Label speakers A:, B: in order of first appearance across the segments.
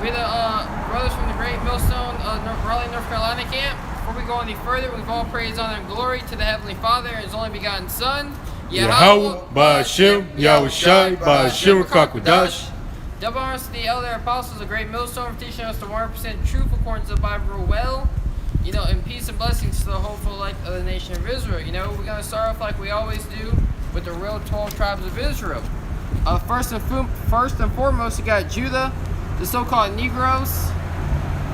A: We're the brothers from the great millstone Raleigh, North Carolina camp. Before we go any further, we've all praise, honor, and glory to the Heavenly Father and His only begotten Son,
B: Yahweh, Ba'ashem, Yahushai, Ba'ashem, Kakwadash.
A: Double honors to the elder apostles, the great millstone, for teaching us the 100% truth according to the Bible well. And peace and blessings to the hopeful life of the nation of Israel. We're going to start off like we always do with the real 12 tribes of Israel. First and foremost, you got Judah, the so-called Negroes,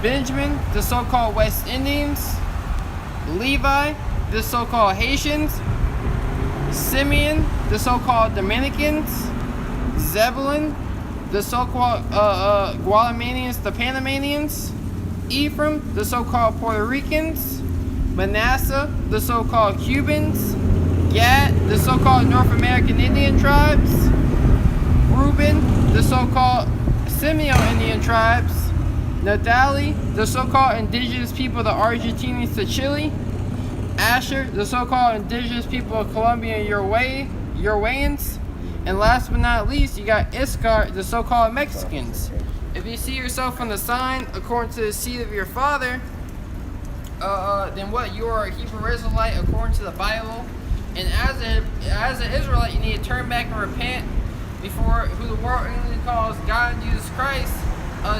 A: Benjamin, the so-called West Indians, Levi, the so-called Haitians, Simeon, the so-called Dominicans, Zebulun, the so-called Guatemanians, the Panamanians, Ephraim, the so-called Puerto Ricans, Manasseh, the so-called Cubans, Gad, the so-called North American Indian tribes, Reuben, the so-called Semino Indian tribes, Naphtali, the so-called indigenous people of the Argentinians to Chile, Asher, the so-called indigenous people of Colombia and Uruguayans, and last but not least, you got Issachar, the so-called Mexicans. If you see yourself on the sign according to the seed of your father, then what? You are a Hebrew Israelite according to the Bible. And as an Israelite, you need to turn back and repent before who the world only calls God, Jesus Christ,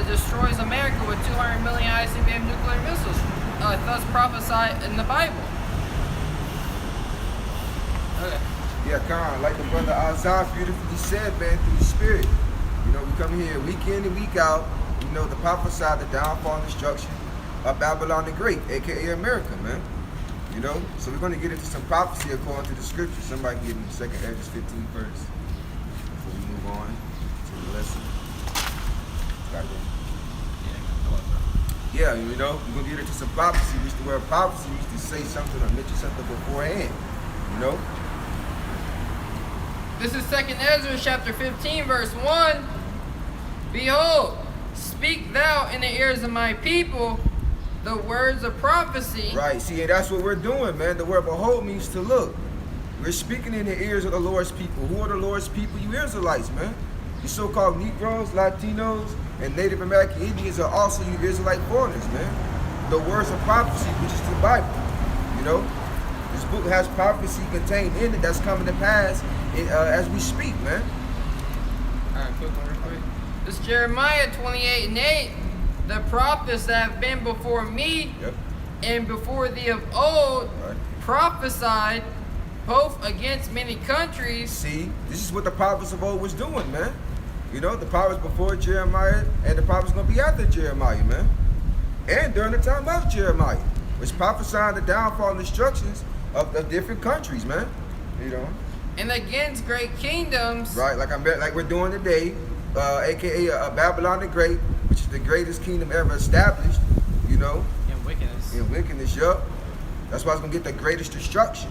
A: destroys America with 200 million ICBM nuclear missiles, thus prophesied in the Bible. Okay.
C: Yeah, Khan, like the brother Azan beautifully said, man, through the Spirit. We come here week in and week out, to prophesy the downfall and destruction of Babylon the Great, a.k.a. America, man. So we're going to get into some prophecy according to the scripture. Somebody can give me 2 Ezra 15 first before we move on to the lesson. Yeah, we're going to get into some prophecy, which the word prophecy used to say something or mention something beforehand,
A: This is 2 Ezra chapter 15, verse 1. Behold, speak thou in the ears of my people the words of prophecy.
C: Right, see, and that's what we're doing, man. The word behold means to look. We're speaking in the ears of the Lord's people. Who are the Lord's people? You Israelites, man. You so-called Negroes, Latinos, and Native American Indians are also you Israelite foreigners, man. The words of prophecy, which is the Bible. This book has prophecy contained in it that's coming to pass as we speak, man.
A: Alright, quick one real quick. This is Jeremiah 28:8. The prophets that have been before me and before thee of old prophesied both against many countries.
C: See, this is what the prophets of old was doing, man. The prophets before Jeremiah and the prophets going to be after Jeremiah, man. And during the time of Jeremiah, was prophesying the downfall and destructions of different countries, man.
A: And against great kingdoms.
C: Right, like we're doing today, a.k.a. Babylon the Great, which is the greatest kingdom ever established,
A: In wickedness.
C: In wickedness, yup. That's why it's going to get the greatest destruction.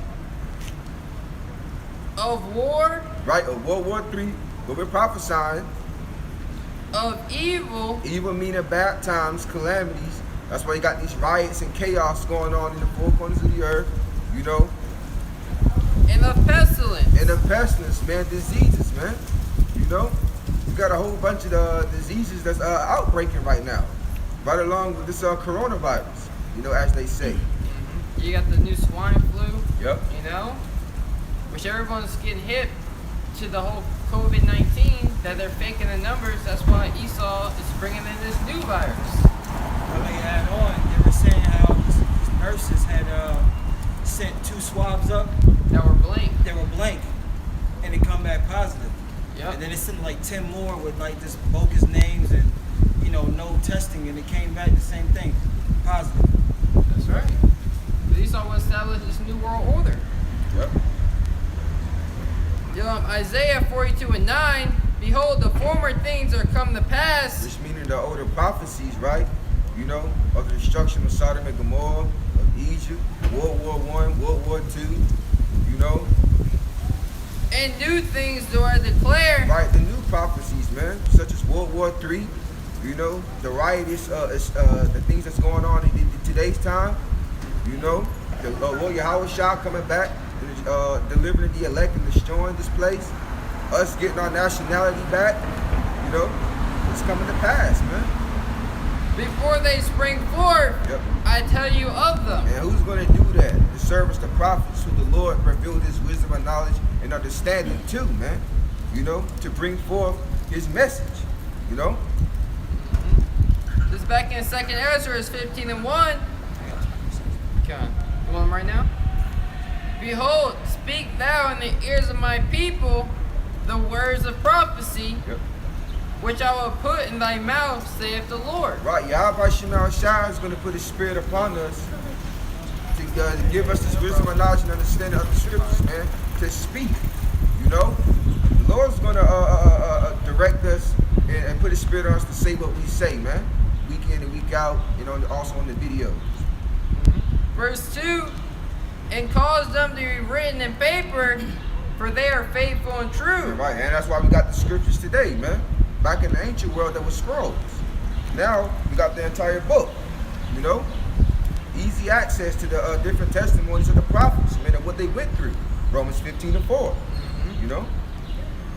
A: Of war.
C: Right, of World War III, what we're prophesying.
A: Of evil.
C: Evil meaning bad times, calamities. That's why you got these riots and chaos going on in the four corners of the earth,
A: And of pestilence.
C: And of pestilence, man, diseases, man. You got a whole bunch of diseases that's outbreaking right now. Right along with this coronavirus, as they say.
A: You got the new swine flu.
C: Yep.
A: Which everyone's getting hit to the whole COVID-19, that they're faking the numbers. That's why Esau is bringing in this new virus.
D: Well, they add on, they were saying how these nurses had sent 2 swabs up.
A: That were blank.
D: They were blank, and they come back positive.
A: Yep.
D: And then they sent like 10 more with like just bogus names and no testing, and it came back the same thing, positive.
A: That's right. Esau will establish this new world order.
C: Yep.
A: Isaiah 42:9. Behold, the former things are come to pass.
C: Which meaning the older prophecies, right? Of the destruction of Sodom and Gomorrah, of Egypt, World War I, World War II,
A: And new things do I declare.
C: Right, the new prophecies, man, such as World War III, the riotous, the things that's going on in today's time, the Lord Yahushua coming back, delivering the elect and destroying this place, us getting our nationality back, it's coming to pass, man.
A: before they spring forth,
C: Yep.
A: I tell you of them.
C: And who's going to do that? The servants, the prophets, who the Lord revealed his wisdom and knowledge and understanding to, man. You know, to bring forth his message. You know?
A: This is back in 2nd Ezra 15:1. Okay. You want them right now? Behold, speak thou in the ears of my people the words of prophecy,
C: Yep.
A: which I will put in thy mouth, saith the Lord.
C: Right, Yahweh Shema Shai is going to put his spirit upon us to give us this wisdom and knowledge and understanding of the scriptures, man, to speak, you know? The Lord's going to direct us and put his spirit on us to say what we say, man, week in and week out, you know, and also on the videos.
A: Verse 2, and cause them to be written in paper, for they are faithful and true.
C: Right, and that's why we got the scriptures today, man. Back in the ancient world, there were scrolls. Now, we got the entire book, you know? Easy access to the different testimonies of the prophets, man, and what they went through. Romans 15:4, you know?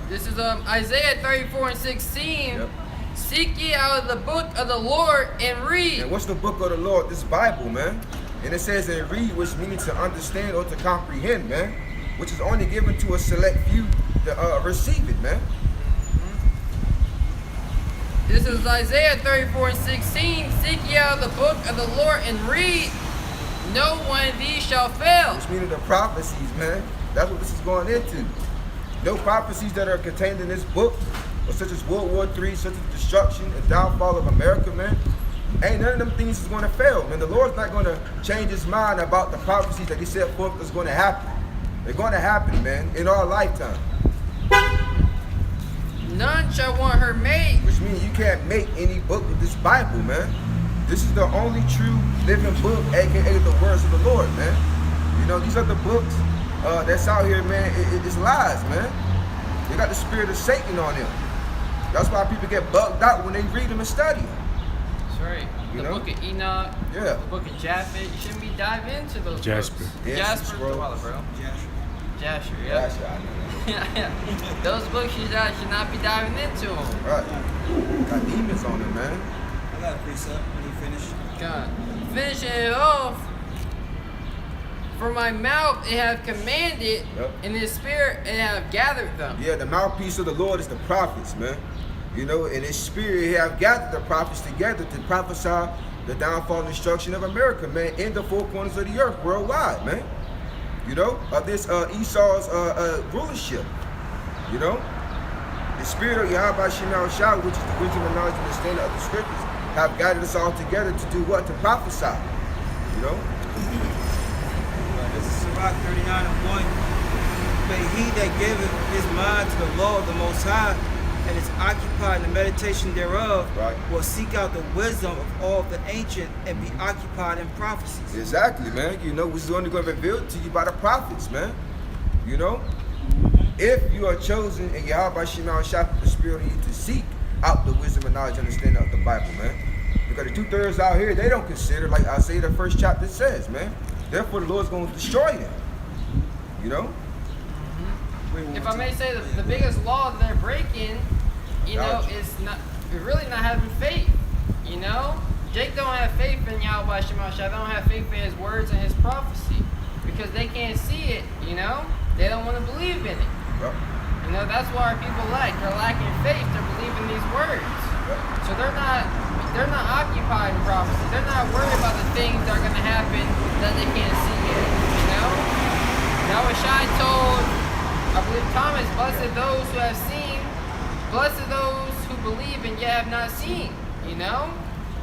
A: This is Isaiah 34:16.
C: Yep.
A: Seek ye out of the book of the Lord and read.
C: And what's the book of the Lord? This Bible, man. And it says and read, which means to understand or to comprehend, man. Which is only given to a select few to receive it, man.
A: This is Isaiah 34:16. Seek ye out of the book of the Lord and read. No one of these shall fail.
C: Which means the prophecies, man. That's what this is going into. No prophecies that are contained in this book, or such as World War III, such as destruction and downfall of America, man. Ain't none of them things is going to fail, man. The Lord's not going to change his mind about the prophecies that he set forth is going to happen. They're going to happen, man, in our lifetime.
A: None shall want her made.
C: Which means you can't make any book with this Bible, man. This is the only true living book, aka the words of the Lord, man. You know, these other books that's out here, man, it's lies, man. They got the spirit of Satan on them. That's why people get bugged out when they read them and study them.
A: That's right.
C: You
A: The
C: know?
A: book of Enoch,
C: Yeah.
A: the book of Japheth. You shouldn't be diving into those
B: Jasper.
A: books.
C: Yeah,
A: Jasper,
C: scrolls.
A: the wallet, bro.
D: Joshua.
A: Jasher, yeah.
C: That's right.
A: Yeah. Those books you guys should not be diving into them.
C: Right. Got demons on them, man.
D: I got a precept when you finish.
A: God. Finishing it off. For my mouth it have commanded,
C: Yep.
A: and his spirit it have gathered them.
C: Yeah, the mouthpiece of the Lord is the prophets, man. You know, in his spirit, he have gathered the prophets together to prophesy the downfall and destruction of America, man, in the four corners of the earth, worldwide, man. You know, of this Esau's rulership. You know, the spirit of Yahweh Shema Shai, which is the wisdom and knowledge and understanding of the scriptures, have guided us all together to do what? To prophesy. You know?
D: This is Sirach 39:1. But he that giveth his mind to the law of the Most High, and is occupied in the meditation thereof,
C: Right.
D: will seek out the wisdom of all the ancient and be occupied in prophecies.
C: Exactly, man. You know, which is only going to be revealed to you by the prophets, man. You know? If you are chosen and Yahweh Shema Shai put the spirit in you to seek out the wisdom and knowledge and understanding of the Bible, man. Because the 2/3 out here, they don't consider, like Isaiah the first chapter says, man. Therefore, the Lord's going to destroy them. You know?
A: If I may say, the biggest law that they're breaking, you know,
C: Gotcha.
A: is really not having faith. You know, Jake don't have faith in Yahweh Shema Shai. They don't have faith in his words and his prophecy because they can't see it. You know, they don't want to believe in it.
C: Yep.
A: You know, that's why our people lack. They're lacking faith to believe in these words. So they're not occupied in prophecy. They're not worried about the things that are going to happen that they can't see yet. You know, Yahweh Shai told, I believe Thomas, blessed those who have seen, blessed those who believe and yet have not seen. You know,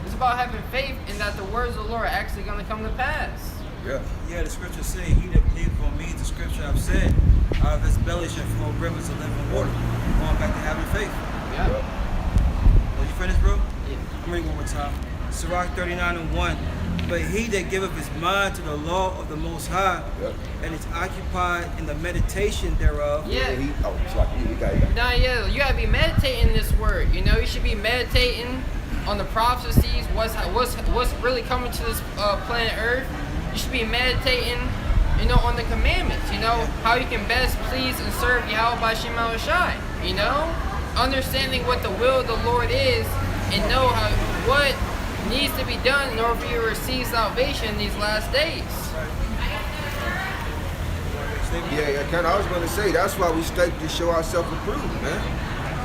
A: it's about having faith in that the words of the Lord are actually going to come to pass.
C: Yeah.
D: Yeah, the scriptures say, he that believeth on me, the scripture I've said, out of his belly shall flow rivers of living water. Going back to having faith.
A: Yeah.
D: Well, you finished, bro?
A: Yeah.
D: I'm reading one more time. Sirach 39:1. But he that giveth his mind to the law of the Most High,
C: Yep.
D: and is occupied in the meditation thereof,
A: Yeah.
C: It's like you got it.
A: Now, yeah, you gotta be meditating this word. You know, you should be meditating on the prophecies, what's really coming to this planet Earth. You should be meditating, you know, on the commandments. You know, how you can best please and serve Yahweh Shema Shai. You know, understanding what the will of the Lord is, and know what needs to to be done in order for you to receive salvation in these last days.
C: Yeah, kind of. I was going to say that's why we study to show ourselves approved, man.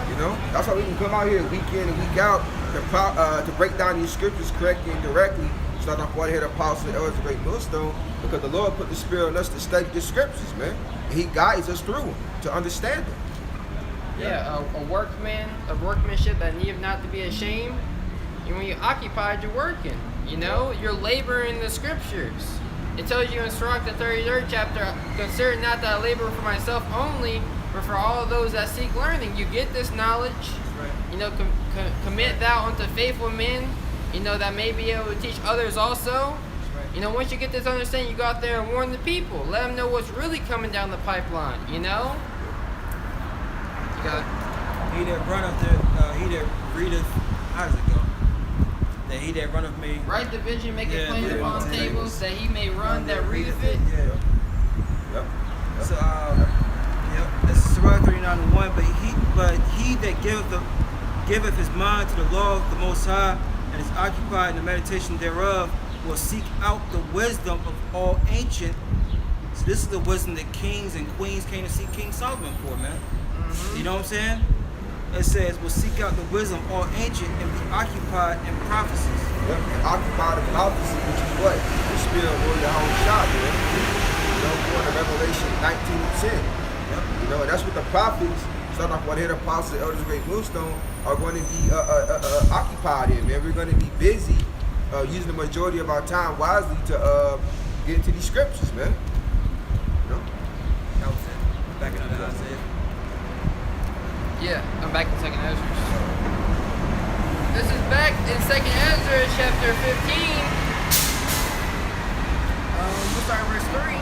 C: You know, that's why we can come out here week in and week out to break down these scriptures correctly and directly. Start off what I head apostle, elders, the great millstone, because the Lord put the Spirit on us to study the scriptures, man. And He guides us through them to understand them.
A: Yeah, a workmanship that needeth not to be ashamed. And when you're occupied, you're working. You know, you're laboring in the scriptures. It tells you in Sirach, the 33rd chapter, consider not that I labor for myself only, but for all those that seek learning. You get this knowledge, you know, commit thou unto faithful men, you know, that may be able to teach others also. You know, once you get this understanding, you go out there and warn the people. Let them know what's really coming down the pipeline, you know? You got
D: He that runneth he that readeth, how does it go? That he that runneth me.
A: write the vision, make it
D: Yeah,
A: plain
D: yeah,
A: upon
D: yeah.
A: tables, that he may run that readeth it.
D: Yeah.
C: Yep.
D: So, yep. This is Sirach 39:1. But he that giveth his mind to the law of the Most High and is occupied in the meditation thereof will seek out the wisdom of all ancient. So this is the wisdom that kings and queens came to see King Solomon for, man. You know what I'm saying? It says, will seek out the wisdom of all ancient and be occupied in prophecies.
C: Yep. And occupy the prophecy, which is what? The Spirit of the whole shot, man. You know, going to Revelation 19:10.
D: Yep.
C: You know, and that's what the prophets, starting off what head apostle, elders, of great millstone, are going to be occupied in, man. We're going to be busy using the majority of our time wisely to get into these scriptures, man. You know?
D: That was it. Back into Isaiah.
A: Yeah, I'm back in 2nd Ezra. This is back in 2nd Ezra, chapter 15. We'll start in verse 3.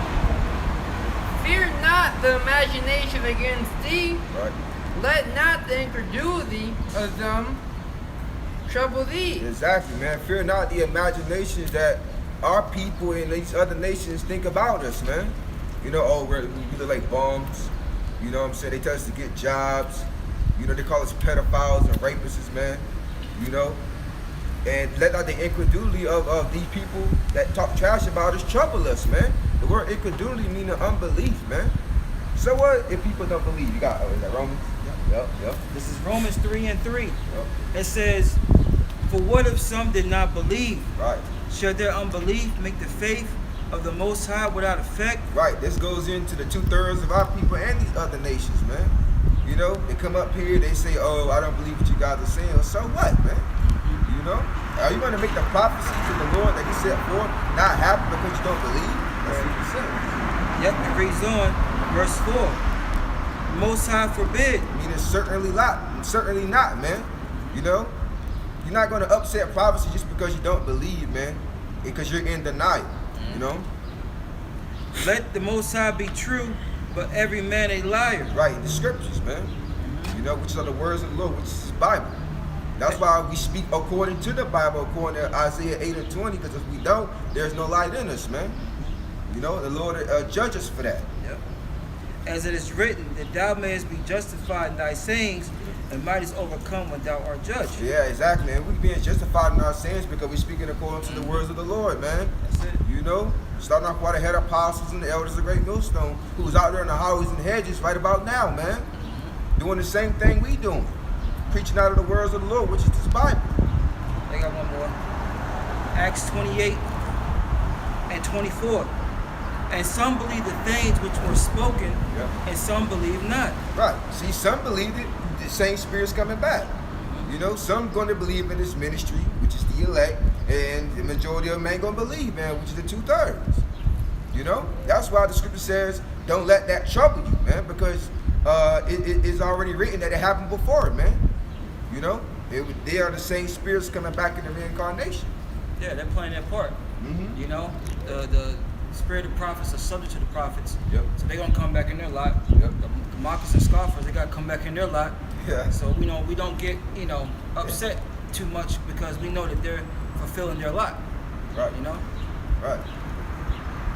A: Fear not the imagination against thee.
C: Right.
A: Let not the incredulity of them trouble thee.
C: Exactly, man. Fear not the imaginations that our people and these other nations think about us, man. You know, oh, we look like bums. You know what I'm saying? They tell us to get jobs. You know, they call us pedophiles and rapists, man. You know? And let not the incredulity of these people that talk trash about us trouble us, man. The word incredulity means unbelief, man. So what if people don't believe? You got, is that Romans? Yep.
D: This is Romans 3:3.
C: Yep.
D: It says, for what if some did not believe?
C: Right.
D: Shall their unbelief make the faith of the Most High without effect?
C: Right, this goes into the 2/3 of our people and these other nations, man. You know, they come up here, they say, oh, I don't believe what you guys are saying. So what, man? You know? Are you going to make the prophecy to the Lord that He set forth not happen because you don't believe? That's what He says.
D: Yep, it reads on, verse 4. Most High forbid.
C: Meaning certainly not, man. You know? You're not going to upset prophecy just because you don't believe, man. Because you're in denial, you know?
D: Let the Most High be true, but every man a liar.
C: Right, the scriptures, man. You know, which are the words of the Lord, which is the Bible. That's why we speak according to the Bible, according to Isaiah 8:20, because if we don't, there's no light in us, man. You know, the Lord judge us for that.
D: Yep. As it is written, that thou mayest be justified in thy sayings, and mightest overcome when thou art judged.
C: Yeah, exactly, man. We're being justified in our sins because we're speaking according to the words of the Lord, man.
D: That's it.
C: You know, starting off by the head apostles and the elders of great millstone, who's out there in the highways and hedges right about now, man. Doing the same thing we doing. Preaching out of the words of the Lord, which is this Bible.
D: I got one more. Acts 28:24. And some believe the things which were spoken,
C: Yep.
D: and some believe not.
C: Right. See, some believed it, the same spirit's coming back. You know, some going to believe in this ministry, which is the elect, and the majority of them ain't going to believe, man, which is the 2/3. You know, that's why the scripture says, don't let that trouble you, man, because it is already written that it happened before, man. You know, they are the same spirits coming back in the reincarnation.
D: Yeah, they're playing their part.
C: Mm-hmm.
D: You know, the spirit of prophets are subject to the prophets.
C: Yep.
D: So they're gonna come back in their lot.
C: Yep.
D: The mockers and scoffers, they gotta come back in their lot.
C: Yeah.
D: So we don't get upset too much because we know that they're fulfilling their lot.
C: Right.
D: You know.
C: Right.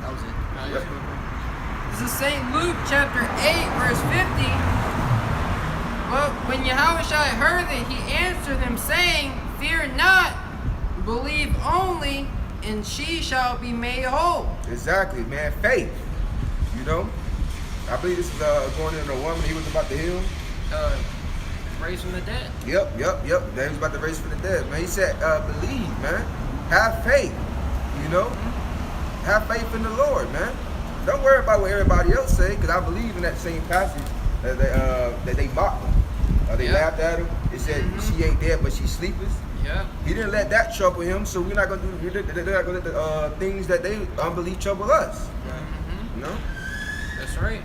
D: That was it.
C: Yep.
A: This is St. Luke chapter 8, verse 50. But when Yahushua heard it, he answered them, saying, fear not, believe godly, and she shall be made whole.
C: Exactly, man. Faith. You know? I believe this is going into a woman he was about to heal.
A: Raised from the dead.
C: Yep. That he was about to raise from the dead, man. He said, believe, man. Have faith. You know? Have faith in the Lord, man. Don't worry about what everybody else say, because I believe in that same passage that they mocked him. They laughed at him. They said she ain't dead, but she's sleepless.
A: Yeah.
C: He didn't let that trouble him, so we're not gonna do. They're not gonna let the things that they unbelief trouble us. You know.
A: That's right.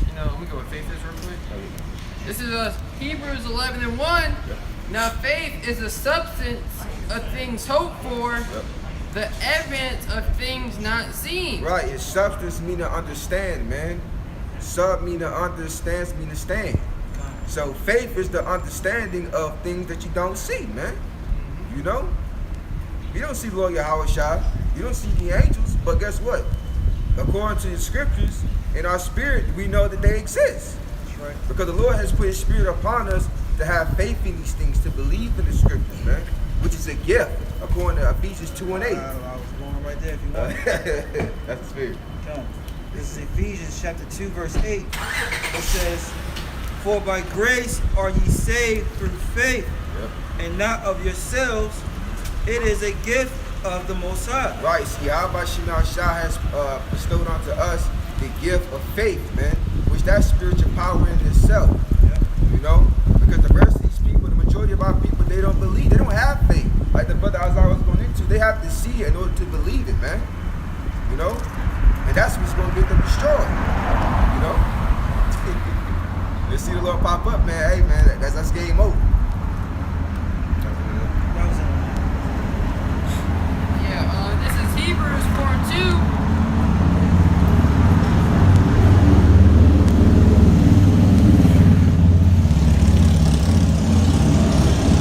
A: You know, let me go with faith is real quick. This is Hebrews 11:1. Now faith is the substance of things hoped for, the evidence of things not seen.
C: Right. It's substance mean to understand, man. Sub mean to understand, mean to stand. So faith is the understanding of things that you don't see, man. You know? You don't see Lord Yahweh Shai. You don't see the angels. But guess what? According to the scriptures, in our spirit, we know that they exist.
D: That's right.
C: Because the Lord has put his spirit upon us to have faith in these things, to believe in the scriptures, man. Which is a gift, according to Ephesians 2:8.
D: I was going right there if you want.
C: That's the spirit.
D: Come. This is Ephesians chapter 2, verse 8. It says, "For by grace are ye saved through faith, and not of yourselves. It is a gift of the Most High."
C: Right, see, Yahweh Shai has bestowed onto us the gift of faith, man, which that's spiritual power in itself. You know, because the rest of these people, the majority of our people, they don't believe. They don't have faith. Like the brother I was going into, they have to see it in order to believe it, man. You know, and that's what's going to get them destroyed. You know, they see the Lord pop up, man. Hey, man, that's game over.
A: Yeah, this is Hebrews 4:2.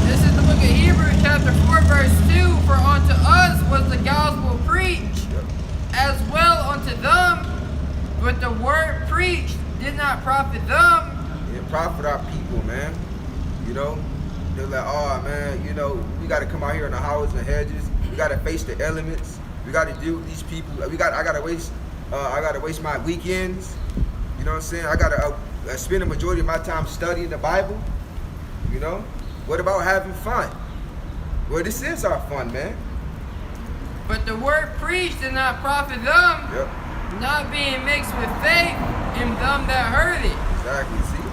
A: This is the book of Hebrews, chapter 4, verse 2. For unto us was the gospel preached, as well unto them, but the word preached did not profit them.
C: It profit our people, man. You know, they're like, oh man, you know, we got to come out here in the highways and hedges. We got to face the elements. We got to deal with these people. I gotta waste my weekends. You know what I'm saying? I gotta spend the majority of my time studying the Bible. You know, what about having fun? Well, this is our fun, man.
A: But the word preached did not profit them, not being mixed with faith in them that heard it.
C: Exactly. See,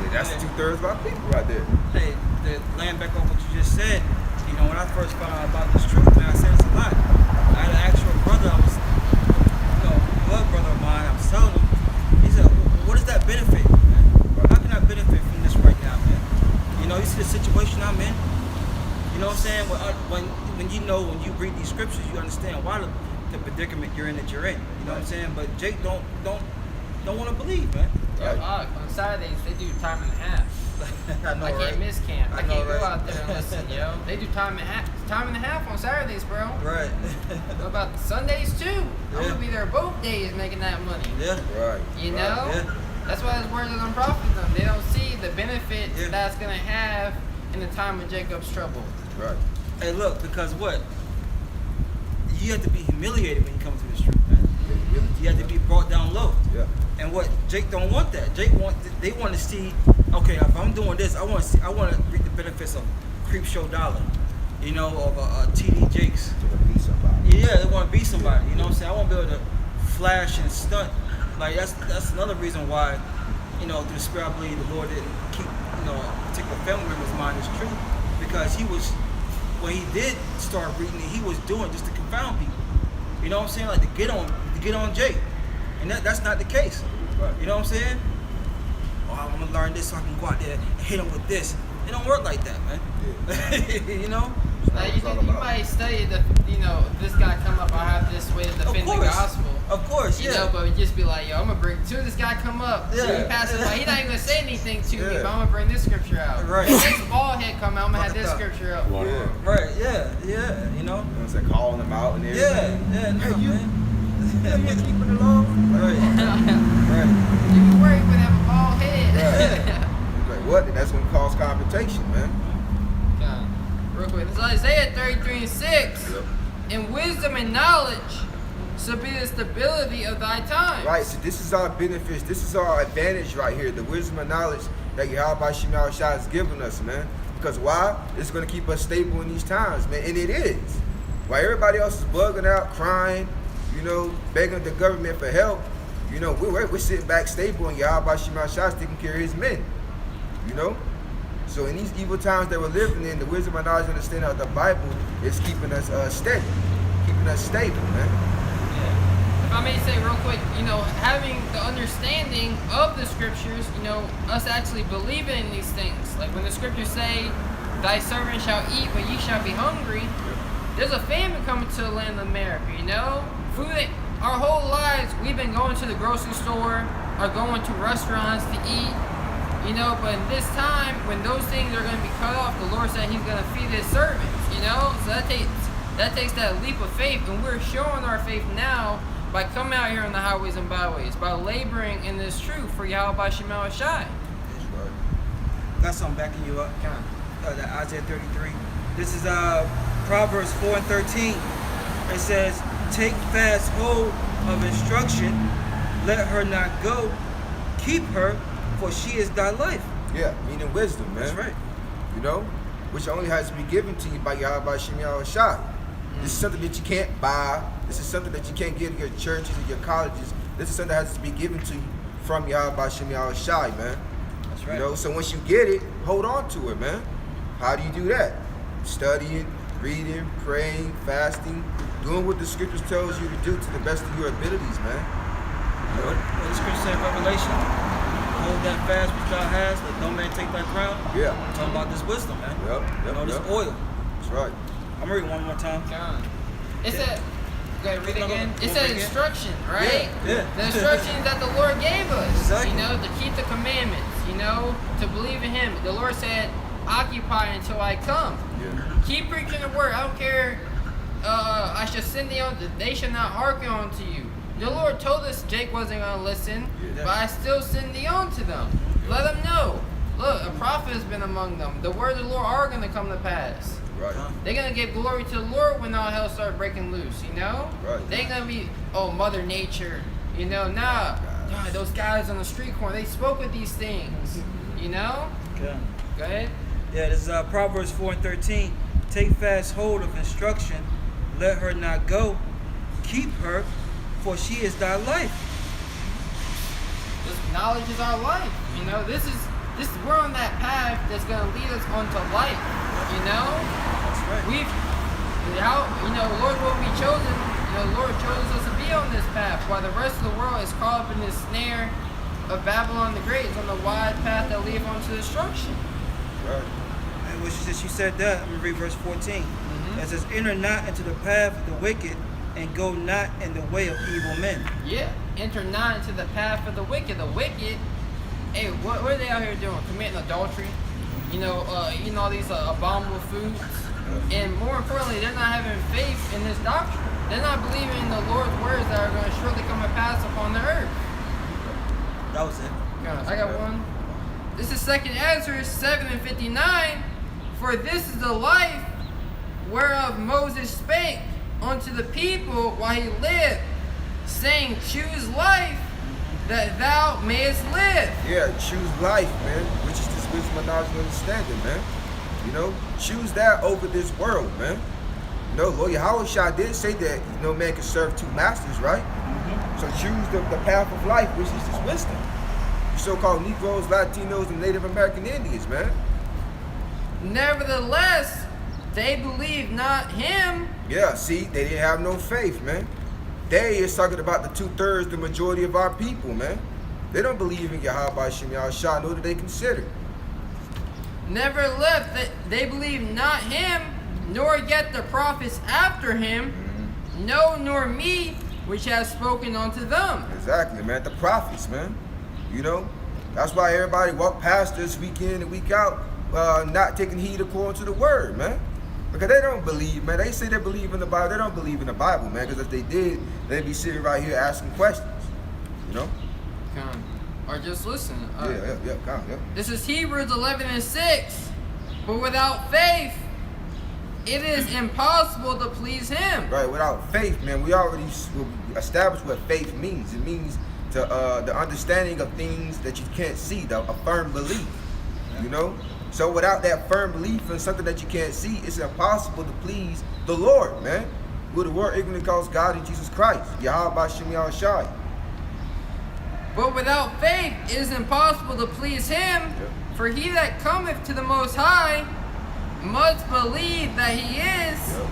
C: yeah, that's 2/3 of our people right there.
D: Hey, laying back on what you just said, you know, when I first found out about this truth, man, I said it's a lot. I had an actual brother, I was, you know, a blood brother of mine, I was telling him, he said, what does that benefit, man? How can I benefit from this right now, man? You know, you see the situation I'm in? You know what I'm saying? When you read these scriptures, you understand why the predicament you're in that you're in. You know what I'm saying? But Jake don't want to believe, man.
A: On Saturdays they do time and a half.
D: I know,
A: I can't miss camp. I
D: know,
A: can't go
D: right?
A: out there and listen, yo. They do time and a half on Saturdays, bro.
D: Right.
A: What about Sundays too? I'm gonna be there both days making that money.
D: Yeah.
C: Right.
A: You know?
D: Yeah.
A: That's why his words don't profit them. They don't see the benefits that's gonna have in the time of Jacob's trouble.
C: Right.
D: Hey, look, because what? You have to be humiliated when you come to this truth, man. You have to be brought down low.
C: Yeah.
D: And what Jake don't want that. They want to see, okay, if I'm doing this, I want to reap the benefits of Creep Show Dollar, you know, of TD Jakes.
C: To be somebody.
D: Yeah, they want to be somebody. You know what I'm saying? I want to be able to flash and stunt. Like that's another reason why, you know, through the Spirit, I believe the Lord didn't keep, you know, a particular family member's mind is true, because he was, when he did start reading it, he was doing just to confound people. You know what I'm saying? Like to get on Jake, and that's not the case.
C: Right.
D: You know what I'm saying? Oh, I'm gonna learn this so I can go out there and hit him with this. It don't work like that, man.
C: Yeah.
D: You know?
A: Now you might study this guy come up, I have this way to defend the gospel.
D: Of course,
A: You know, but just be like, yo, I'm gonna bring this guy come up.
D: Yeah.
A: He passes by, he not even gonna say anything to me, but I'm gonna bring this scripture out.
D: Right.
A: When this bald head come out, I'm gonna have this scripture up.
C: Yeah.
D: Right, yeah, you know?
C: You know what I'm saying? Calling them out and everything.
D: No, man.
C: You keeping it low?
D: Right. Right.
A: You can work with have a bald head.
C: Right. Like what? That's gonna cause confrontation, man.
A: God. Real quick. This is Isaiah 33:6.
C: Yep.
A: And wisdom and knowledge shall be the stability of thy time.
C: Right, so this is our benefits. This is our advantage right here. The wisdom and knowledge that Yahweh Shemel Shai has given us, man. Because why? It's going to keep us stable in these times, man. And it is. While everybody else is bugging out, crying, begging the government for help, we're sitting back stable, and Yahweh Shemel Shai is taking care of his men. So in these evil times that we're living in, the wisdom and knowledge and understanding of the Bible is keeping us steady, keeping us stable, man.
A: Yeah. If I may say real quick, having the understanding of the scriptures, us actually believing in these things. Like when the scriptures say, thy servant shall eat, but ye shall be hungry. There's a famine coming to the land of America, Food, our whole lives, we've been going to the grocery store or going to restaurants to eat. But in this time, when those things are going to be cut off, the Lord said he's going to feed his servants, So that takes that leap of faith, and we're showing our faith now by coming out here on the highways and byways, by laboring in this truth for Yahweh Shemel Shai.
C: That's right.
D: Got something backing you up. That Isaiah 33. This is Proverbs 4 and 13. It says, take fast hold of instruction, let her not go, keep her, for she is thy life.
C: Yeah, meaning wisdom, man.
D: That's right.
C: Which only has to be given to you by Yahweh Shemel Shai. This is something that you can't buy. This is something that you can't get in your churches and your colleges. This is something that has to be given to you from Yahweh Shemel Shai, man.
D: That's right.
C: So once you get it, hold on to it, man. How do you do that? Studying, reading, praying, fasting, doing what the scriptures tells you to do to the best of your abilities, man.
D: What the scripture said in Revelation, hold that fast which thou hast, let no man take thy crown.
C: Yeah.
D: I'm talking about this wisdom, man. This oil.
C: That's right.
D: I'm reading one more time.
A: It said, go ahead, read it again. It said instruction, right?
D: Yeah.
A: The instructions that the Lord gave us,
D: Exactly.
A: to keep the commandments, to believe in him. The Lord said, occupy until I come.
C: Yeah.
A: Keep preaching the word. I don't care. I shall send thee on. They shall not hearken unto you. The Lord told us Jake wasn't going to listen, but I still send thee on to them. Let them know. Look, a prophet has been among them. The words of the Lord are going to come to pass.
C: Right.
A: They're going to give glory to the Lord when all hell starts breaking loose,
C: Right.
A: They're going to be, Mother Nature, nah, those guys on the street corner, they spoke of these things,
D: Okay.
A: Go ahead.
D: Yeah, this is Proverbs 4 and 13. Take fast hold of instruction, let her not go, keep her, for she is thy life.
A: This knowledge is our life, this we're on that path that's going to lead us onto life,
D: That's right.
A: Lord will be chosen, the Lord chose us to be on this path, while the rest of the world is caught up in this snare of Babylon the Great. It's on the wide path that leads onto destruction.
C: Right.
D: And since you said that, I'm going to read verse 14. It says, enter not into the path of the wicked, and go not in the way of evil men.
A: Yeah, enter not into the path of the wicked. The wicked, hey, what are they out here doing? Committing adultery, eating all these abominable foods, and more importantly, they're not having faith in this doctrine. They're not believing in the Lord's words that are going to surely come to pass upon the earth.
D: That was it.
A: I got one. This is 2nd Ezra 7 and 59. For this is the life whereof Moses spake unto the people while he lived, saying, choose life that thou mayest live.
C: Yeah, choose life, man, which is this wisdom and knowledge and understanding, man. Choose that over this world, man. Lord Yahweh Shai did say that no man can serve two masters, right? So choose the path of life, which is this wisdom. You so-called Negroes, Latinos, and Native American Indians, man.
A: Nevertheless, they believe not him.
C: Yeah, see, they didn't have no faith, man. They is talking about the 2/3, the majority of our people, man. They don't believe in Yahweh Shemel Shai, nor do they consider.
A: Nevertheless, they believe not him, nor yet the prophets after him, no, nor me, which has spoken unto them.
C: Exactly, man. The prophets, man. That's why everybody walk past us week in and week out, not taking heed according to the word, man. Because they don't believe, man. They say they believe in the Bible. They don't believe in the Bible, man. Because if they did, they'd be sitting right here asking questions,
A: Or just listen.
C: Yeah.
A: This is Hebrews 11 and 6. But without faith, it is impossible to please him.
C: Right, without faith, man, we already established what faith means. It means the understanding of things that you can't see, a firm belief, you know? So without that firm belief in something that you can't see, it's impossible to please the Lord, man. Who the word ignorantly calls God and Jesus Christ. Yahweh Bashim Yahushai.
A: But without faith it is impossible to please him.
C: Yep.
A: For he that cometh to the Most High must believe that he is,
C: Yep.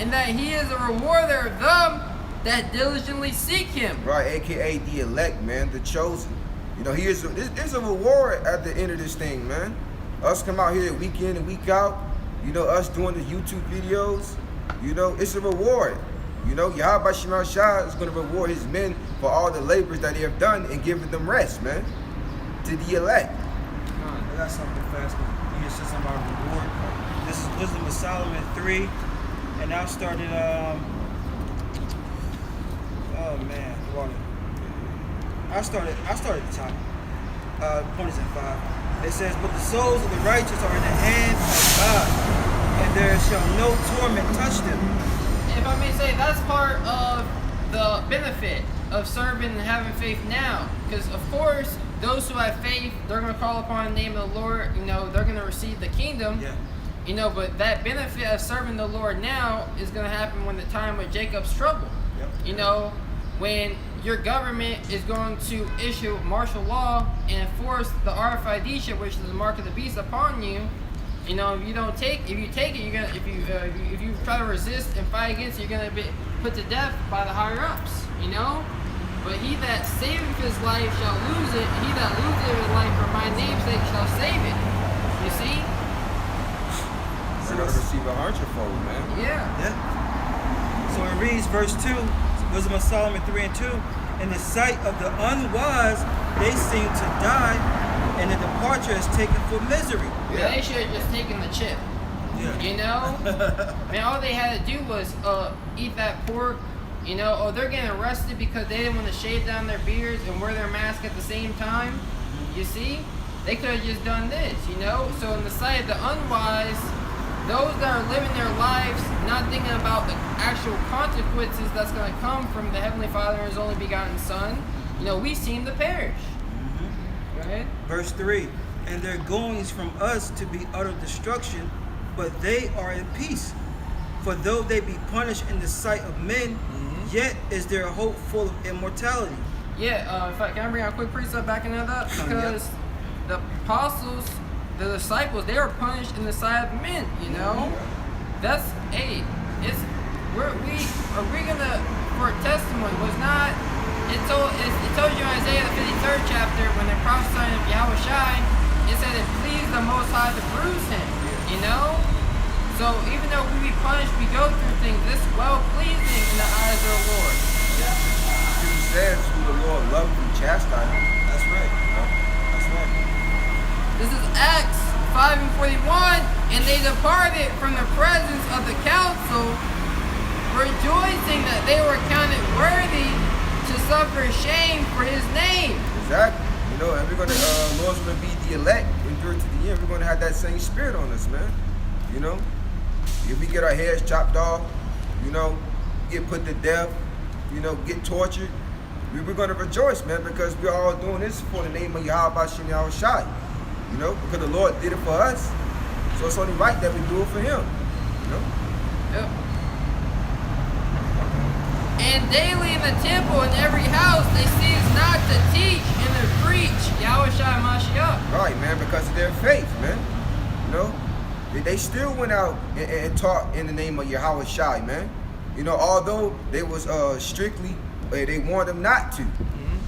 A: and that he is a rewarder of them that diligently seek him.
C: Right, aka the elect, man, the chosen. You know, there's a reward at the end of this thing, man. Us come out here week in and week out, you know, us doing the YouTube videos, you know, it's a reward. You know, Yahweh Shema Shah is going to reward his men for all the labors that they have done and giving them rest, man, to the elect.
D: I got something fast. You just said something about reward. This is Wisdom of Solomon 3, and I started. Oh man, I started at the top. Point is at 5. It says, "But the souls of the righteous are in the hand of God, and there shall no torment touch them."
A: If I may say, that's part of the benefit of serving and having faith now. Because, of course, those who have faith, they're going to call upon the name of the Lord. You know, they're going to receive the kingdom.
D: Yeah.
A: You know, but that benefit of serving the Lord now is going to happen when the time of Jacob's trouble.
D: Yep.
A: You know, when your government is going to issue martial law and enforce the RFID chip, which is the mark of the beast, upon you. You know, if you take it, you're gonna. If you try to resist and fight against it, you're gonna be put to death by the higher ups. You know, but he that saveth his life shall lose it. And he that loseth his life for my name's sake shall save it. You see?
C: You're going to receive a hundredfold, man.
A: Yeah.
D: Yeah. So it reads, verse 2, Wisdom of Solomon 3 and 2. In the sight of the unwise, they seem to die, and the departure is taken for misery.
A: Man, they should have just taken the chip.
D: Yeah.
A: You know? Man, all they had to do was eat that pork. You know, or they're getting arrested because they didn't want to shave down their beards and wear their mask at the same time. You see? They could have just done this, you know? So in the sight of the unwise, those that are living their lives not thinking about the actual consequences that's going to come from the Heavenly Father and His only begotten Son, you know, we seem to perish. Go ahead.
D: Verse 3, and their goings from us to be utter destruction, but they are in peace. For though they be punished in the sight of men, yet is their hope full of immortality.
A: Yeah, in fact, can I bring out a quick precept backing that up? Because the apostles, the disciples, they were punished in the sight of men, you know? That's, hey, are we gonna, for a testimony, was not, it told you in Isaiah the 53rd chapter, when they're prophesying of Yahushai, it said it pleased the Most High to bruise him, you know? So even though we be punished, we go through things, this well-pleasing in the eyes of the Lord.
C: He says who the Lord loves and chastises.
D: That's right. That's right.
A: This is Acts 5:41, and they departed from the presence of the council, rejoicing that they were counted worthy to suffer shame for his name.
C: Exactly. You know, and we're gonna, Lord's gonna be the elect, endure to the end. We're gonna have that same spirit on us, man. You know, if we get our heads chopped off, you know, get put to death, you know, get tortured, we're gonna rejoice, man, because we're all doing this for the name of Yahweh Bashim Yahushai. You know, because the Lord did it for us, so it's only right that we do it for Him. You know.
A: Yep. And daily in the temple in every house they cease not to teach and to preach Yahushai Mashiach.
C: Right, man, because of their faith, man. You know, they still went out and taught in the name of Yahweh Shai, man. You know, although they was strictly, they warned them not to.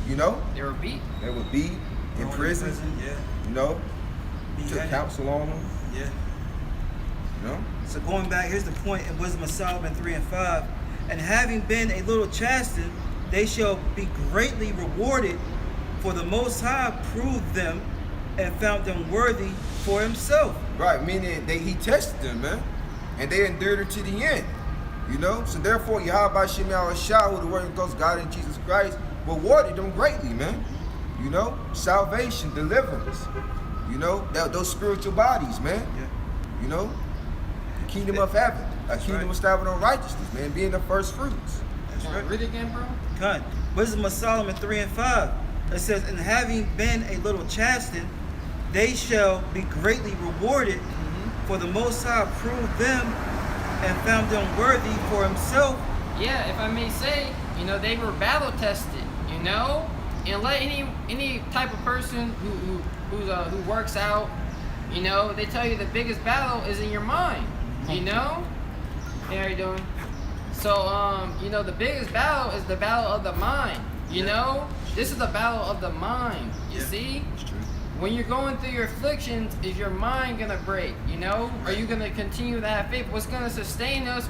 C: You know,
A: They were beat.
C: they would be in prison.
D: Yeah.
C: You know, took
D: Beheaded.
C: counsel on them.
D: Yeah.
C: You know,
D: So going back, here's the point in Wisdom of Solomon 3 and 5. And having been a little chastened, they shall be greatly rewarded, for the Most High proved them and found them worthy for Himself.
C: right? Meaning He tested them, man, and they endured it to the end. You know, so therefore Yahweh Bashim Yahushua, who the word goes, God and Jesus Christ, rewarded them greatly, man. You know, salvation, deliverance. You know, those spiritual bodies, man.
D: Yeah.
C: You know, kingdom of heaven, a kingdom established on righteousness, man, being the first fruits.
D: That's right.
A: Read it again, bro.
D: Cut. Wisdom of Solomon 3 and 5. It says, and having been a little chastened, they shall be greatly rewarded, for the Most High proved them and found them worthy for himself.
A: Yeah, if I may say, you know, they were battle tested, you know, and let any type of person who works out, you know, they tell you the biggest battle is in your mind, you know. Hey, how you doing? So you know, the biggest battle is the battle of the mind, you know. This is the battle of the mind, you see.
C: It's true.
A: When you're going through your afflictions, is your mind gonna break, you know? Are you gonna continue to have faith? What's gonna sustain us,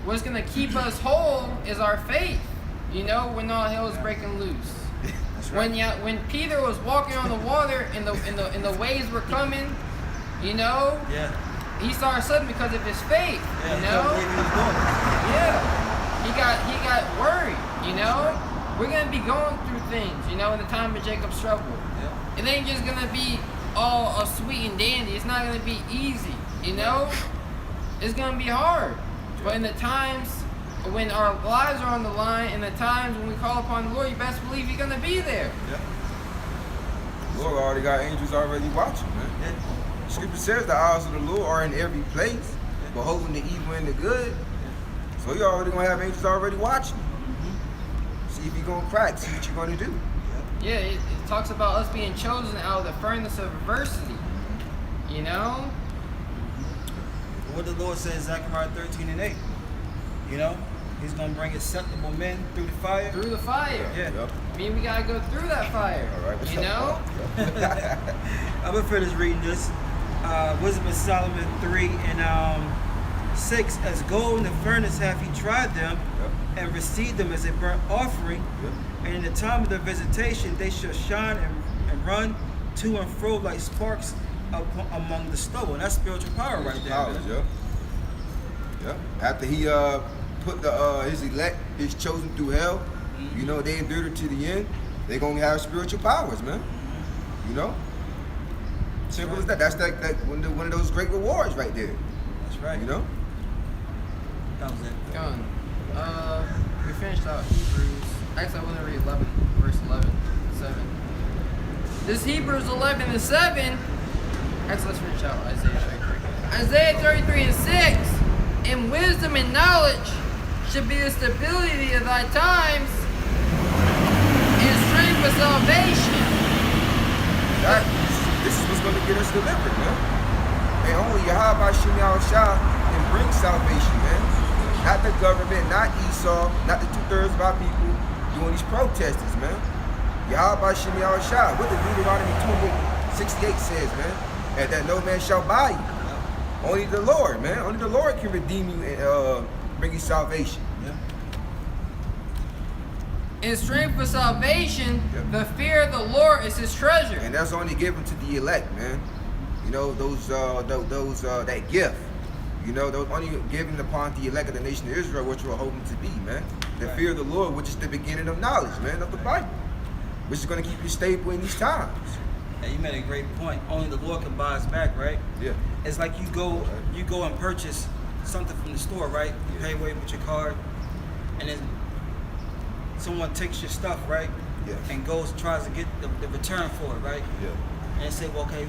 A: what's gonna keep us whole is our faith, you know, when all hell is breaking loose.
C: That's right.
A: When Peter was walking on the water and the waves were coming, you know,
D: Yeah.
A: he started slipping because of his faith,
D: Yeah.
A: you know?
D: He was doing it.
A: Yeah, he got worried, you know. We're gonna be going through things, you know, in the time of Jacob's trouble.
D: Yeah.
A: It ain't just gonna be all sweet and dandy. It's not gonna be easy, you know. It's gonna be hard. But in the times when our lives are on the line, in the times when we call upon the Lord, you best believe He's gonna be there.
C: Yeah. Lord already got angels already watching, man.
D: Yeah.
C: Scripture says the eyes of the Lord are in every place, beholding the evil and the good. So you already gonna have angels already watching. See if you're gonna crack, see what you're gonna do.
A: Yeah, it talks about us being chosen out of the furnace of adversity. You know?
D: What the Lord says, Zechariah 13 and 8. You know, He's gonna bring acceptable men through the fire.
A: Through the fire.
D: Yeah.
C: Yep.
A: I mean, we gotta go through that fire.
C: All right.
A: You know?
D: I'm gonna finish reading this. Wisdom of Solomon 3 and 6. As gold in the furnace hath he tried them, and received them as a burnt offering. And in the time of their visitation, they shall shine and run to and fro like sparks among the stubble. And that's spiritual power right there.
C: Powers,
D: man.
C: yeah. After he put his elect, his chosen through hell, you know, they endured it to the end, they gonna have spiritual powers, man. You know? Simple as that. That's like one of those great rewards right there.
D: That's right.
C: You know?
D: That was it.
A: Gone. We finished out Hebrews. Actually, I want to read 11, verse 11, 7. This Hebrews 11 and 7. Actually, let's finish out Isaiah 33 and 6. In wisdom and knowledge should be the stability of thy times, and strength for salvation.
C: This is what's gonna get us delivered, man. And only Yahweh Shem Yahushua can bring salvation, man. Not the government, not Esau, not the 2/3 of our people doing these protesters, man. Yahweh Shem Yahushua, what the Deuteronomy 28:68 says, man. And that no man shall buy you. Only the Lord, man. Only the Lord can redeem you and bring you salvation.
D: Yeah.
A: In strength for salvation,
C: Yep.
A: the fear of the Lord is his treasure.
C: And that's only given to the elect, man. You know, those that gift. You know, those only given upon the elect of the nation of Israel, which we're hoping to be, man. The
D: Right.
C: fear of the Lord, which is the beginning of knowledge, man, of the Bible, which is going to keep you stable in these times.
D: And you made a great point. Only the Lord can buy us back, right?
C: Yeah.
D: It's like you go and purchase something from the store, right? You pay away with your card, and then someone takes your stuff, right?
C: Yeah.
D: And tries to get the return for it, right?
C: Yeah.
D: And they say, well, okay, you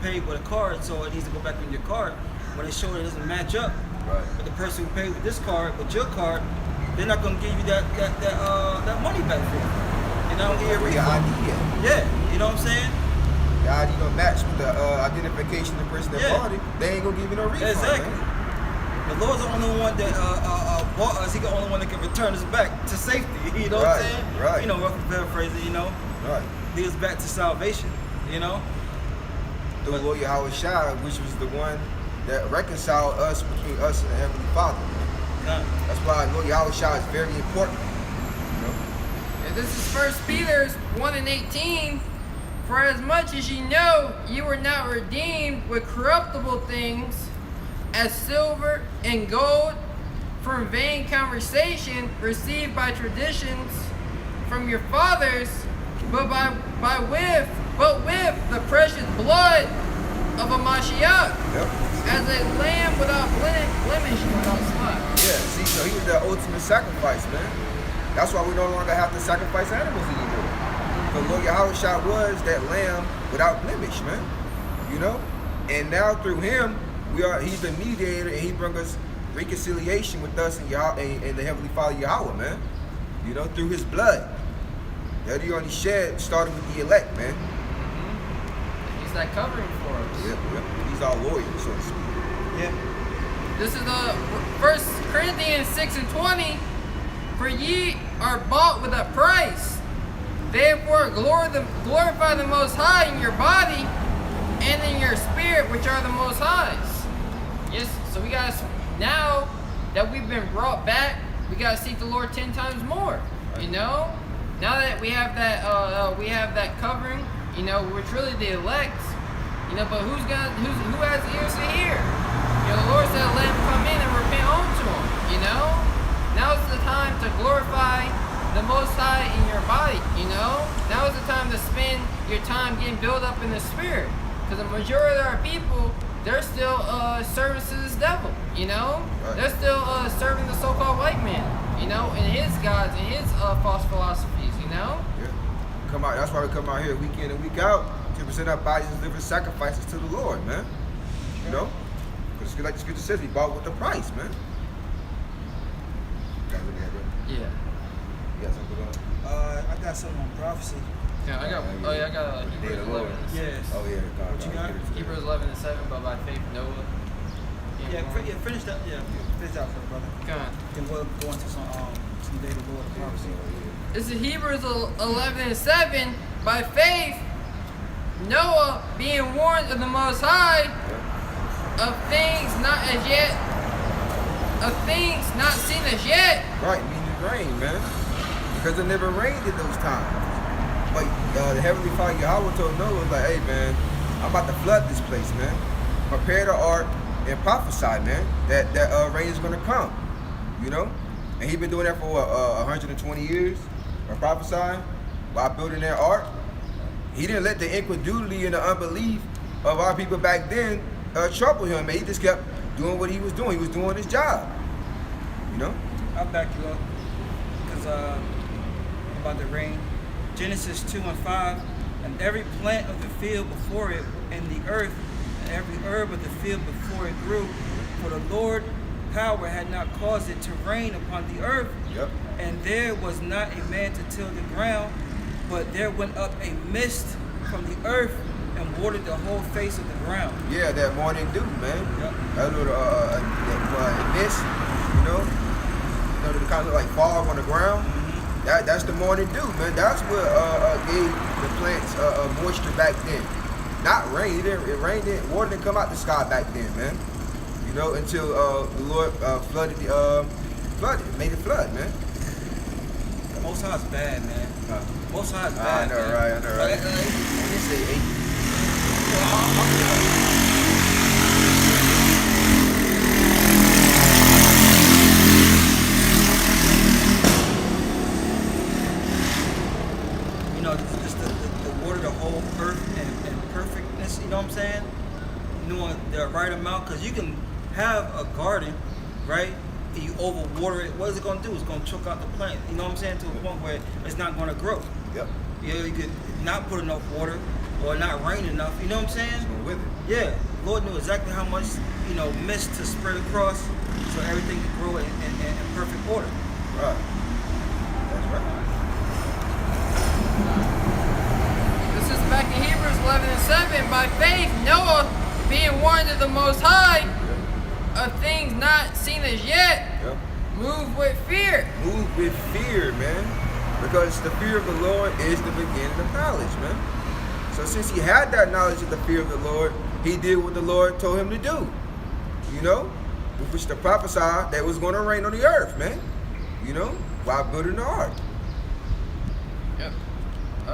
D: paid with a card, so it needs to go back on your card. When they show it doesn't match up.
C: Right.
D: But the person who paid with this card, with your card, they're not gonna give you that money back for it. You know,
C: Where your ID at?
D: yeah, you know what I'm saying?
C: The ID don't match with the identification of the person that
D: Yeah.
C: bought it. They ain't gonna give you no refund,
D: Exactly.
C: man.
D: The Lord's the only one that bought us. He's the only one that can return us back to safety. You know what I'm
C: Right,
D: saying?
C: right.
D: You know, roughly paraphrasing, you know,
C: Right.
D: lead us back to salvation. You know?
C: The Lord Yahweh Shai, which was the one that reconciled us between us and the Heavenly Father. That's why Lord Yahweh Shai is very important. You know?
A: And this is 1 Peter 1 and 18. For as much as ye know, you were not redeemed with corruptible things, as silver and gold, from vain conversation received by traditions from your fathers, but with the precious blood of a Mashiach,
C: Yep.
A: as a lamb without blemish and without spot.
C: Yeah, see, so he was the ultimate sacrifice, man. That's why we no longer have to sacrifice animals anymore. The Lord Yahushua was that lamb without blemish, man. You know? And now through him, he's the mediator, and he brings us reconciliation with us and the Heavenly Father Yahweh, man. You know, through his blood. That he only shed, starting with the elect, man.
A: He's that covering for us.
C: Yep. He's our lawyer, so to speak.
D: Yeah.
A: This is the 1 Corinthians 6:20. For ye are bought with a price. Therefore glorify the Most High in your body and in your spirit, which are the Most High's. Yes, so we gotta, now that we've been brought back, we gotta seek the Lord 10 times more. You know? Now that we have that covering, you know, which really the elect, you know, but who has ears to hear? You know, the Lord said, let him come in and repent unto him, you know? Now is the time to glorify the Most High in your body, you know? Now is the time to spend your time getting built up in the spirit. Because the majority of our people, they're still serving to this devil, you know?
C: Right.
A: They're still serving the so-called white man, you know, and his gods and his false philosophies, you know?
C: Yeah. Come out. That's why we come out here week in and week out to present our bodies as living sacrifices to the Lord, man. You know? Because like the scripture says, we bought with the price, man.
A: Yeah.
C: You got something going?
D: I got something on prophecy.
A: Yeah, I got Hebrews 11.
D: Yes.
C: Oh yeah.
D: What you got?
A: Hebrews 11:7, but by faith Noah.
D: Finish that. Yeah, finish that for the brother.
A: Come on.
D: Then we'll go into some day of Lord prophecy.
A: This is Hebrews 11:7. By faith, Noah, being warned of the Most High, of things not seen as yet.
C: Right, meaning rain, man. Because it never rained in those times. But the Heavenly Father Yahweh told Noah, like, hey, man, I'm about to flood this place, man. Prepare the ark and prophesy, man, that rain is going to come, you know? And he been doing that for 120 years, or prophesying, while building that ark. He didn't let the incredulity and the unbelief of our people back then trouble him, man. He just kept doing what he was doing. He was doing his job, you know?
D: I'll back you up because about the rain. Genesis 2:5, and every plant of the field before it, and the earth, and every herb of the field before it grew, for the Lord power had not caused it to rain upon the earth,
C: Yep.
D: and there was not a man to till the ground, but there went up a mist from the earth and watered the whole face of the ground.
C: Yeah, that morning dew, man.
D: Yep.
C: That little mist, you know, the kind of like fog on the ground. That's the morning dew, man. That's what gave the plants moisture back then. Not rain. Water didn't come out the sky back then, man. You know, until the Lord made it flood, man.
D: Most High is bad, man. Most High is bad.
C: I know, right. They say 8.
D: Just the water, the whole earth and perfectness, you know what I'm saying? Knowing the right amount, because you can have a garden, right? And you overwater it, what is it going to do? It's going to choke out the plant, you know what I'm saying? To a point where it's not going to grow.
C: Yep.
D: You know, you could not put enough water or not rain enough, you know what I'm saying?
C: It's going with it.
D: Yeah, Lord knew exactly how much, mist to spread across so everything could grow in perfect order.
C: Right. That's right.
A: This is back in Hebrews 11:7. By faith, Noah, being warned of the Most High, of things not seen as yet,
C: Yep.
A: moved with fear.
C: Move with fear, man. Because the fear of the Lord is the beginning of knowledge, man. So since he had that knowledge of the fear of the Lord, he did what the Lord told him to do. You know? With which to prophesy that it was going to rain on the earth, man. You know? While building the ark.
A: Yep.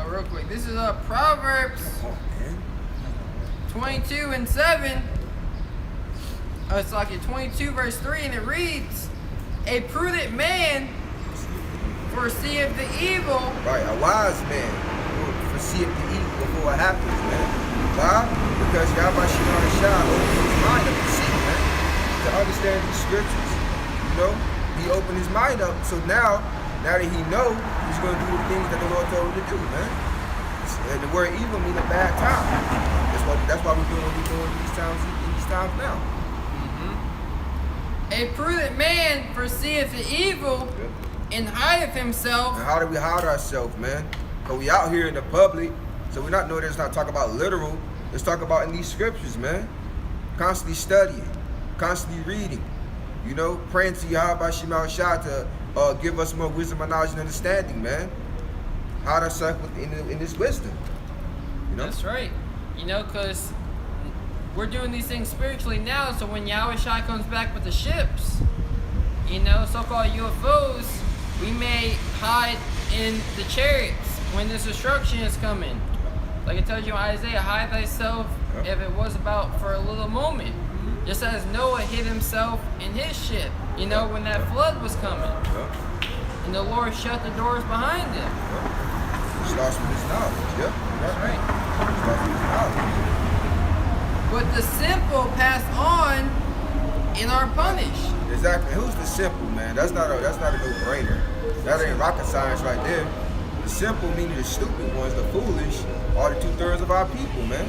A: Real quick, this is Proverbs
C: Come on, man.
A: 22:7. It's like 22 verse 3, and it reads, "A prudent man foreseeth the evil."
C: Right, a wise man will foresee the evil before it happens, man. Why? Because Yahweh Shah opened his mind up to see, man, to understand these scriptures. You know, he opened his mind up. So now that he know, he's going to do the things that the Lord told him to do, man. And the word evil means a bad time. That's why we're doing what we're doing in these times now.
A: A prudent man foreseeth the evil and hideth himself.
C: And how do we hide ourselves, man? Because we out here in the public, so we're not knowing that it's not talking about literal. Let's talk about in these scriptures, man. Constantly studying, constantly reading. You know, praying to Yahweh Shah to give us more wisdom and knowledge and understanding, man. Hide ourselves in this wisdom. You know?
A: That's right. You know, because we're doing these things spiritually now, so when Yahweh Shai comes back with the ships, you know, so-called UFOs, we may hide in the chariots when this destruction is coming. Like it tells you in Isaiah, hide thyself if it was about for a little moment. Just as Noah hid himself in his ship, you know, when that flood was coming. And the Lord shut the doors behind him.
C: He starts with his knowledge,
A: That's right.
C: He starts with his knowledge.
A: But the simple pass on and are punished.
C: Exactly. Who's the simple, man? That's not a no-brainer. That ain't rocket science right there. The simple, meaning the stupid ones, the foolish, are the 2/3 of our people, man.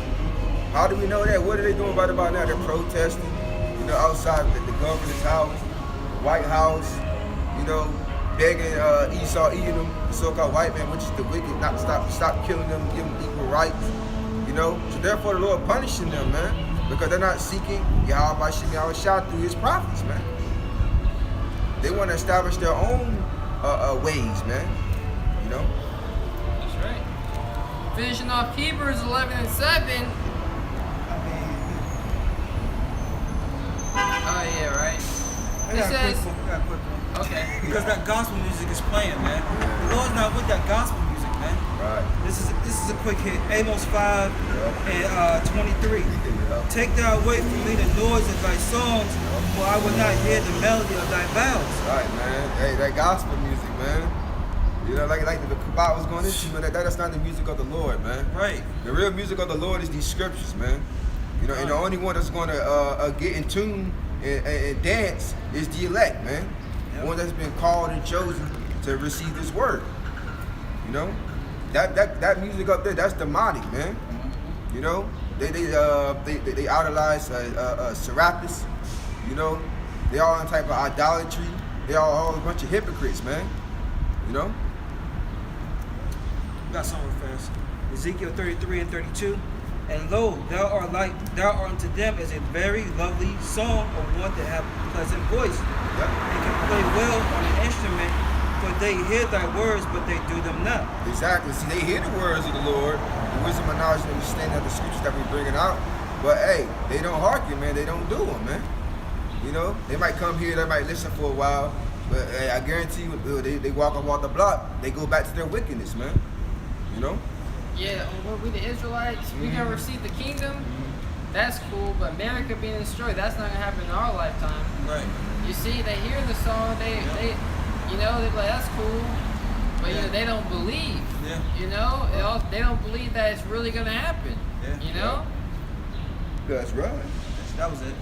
C: How do we know that? What are they doing right about now? They're protesting, you know, outside the governor's house, the White House, you know, begging Esau, Edom, the so-called white man, which is the wicked, not to stop killing them, give them equal rights. You know, so therefore the Lord punishing them, man, because they're not seeking Yahweh Shah through his prophets, man. They want to establish their own ways, man. You know.
A: That's right. Finishing off Hebrews 11:7. Oh yeah, right. It says.
D: I got a quick one.
A: Okay.
D: Because that gospel music is playing, man. The Lord's not with that gospel music, man.
C: Right.
D: This is a quick hit. Amos 5 and 23. Take thou away from me the noise of thy songs, for I will not hear the melody of thy vows.
C: Right, man. Hey, that gospel music, man. You know, like the Kabbalah was going into, man. That's not the music of the Lord, man.
D: Right.
C: The real music of the Lord is these scriptures, man. You know, and the only one that's going to get in tune and dance is the elect, man. The one that's been called and chosen to receive this word. You know, that music up there, that's demonic, man. You know, they idolize Serapis. You know, they all on type of idolatry. They all a bunch of hypocrites, man. You know.
D: Got something fast. Ezekiel 33 and 32. And lo, thou art unto them as a very lovely song of one that have a pleasant voice, and can play well on an instrument, for they hear thy words, but they do them not.
C: Exactly. See, they hear the words of the Lord, the wisdom and knowledge and understanding of the scriptures that we're bringing out, but hey, they don't hearken, man. They don't do them, man. You know, they might come here, they might listen for a while, but hey, I guarantee you, they walk off the block, they go back to their wickedness, man. You know.
A: Yeah, we the Israelites, we gonna receive the kingdom. That's cool, but America being destroyed, that's not gonna happen in our lifetime.
D: Right.
A: You see, they hear the song, they you know, they're like, that's cool, but you know, they don't believe.
D: Yeah.
A: You know, they don't believe that it's really gonna happen.
D: Yeah.
A: You know.
C: That's right.
D: That was it.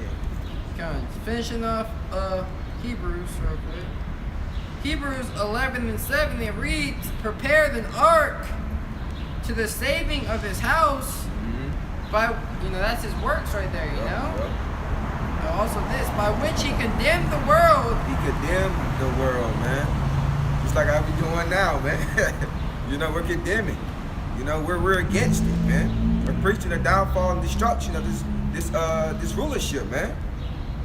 D: Yeah.
A: Kind of finishing off Hebrews real quick. Hebrews 11:7, it reads, prepared an ark to the saving of his house by, you know, that's his works right there, you know? And also this, by which he condemned the world.
C: He condemned the world, man. Just like how we doing now, man. You know, we're condemning. You know, we're against it, man. We're preaching the downfall and destruction of this rulership, man.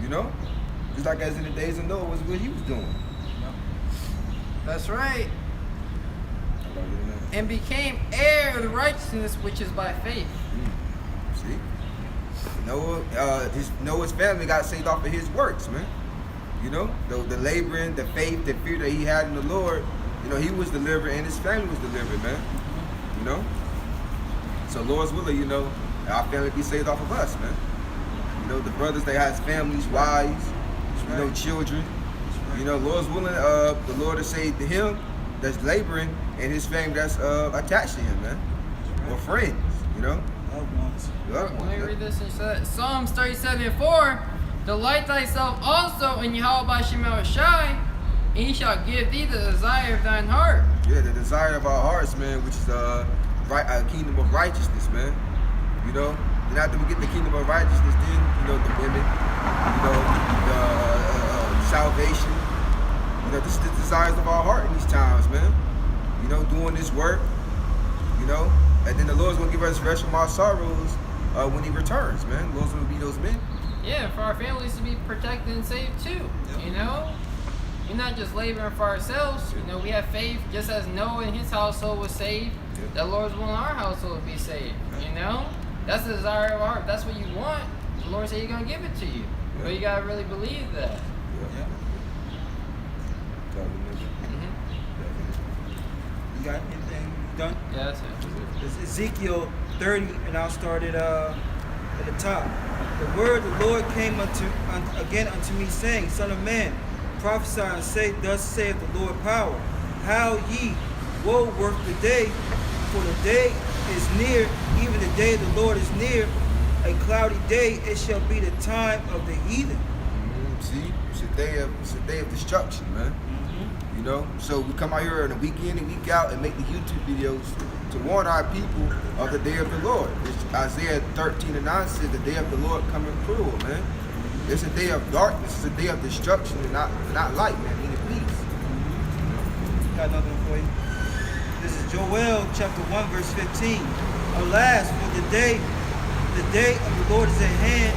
C: You know? Just like as in the days of Noah was what he was doing.
A: That's right. And became heir of the righteousness which is by faith.
C: See? Noah's family got saved off of his works, man. You know? The laboring, the faith, the fear that he had in the Lord, you know, he was delivered and his family was delivered, man. You know? So Lord's willing, you know, our family be saved off of us, man. You know, the brothers, they have families, wives, you know, children. You know, Lord's willing, the Lord to save to him that's laboring and his family that's attached to him, man. Or friends, You know?
D: Loved ones.
C: Loved
A: Let
C: ones,
A: me
C: man.
A: read this instead. Psalms 37:4. Delight thyself also in Yahweh Shemel Shai, and he shall give thee the desire of thine heart.
C: Yeah, the desire of our hearts, man, which is a kingdom of righteousness, man. You know? And after we get the kingdom of righteousness, then, you know, the women, you know, the salvation. You know, this is the desires of our heart in these times, man. You know, doing this work, you know, and then the Lord's gonna give us rest from our sorrows when He returns, man. The Lord's gonna be those men.
A: Yeah, for our families to be protected and saved too.
D: Yep.
A: You know? We're not just laboring for ourselves. You know, we have faith just as Noah and his household was saved.
C: Yep.
A: The Lord's willing our household to be saved. You know? That's the desire of our heart. That's what you want. The Lord said He's gonna give it to you.
C: Yeah.
A: But you gotta really believe that.
C: Yeah.
D: You got anything done?
A: Yeah, that's it.
D: It's Ezekiel 30, and I'll start it at the top. The word of the Lord came again unto me, saying, Son of man, prophesy and say, Thus saith the Lord power. How ye woe work the day, for the day is near, even the day of the Lord is near. A cloudy day, it shall be the time of the heathen.
C: See, it's a day of destruction, man. You know, so we come out here on a week in and week out and make the YouTube videos to warn our people of the day of the Lord. It's Isaiah 13:9 says the day of the Lord coming cruel, man. It's a day of darkness. It's a day of destruction and not light, man. Meaning peace.
D: Got another one for you. This is Joel chapter 1 verse 15. Alas, for the day of the Lord is at hand,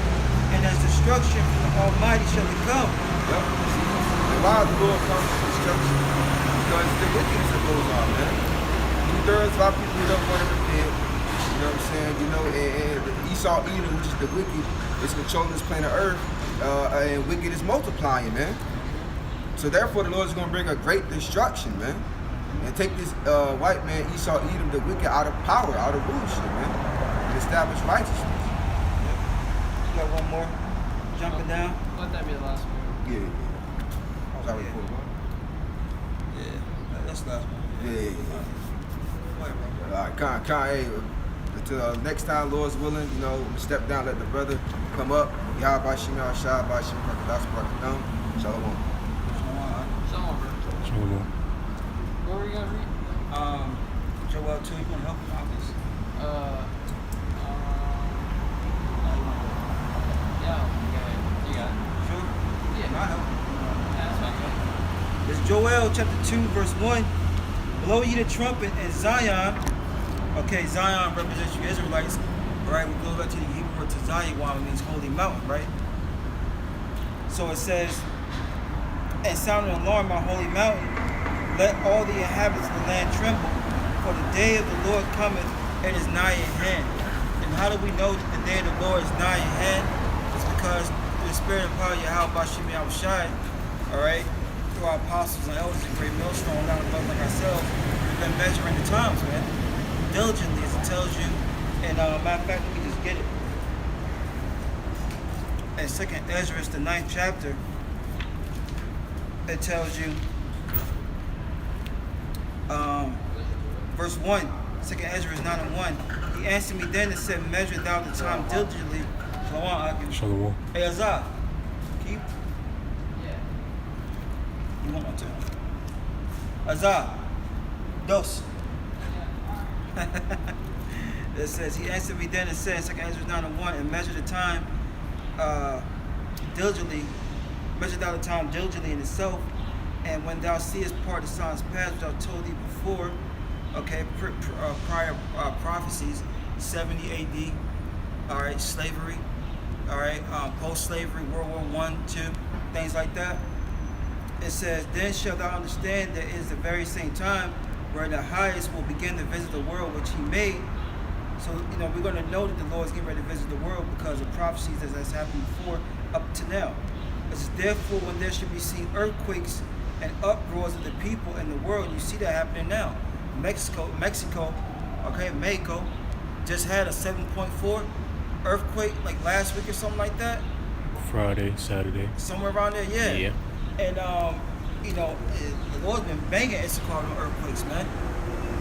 D: and as destruction from the Almighty shall it come.
C: Yep. And why the Lord comes to destruction? Because the wickedness that goes on, man. 2/3 of our people who don't want to repent. You know what I'm saying? You know, and Esau Edom, which is the wicked, is controlling this planet Earth, and wicked is multiplying, man. So therefore, the Lord is going to bring a great destruction, man, and take this white man Esau Edom, the wicked, out of power, out of rulership, man, and establish righteousness.
D: You got one more? Jumping down?
A: Let that be the last one.
C: Yeah. Sorry
D: yeah.
C: for the
D: Yeah. That's last one.
C: Yeah.
D: Go ahead, bro.
C: All right, hey, until next time, Lord's willing, you know, step down, let the brother come up. Yahweh Shemel Shai, Bashim Krakadas Brakadam. Shalom.
A: Shalom, bro.
B: Shalom.
A: What were you gonna read?
D: Joel 2, you want to help him out this?
A: Yeah, you got it.
D: Sure?
A: Yeah.
D: I'll help.
A: That's fine.
D: It's Joel chapter 2 verse 1. Blow ye the trumpet in Zion. Okay, Zion represents you Israelites. Right, we go back to the Hebrew word to Zion, which means holy mountain, right? So it says, and sound an alarm, my holy mountain. Let all the inhabitants of the land tremble, for the day of the Lord cometh, it is nigh at hand. And how do we know that the day of the Lord is nigh at hand? It's because through the spirit and power of Yahweh Bashim Yahushai, all right, through our apostles and elders and great millstone, down above like ourselves, we've been measuring the times, man, diligently, as it tells you. And matter of fact, let me just get it. In 2nd Ezra, the 9th chapter, it tells you, verse 1, 2nd Ezra 9:1. He answered me then and said, measure thou the time diligently.
B: Shalom.
D: Hey, Azah, keep.
A: Yeah.
D: You want one too? Azah, dos. It says, he answered me then and said, 2nd Ezra 9:1, and measure the time diligently, measure thou the time diligently in itself, and when thou seest part of the signs past, which I told thee before, okay, prior prophecies, 70 AD, all right, slavery, all right, post-slavery, World War I, II, things like that. It says, then shalt thou understand that it is the very same time where the highest will begin to visit the world which he made. So, you know, we're going to know that the Lord is getting ready to visit the world because of prophecies that has happened before up to now. It says, therefore, when there should be seen earthquakes and uproars of the people in the world, you see that happening now. Mexico, okay, Mexico just had a 7.4 earthquake like last week or something like that.
B: Friday, Saturday.
D: Somewhere around there, yeah.
B: Yeah.
D: And, you know, the Lord's been banging Issachar on earthquakes, man.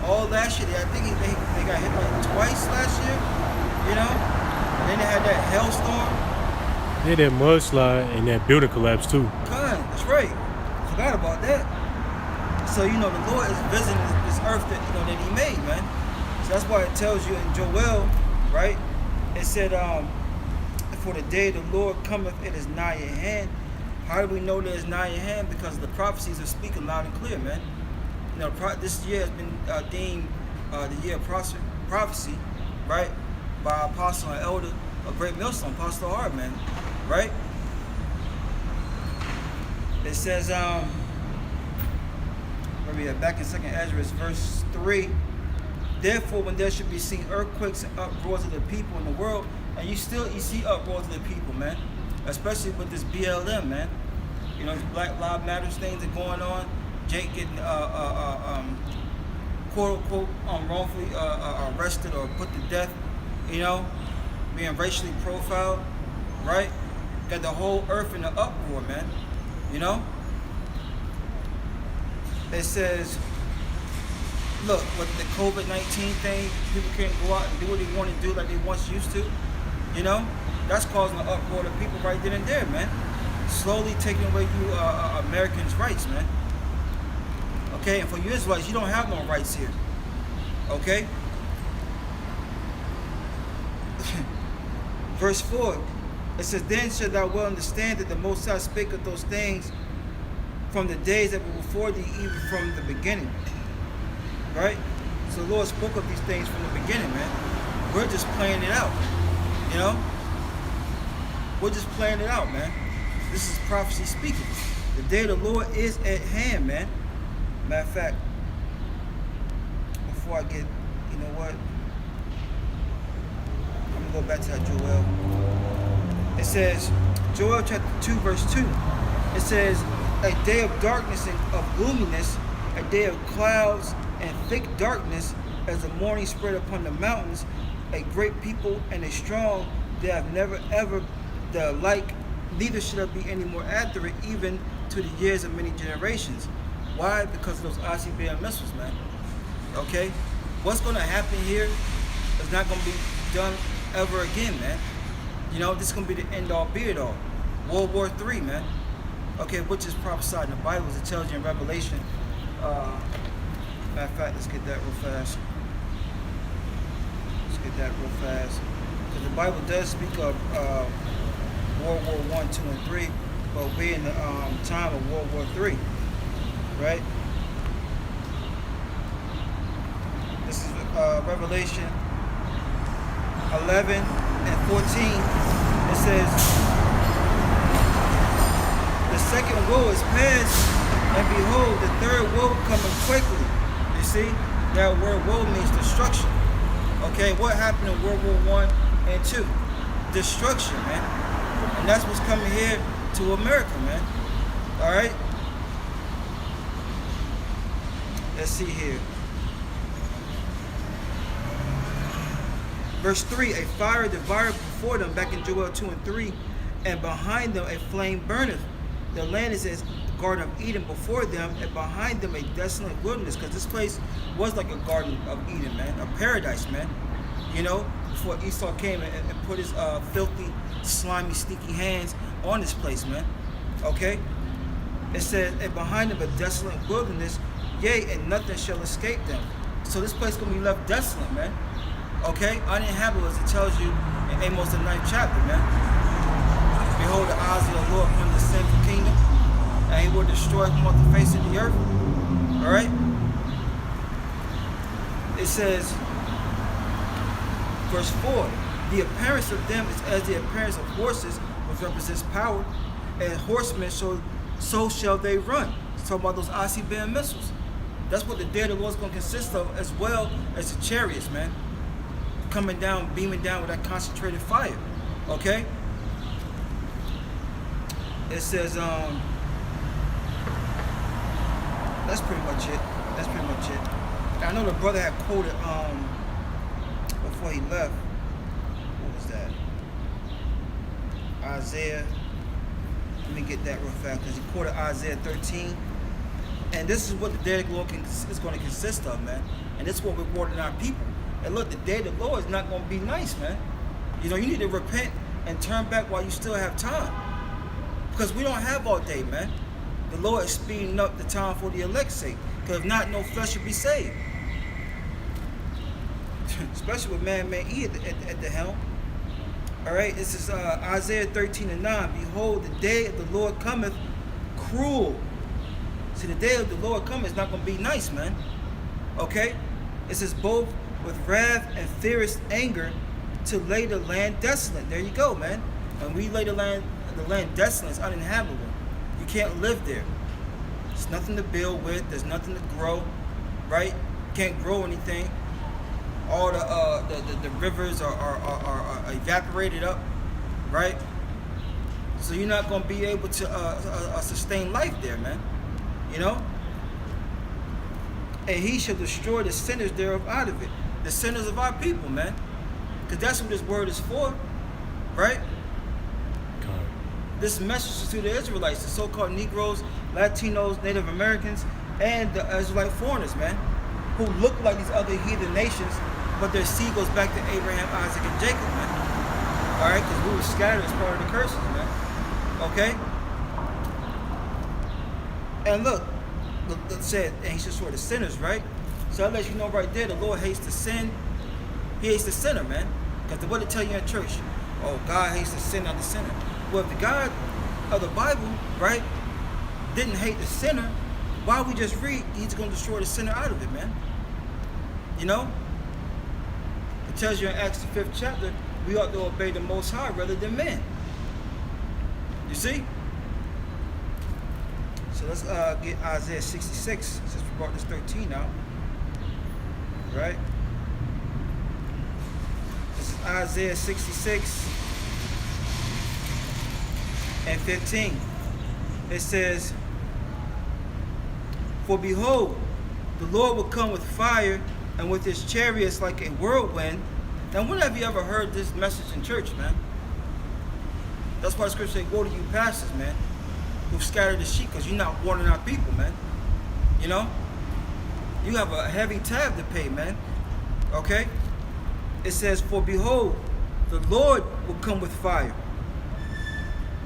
D: all last year. I think they got hit like twice last year, you know? And then they had that hailstorm.
B: Yeah, that mudslide and that building collapse too.
D: That's right. Forgot about that. So, you know, the Lord is visiting this earth that, you know, that he made, man. So that's why it tells you in Joel, right? It said, for the day the Lord cometh, it is nigh at hand. How do we know that it's nigh at hand? Because the prophecies are speaking loud and clear, man. You know, this year has been deemed the year of prophecy, right? By Apostle and Elder, a great millstone, Apostle Hart, man, right? It says, where we at? Back in 2nd Ezra, verse 3. Therefore, when there should be seen earthquakes and uproars of the people in the world, and you see uproars of the people, man, especially with this BLM, man. You know, these Black Lives Matter things that are going on. Jake getting quote unquote wrongfully arrested or put to death. You know, being racially profiled, right? Got the whole earth in the uproar, man. You know. It says, look, with the COVID-19 thing, people can't go out and do what they want to do like they once used to. You know, that's causing an uproar to people right then and there, man. Slowly taking away you Americans' rights, man. Okay, and for you Israelites, you don't have no rights here. Okay? Verse 4, it says, then shalt thou well understand that the Most High spake of those things from the days that were before thee, even from the beginning. Right? So the Lord spoke of these things from the beginning, man. We're just playing it out. You know? We're just playing it out, man. This is prophecy speaking. The day of the Lord is at hand, man. Matter of fact, before I get, you know what? I'm going to go back to that Joel. It says, Joel chapter 2, verse 2. It says, a day of darkness and of gloominess, a day of clouds and thick darkness, as the morning spread upon the mountains, a great people and a strong, they have never ever the like, neither should there be any more after it, even to the years of many generations. Why? Because of those ICBM missiles, man. Okay? What's going to happen here is not going to be done ever again, man. You know, this is going to be the end all, be it all. World War III, man. Okay, which is prophesied in the Bible, as it tells you in Revelation. Matter of fact, let's get that real fast. Because the Bible does speak of World War I, II, and III, but we're in the time of World War III, right? This is Revelation 11 and 14. It says, the second woe is past, and behold, the third woe coming quickly. You see, that word woe means destruction. Okay, what happened in World War I and II? Destruction, man. And that's what's coming here to America, man. All right? Let's see here. Verse 3, a fire devoured before them, back in Joel 2 and 3, and behind them a flame burneth. The land is as the Garden of Eden before them, and behind them a desolate wilderness, because this place was like a Garden of Eden, man, a paradise, man. You know, before Esau came and put his filthy, slimy, sneaky hands on this place, man. Okay? It says, and behind them a desolate wilderness, yea, and nothing shall escape them. So this place is going to be left desolate, man. Okay? Uninhabitable, as it tells you in Amos the 9th chapter, man. Behold, the eyes of the Lord upon the sinful kingdom, and he will destroy them off the face of the earth. All right? It says, verse 4, the appearance of them is as the appearance of horses, which represents power, and horsemen, so shall they run. It's talking about those ICBM missiles. That's what the day of the Lord is going to consist of, as well as the chariots, man. Coming down, beaming down with that concentrated fire. Okay? It says, that's pretty much it. That's pretty much it. I know the brother had quoted, before he left, what was that? Isaiah, let me get that real fast, because he quoted Isaiah 13. And this is what the day of the Lord is going to consist of, man. And this is what we're warning our people. And look, the day of the Lord is not going to be nice, man. You know, you need to repent and turn back while you still have time. Because we don't have all day, man. The Lord is speeding up the time for the elect's sake. Because if not, no flesh will be saved. Especially with man E at the helm. All right, this is Isaiah 13:9. Behold, the day of the Lord cometh cruel. See, the day of the Lord cometh is not going to be nice, man. Okay? It says both with wrath and fierce anger to lay the land desolate. There you go, man. And we lay the land desolate, it's uninhabitable. You can't live there. There's nothing to build with. There's nothing to grow, right? Can't grow anything. All the rivers are evaporated up, right? So you're not going to be able to sustain life there, man. You know? And he shall destroy the sinners thereof out of it. The sinners of our people, man. Because that's what this word is for, right? This message is to the Israelites, the so-called Negroes, Latinos, Native Americans, and the Israelite foreigners, man, who look like these other heathen nations, but their seed goes back to Abraham, Isaac, and Jacob, man. All right, because we were scattered as part of the curses, man. Okay? And look, it said, and he should destroy the sinners, right? So that lets you know right there, the Lord hates the sin. He hates the sinner, man. Because what they tell you in church, oh, God hates the sin, not the sinner. Well, if the God of the Bible, right, didn't hate the sinner, why we just read he's going to destroy the sinner out of it, man? You know? It tells you in Acts the 5th chapter, we ought to obey the Most High rather than men. You see? So let's get Isaiah 66, since we brought this 13 out. Right? This is Isaiah 66 and 15. It says, for behold, the Lord will come with fire and with his chariots like a whirlwind. Now, when have you ever heard this message in church, man? That's why the scripture says, woe to you pastors, man, who've scattered the sheep, because you're not warning our people, man. You know? You have a heavy tab to pay, man. Okay? It says, for behold, the Lord will come with fire.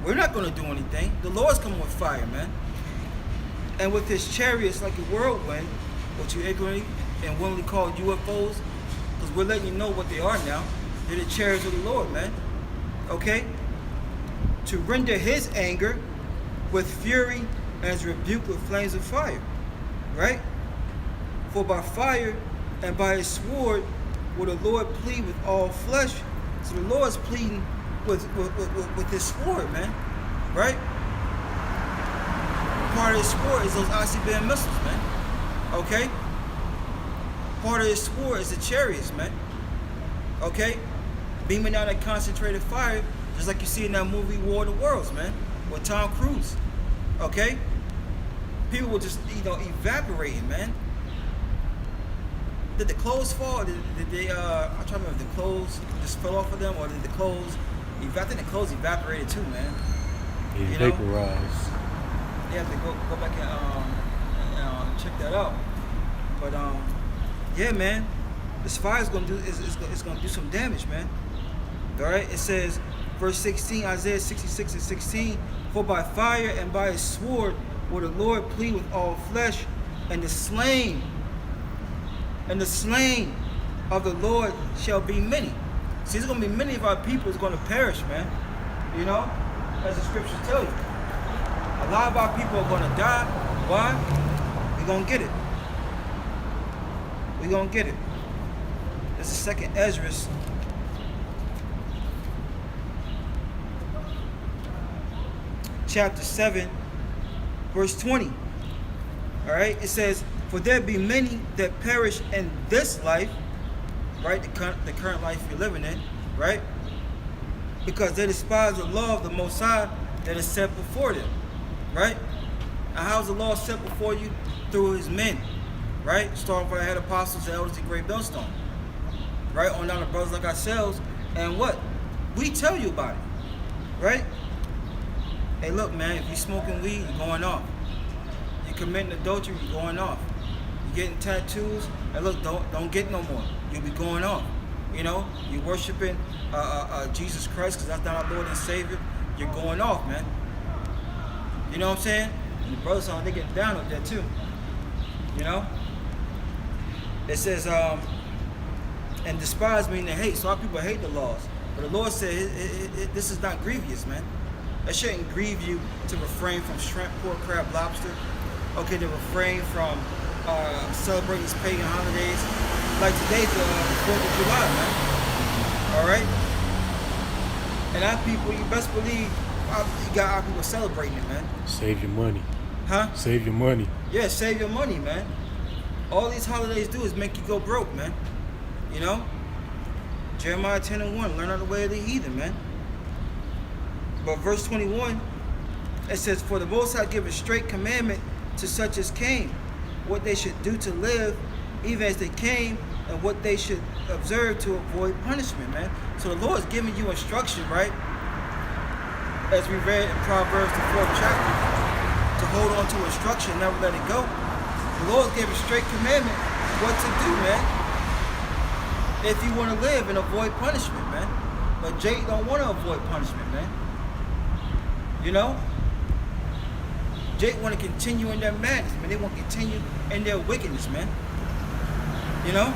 D: We're not going to do anything. The Lord's coming with fire, man. And with his chariots like a whirlwind, what you ignorantly and willingly call UFOs, because we're letting you know what they are now. They're the chariots of the Lord, man. Okay? To render his anger with fury and his rebuke with flames of fire. Right? For by fire and by his sword will the Lord plead with all flesh. So the Lord's pleading with his sword, man. Right? Part of his sword is those ICBM missiles, man. Okay? Part of his sword is the chariots, man. Okay? Beaming down that concentrated fire, just like you see in that movie War of the Worlds, man, with Tom Cruise. Okay? People were just, evaporating, man. Did the clothes fall? Did they, I'm trying to remember if the clothes just fell off of them, or did the clothes, I think the clothes evaporated too, man.
B: Yeah, vaporized.
D: They have to go back and check that out. But, yeah, man, this fire is gonna do some damage, man. All right, it says, verse 16, Isaiah 66 and 16, for by fire and by his sword will the Lord plead with all flesh, and the slain of the Lord shall be many. See, there's gonna be many of our people is gonna perish, man. You know, as the scriptures tell you. A lot of our people are gonna die. Why? We're gonna get it. We're gonna get it. This is 2nd Ezra, chapter 7, verse 20. All right, it says, for there be many that perish in this life, right, the current life you're living in, right, because they despise the law of the Most High that is set before them, right? And how's the law set before you? Through his men, right? Starting from the head apostles, the elders, the great millstone, right? On down to brothers like ourselves, and what? We tell you about it, right? Hey, look, man, if you're smoking weed, you're going off. You're committing adultery, you're going off. You're getting tattoos, and look, don't get no more. You'll be going off. You know, you're worshiping Jesus Christ because that's not our Lord and Savior. You're going off, man. You know what I'm saying? And the brothers on, they getting down up there too. You know? It says, and despise meaning hate. So a lot of people hate the laws. But the Lord said, this is not grievous, man. It shouldn't grieve you to refrain from shrimp, pork, crab, lobster. Okay, to refrain from celebrating these pagan holidays. Like today's the 4th of July, man. All right? And our people, you best believe, you got our people celebrating it, man.
B: Save your money.
D: Huh?
B: Save your money.
D: Yeah, save your money, man. All these holidays do is make you go broke, man. You know? Jeremiah 10:1, learn out the way of the heathen, man. But verse 21, it says, for the Most High give a straight commandment to such as came, what they should do to live, even as they came, and what they should observe to avoid punishment, man. So the Lord is giving you instruction, right? As we read in Proverbs, the 4th chapter, to hold on to instruction, never let it go. The Lord gave a straight commandment what to do, man, if you want to live and avoid punishment, man. But Jake don't want to avoid punishment, man. You know? Jake want to continue in their madness, man. They want to continue in their wickedness, man. You know?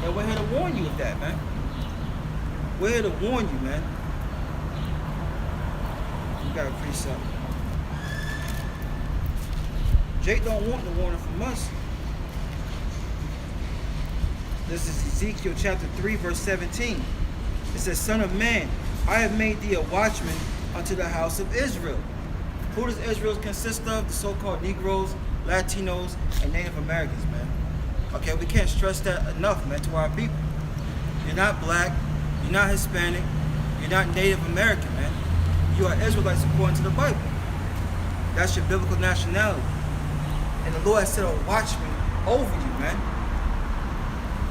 D: And we're here to warn you of that, man. We're here to warn you, man. You gotta preach something. Jake don't want the warning from us. This is Ezekiel chapter 3, verse 17. It says, Son of man, I have made thee a watchman unto the house of Israel. Who does Israel consist of? The so-called Negroes, Latinos, and Native Americans, man. Okay, we can't stress that enough, man, to our people. You're not black, you're not Hispanic, you're not Native American, man. You are Israelites according to the Bible. That's your biblical nationality. And the Lord has set a watchman over you, man.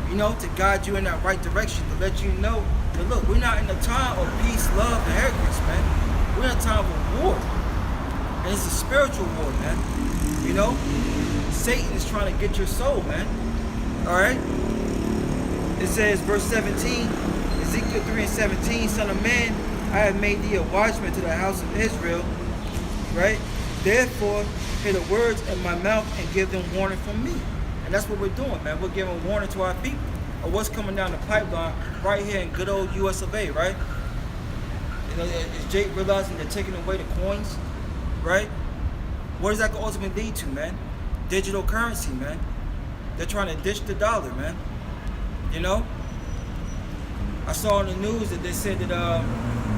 D: You know, to guide you in that right direction, to let you know that, look, we're not in a time of peace, love, and arrogance, man. We're in a time of war. And it's a spiritual war, man. You know? Satan is trying to get your soul, man. Alright? It says, verse 17, Ezekiel 3:17, Son of man, I have made thee a watchman to the house of Israel. Right? Therefore, hear the words in my mouth and give them warning from me. And that's what we're doing, man. We're giving warning to our people of what's coming down the pipeline right here in good old US of A, right? You know, is Jake realizing they're taking away the coins, right? What does that ultimately lead to, man? Digital currency, man. They're trying to ditch the dollar, man. You know? I saw on the news that they said that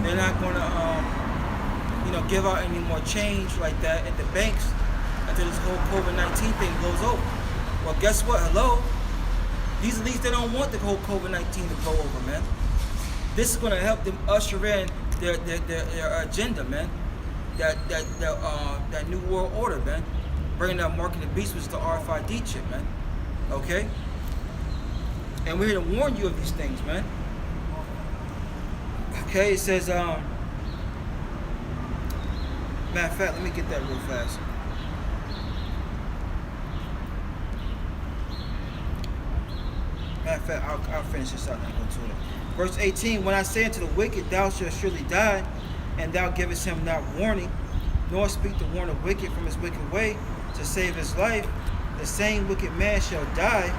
D: they're not going to, you know, give out any more change like that at the banks until this whole COVID-19 thing blows over. Well, guess what? Hello? These elites, they don't want the whole COVID-19 to blow over, man. This is going to help them usher in their agenda, man. That new world order, man. Bringing that mark of the beast, which is the RFID chip, man. Okay? And we're here to warn you of these things, man. Okay, it says, matter of fact, let me get that real fast. Matter of fact, I'll finish this out and go to it. Verse 18, when I say unto the wicked, thou shalt surely die, and thou givest him not warning, nor speak to warn the wicked from his wicked way, to save his life, the same wicked man shall die,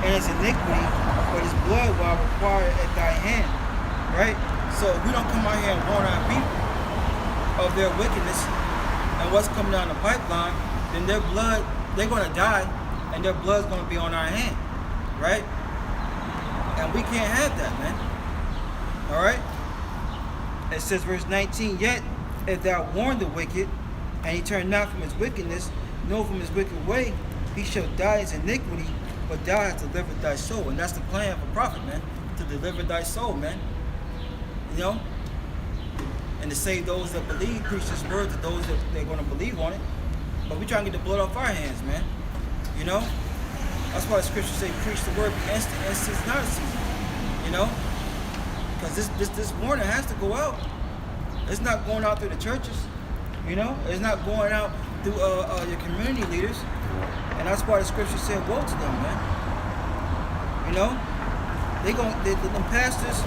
D: and his iniquity, but his blood will require at thy hand. Right? So if we don't come out here and warn our people of their wickedness and what's coming down the pipeline, then their blood, they're going to die, and their blood's going to be on our hand. Right? And we can't have that, man. Alright? It says, verse 19, yet if thou warn the wicked, and he turn not from his wickedness, nor from his wicked way, he shall die his iniquity, but thou hast delivered thy soul. And that's the plan of a prophet, man. To deliver thy soul, man. You know? And to save those that believe, preach this word to those that they're going to believe on it. But we trying to get the blood off our hands, man. You know? That's why the scriptures say, preach the word, be instant, and cease not a season. You know? Because this warning has to go out. It's not going out through the churches, you know. It's not going out through your community leaders, and that's why the scripture said, "Woe to them, man." You know, them pastors.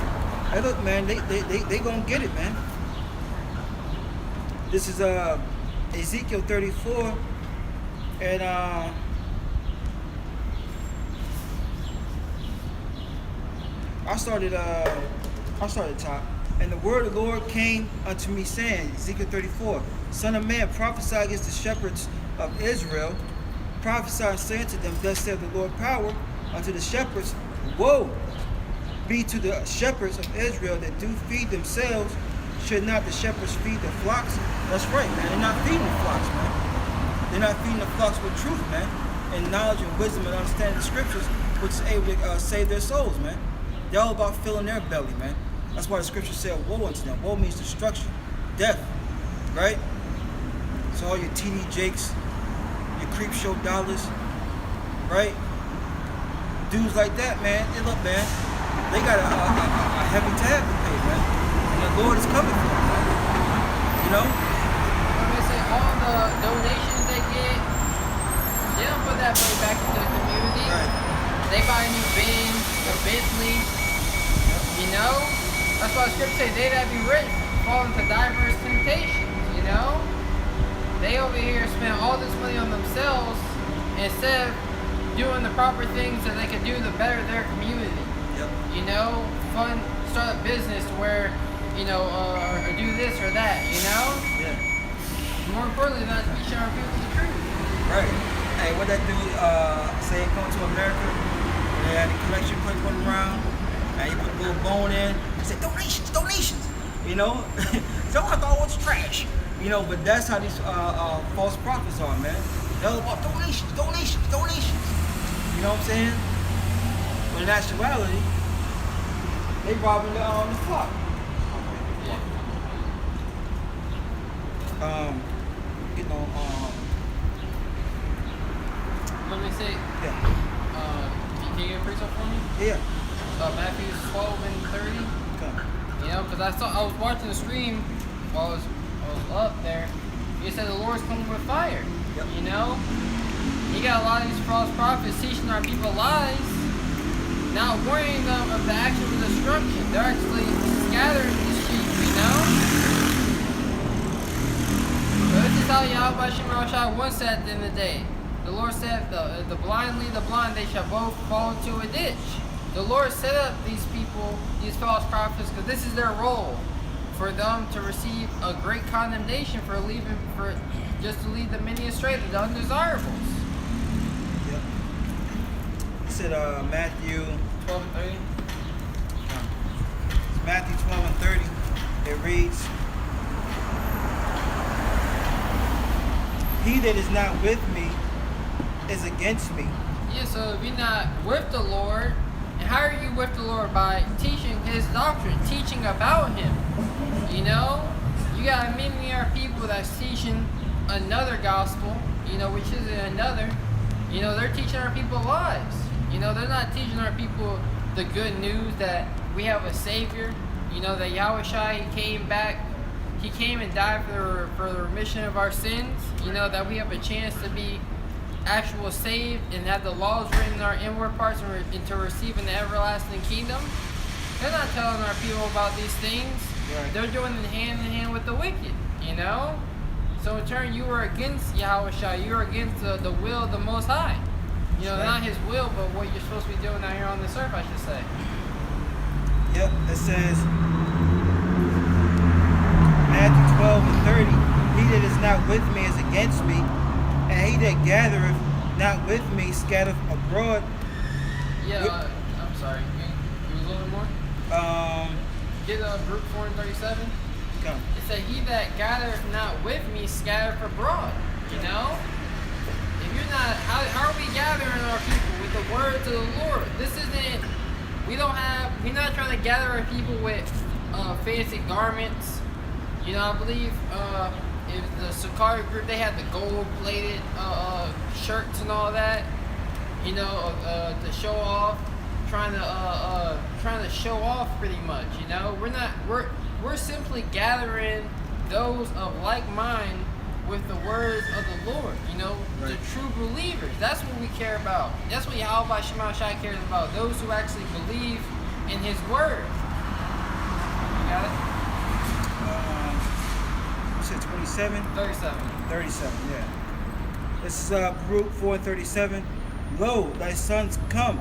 D: Hey, look, man, they gonna get it, man. This is Ezekiel 34, and I started top. And the word of the Lord came unto me, saying, Ezekiel 34, Son of man, prophesy against the shepherds of Israel. Prophesy, saying to them, Thus saith the Lord power unto the shepherds. Woe be to the shepherds of Israel that do feed themselves. Should not the shepherds feed the flocks? That's right, man. They're not feeding the flocks, man. They're not feeding the flocks with truth, man. And knowledge and wisdom and understanding the scriptures, which is able to save their souls, man. They're all about filling their belly, man. That's why the scripture said, woe unto them. Woe means destruction, death, right? So all your TD Jakes, your creep show dollars, right? Dudes like that, man, they look, man, they got a heavy tab to pay, man. And the Lord is coming for them, man. You know?
A: When they say all the donations they get, they don't put that money back into the community.
D: Right.
A: They buy a new Benz, a Bentley, you know? That's why the scripture says they that be rich fall into diverse temptations, you know? They over here spend all this money on themselves instead of doing the proper things that they could do to better their community.
D: Yep.
A: You know, start a business where, you know, or do this or that, you know?
D: Yeah.
A: More importantly, not teaching our people the truth.
D: Right. Hey, what that dude say come to America? They had the collection plate going around, and he put a little bone in. He said, donations, donations. You know? So I thought it was trash. You know, but that's how these false prophets are, man. They're all about donations, donations, donations. You know what I'm saying? But in actuality, they robbing the flock. You know,
A: Let me say,
D: yeah.
A: can you preach up for me?
D: Yeah.
A: Matthew 12 and 30.
D: Okay.
A: You know, because I was watching the stream while I was up there. You said the Lord's coming with fire.
D: Yep.
A: You know, you got a lot of these false prophets teaching our people lies, not warning them of the actual destruction. They're actually scattering these sheep. You know. So this is how Yahweh Shema Shah once said at the end of the day. The Lord said, the blind lead the blind, they shall both fall into a ditch. The Lord set up these people, these false prophets, because this is their role, for them to receive a great condemnation for just to lead the many astray, the undesirables.
D: Yep. He said Matthew
A: 12 and 30.
D: It's Matthew 12 and 30. It reads, He that is not with me is against me.
A: Yeah, so if you're not with the Lord, and how are you with the Lord? By teaching His doctrine, teaching about Him. You know, you got many are people that's teaching another gospel, you know, which isn't another. You know, they're teaching our people lies. You know, they're not teaching our people the good news that we have a Savior. You know, that Yahweh Shai, He came back. He came and died for the remission of our sins. You know, that we have a chance to be actual saved and have the laws written in our inward parts and to receive an everlasting kingdom. They're not telling our people about these things.
D: Right.
A: They're doing it hand in hand with the wicked, you know? So in turn, you are against Yahweh Shai. You are against the will of the Most High. You know,
D: Right.
A: not His will, but what you're supposed to be doing out here on this earth, I should say.
D: Yep, it says Matthew 12 and 30. He that is not with me is against me, and he that gathereth not with me scattereth abroad.
A: Yeah, I'm sorry. Can you use a little more? Get group 4 and 37.
D: Come.
A: It said, He that gathereth not with me scattereth abroad. You know? If you're not, how are we gathering our people with the words of the Lord? This isn't, we're not trying to gather our people with fancy garments. You know, I believe if the Sakari group, they had the gold-plated shirts and all that, you know, to show off. trying to show off pretty much. You know, we're simply gathering those of like mind with the words of the Lord. You know,
C: Right.
A: the true believers. That's what we care about. That's what Yahweh Shema Shai cares about. Those who actually believe in His word. You got it?
D: You said 27?
A: 37.
D: 37, yeah. This is Baruch 4 and 37. Lo, thy sons come,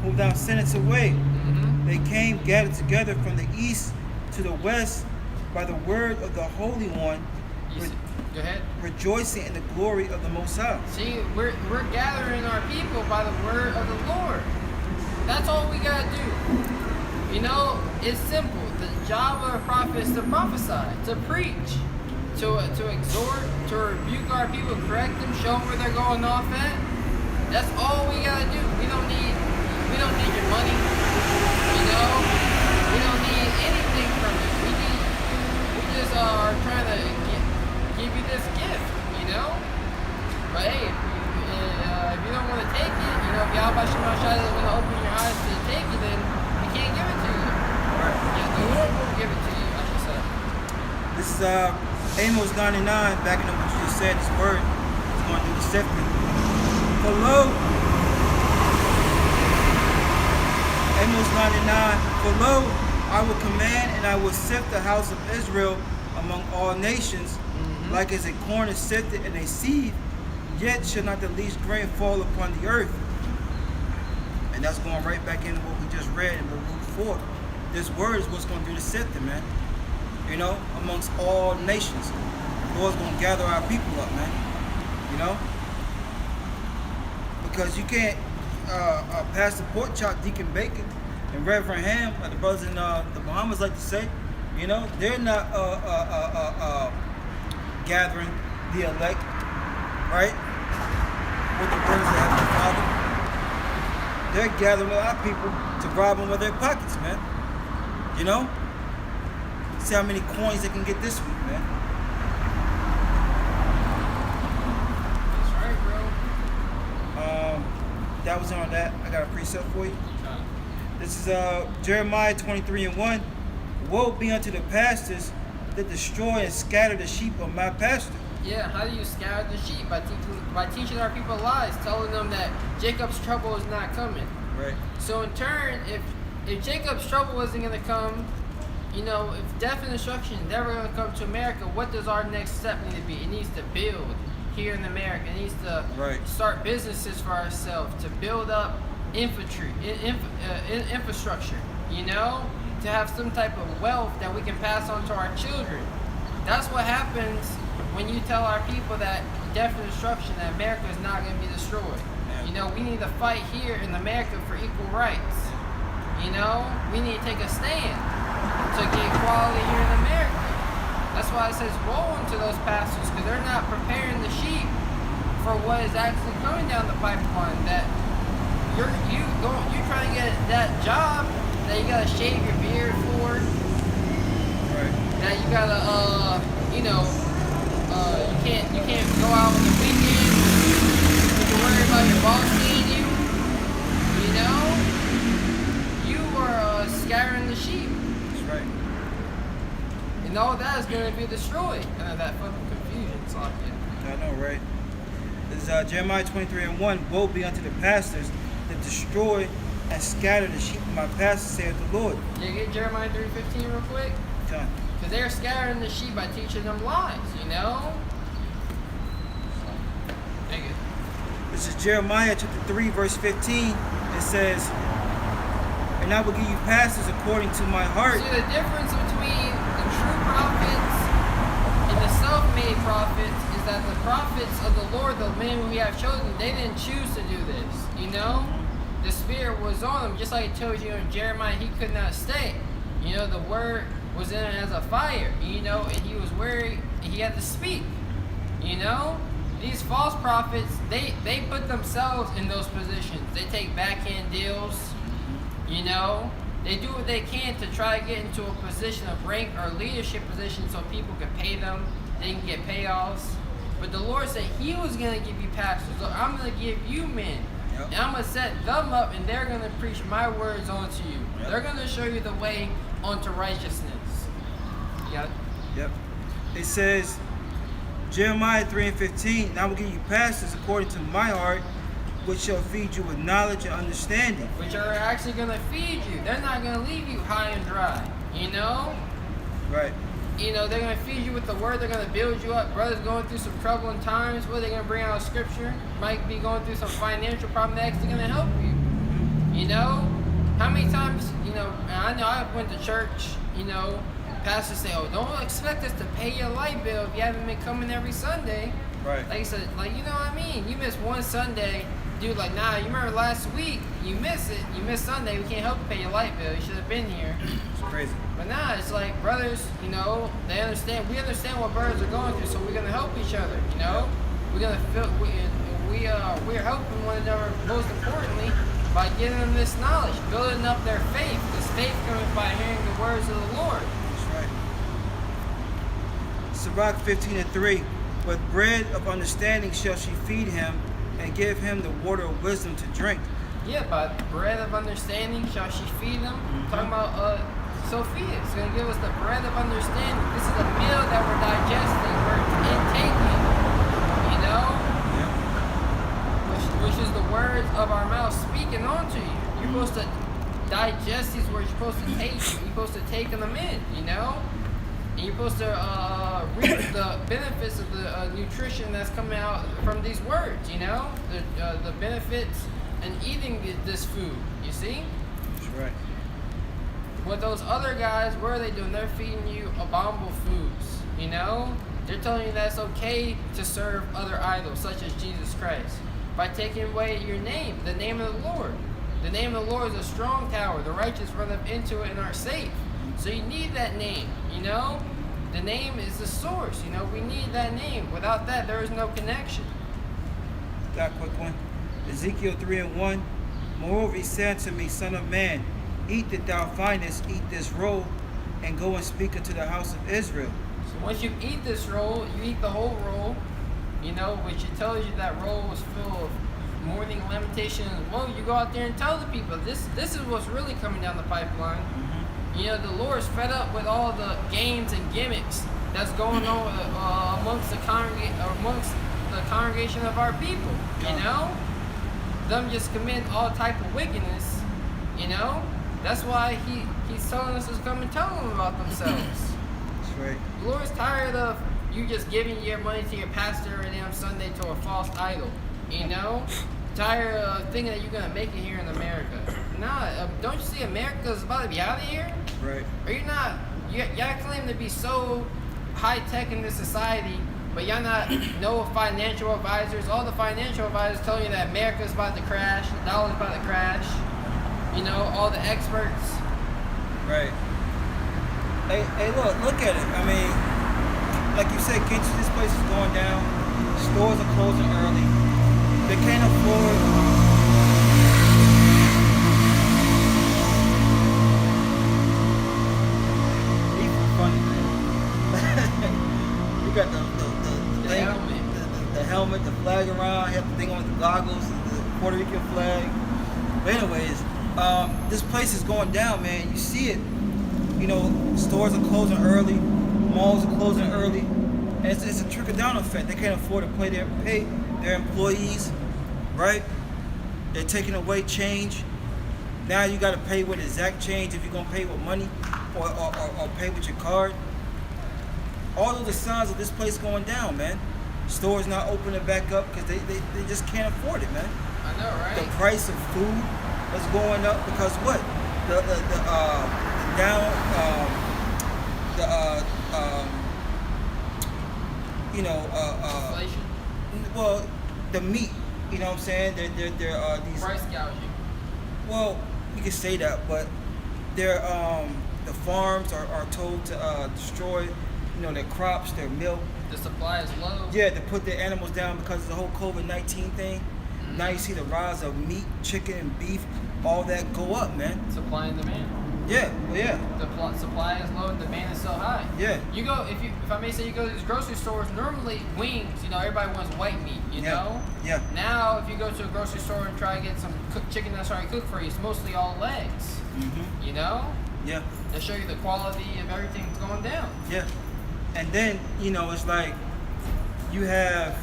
D: whom thou sentest away.
A: Mm-hmm.
D: They came gathered together from the east to the west by the word of the Holy One,
A: Go ahead.
D: rejoicing in the glory of the Most High.
A: See, we're gathering our people by the word of the Lord. That's all we gotta do. You know, it's simple. The job of a prophet is to prophesy, to preach, to exhort, to rebuke our people, correct them, show them where they're going off at. That's all we gotta do. We don't need your money. You know, we don't need anything from it. We just are trying to give you this gift. You know, but hey, if you don't want to take it, you know, if Yahweh Shema Shai doesn't want to open your eyes to take it, then He can't give it to you. Yeah, the Lord will give it to you, I should say.
D: This is Amos 99, backing up what you just said. This word is going to do the sifting. For lo, Amos 99, for lo, I will command and I will sift the house of Israel among all nations, like as a corn is sifted in a sieve, yet shall not the least grain fall upon the earth. And that's going right back into what we just read in Baruch 4. This word is what's going to do the sifting, man. You know, amongst all nations. The Lord's going to gather our people up, man. You know? Because you can't pass the pork chop, Deacon Bacon, and Reverend Ham, like the brothers in the Bahamas like to say, you know, they're not gathering the elect, right? With the words of Heavenly Father. They're gathering with our people to rob them with their pockets, man. You know? See how many coins they can get this week, man.
A: That's right, bro.
D: That was on that. I got a precept for you. This is Jeremiah 23 and 1. Woe be unto the pastors that destroy and scatter the sheep of my pasture.
A: Yeah, how do you scatter the sheep? By teaching our people lies, telling them that Jacob's trouble is not coming.
D: Right.
A: So in turn, if Jacob's trouble isn't going to come, you know, if death and destruction is never going to come to America, what does our next step need to be? It needs to build here in America. It needs to start businesses for ourselves, to build up infrastructure, you know, to have some type of wealth that we can pass on to our children. That's what happens when you tell our people that death and destruction, that America is not going to be destroyed.
D: Yeah.
A: You know, we need to fight here in America for equal rights. You know, we need to take a stand to get equality here in America. That's why it says woe unto those pastors, because they're not preparing the sheep for what is actually coming down the pipeline. That you're trying to get that job that you gotta shave your beard for.
D: Right.
A: That you gotta you can't go out on the weekend. You can worry about your boss seeing you. You know, you are scattering the sheep.
D: That's right.
A: And all that is going to be destroyed. And that fucking confusion, it's like, yeah.
D: I know, right? This is Jeremiah 23 and 1. Woe be unto the pastors that destroy and scatter the sheep of my pasture, saith the Lord.
A: You get Jeremiah 3:15 real quick?
D: Done.
A: Because they're scattering the sheep by teaching them lies, you know? Take it.
D: This is Jeremiah chapter 3, verse 15. It says, and I will give you pastors according to my heart.
A: See, the difference between the true prophets and the self-made prophets is that the prophets of the Lord, the men who we have chosen, they didn't choose to do this, you know? The Spirit was on them, just like it tells you in Jeremiah, he could not stay. You know, the word was in it as a fire, you know, and he was worried, he had to speak, you know? These false prophets, they put themselves in those positions. They take backhand deals, you know? They do what they can to try to get into a position of rank or leadership position so people can pay them, they can get payoffs. But the Lord said he was going to give you pastors. So I'm going to give you men
D: Yep.
A: And I'm going to set them up, and they're going to preach my words onto you.
D: Yep.
A: They're going to show you the way onto righteousness. You got it?
D: Yep. It says, Jeremiah 3:15, and I will give you pastors according to my heart, which shall feed you with knowledge and understanding.
A: Which are actually going to feed you. They're not going to leave you high and dry. You know?
D: Right.
A: You know, they're going to feed you with the word. They're going to build you up. Brothers going through some troubling times. What are they going to bring out of scripture? Might be going through some financial problem. They're actually going to help you. You know? How many times, you know, I know I went to church, you know, pastors say, oh, don't expect us to pay your light bill if you haven't been coming every Sunday.
D: Right.
A: Like I said, like, you know what I mean? You missed one Sunday. Dude, like, nah, you remember last week, you missed it. You missed Sunday. We can't help you pay your light bill. You should have been here.
D: It's crazy.
A: But nah, it's like brothers, you know, they understand. We understand what brothers are going through, so we're gonna help each other. You know, we're gonna feel we're helping one another. Most importantly, by giving them this knowledge, building up their faith. Because faith comes by hearing the words of the Lord.
D: That's right. Sirach 15:3. With bread of understanding shall she feed him, and give him the water of wisdom to drink.
A: Yeah, by bread of understanding shall she feed them. Talking about Sophia. It's going to give us the bread of understanding. This is a meal that we're digesting, we're intaking, you know?
D: Yeah.
A: Which is the words of our mouth speaking onto you. You're supposed to digest these words. You're supposed to take them. You're supposed to take them in, you know? And you're supposed to reap the benefits of the nutrition that's coming out from these words, you know? The benefits in eating this food, you see?
D: That's right.
A: What those other guys, what are they doing? They're feeding you abominable foods, you know? They're telling you that it's okay to serve other idols, such as Jesus Christ, by taking away your name, the name of the Lord. The name of the Lord is a strong tower. The righteous run up into it and are safe. So you need that name, you know? The name is the source, you know? We need that name. Without that, there is no connection.
D: Got a quick one. Ezekiel 3:1. Moreover, he said to me, Son of man, eat that thou findest, eat this roll, and go and speak unto the house of Israel.
A: So once you eat this roll, you eat the whole roll, you know, which it tells you that roll is full of mourning, lamentation, and woe. You go out there and tell the people, this is what's really coming down the pipeline. You know, the Lord's fed up with all the games and gimmicks that's going on amongst the congregation of our people, you know? Them just commit all type of wickedness, you know? That's why he's telling us to come and tell them about themselves.
D: That's right.
A: The Lord's tired of you just giving your money to your pastor every damn Sunday to a false idol, you know? Tired of thinking that you're going to make it here in America. Nah, don't you see America's about to be out of here?
D: Right.
A: Or you're not, y'all claim to be so high-tech in this society, but y'all not know financial advisors. All the financial advisors tell you that America's about to crash, the dollar's about to crash. You know, all the experts.
D: Right. Hey, look at it. I mean, like you said, can't you see this place is going down? Stores are closing early. They can't afford. Even funny, man. You got the thing, the helmet, the flag around. You have the thing on with the goggles, the Puerto Rican flag. But anyways, this place is going down, man. You see it. You know, stores are closing early, malls are closing early, and it's a trickle-down effect. They can't afford to pay their employees, right? They're taking away change. Now you got to pay with exact change if you're gonna pay with money or pay with your card. All of the signs of this place going down, man. Stores not opening back up because they just can't afford it, man.
A: I know, right?
D: The price of food is going up because what?
A: Inflation.
D: Well, the meat, you know what I'm saying? They're these
A: Price gouging.
D: Well, you can say that, but they're the farms are told to destroy, you know, their crops, their milk.
A: The supply is low.
D: Yeah, to put their animals down because of the whole COVID-19 thing. Now you see the rise of meat, chicken, and beef, all that go up, man.
A: Supply and demand.
D: Yeah, well, yeah,
A: The supply is low and demand is so high.
D: yeah.
A: You go if I may say, you go to these grocery stores. Normally wings, everybody wants white meat. You know.
D: Yeah.
A: Now if you go to a grocery store and try to get some cooked chicken that's already cooked for you, it's mostly all legs.
D: Mm-hmm.
A: You know.
D: Yeah.
A: They show you the quality of everything's going down.
D: Yeah. And then, it's like you have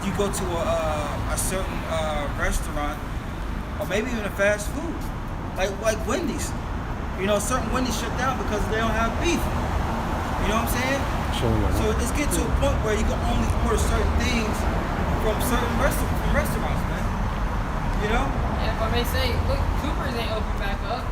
D: you go to a certain restaurant or maybe even a fast food. Like Wendy's. Certain Wendy's shut down because they don't have beef. You know what I'm saying?
B: Sure.
D: So it's getting to a point where you can only order certain things from certain restaurants, man.
A: Yeah, if I may say, look, Cooper's ain't open back up.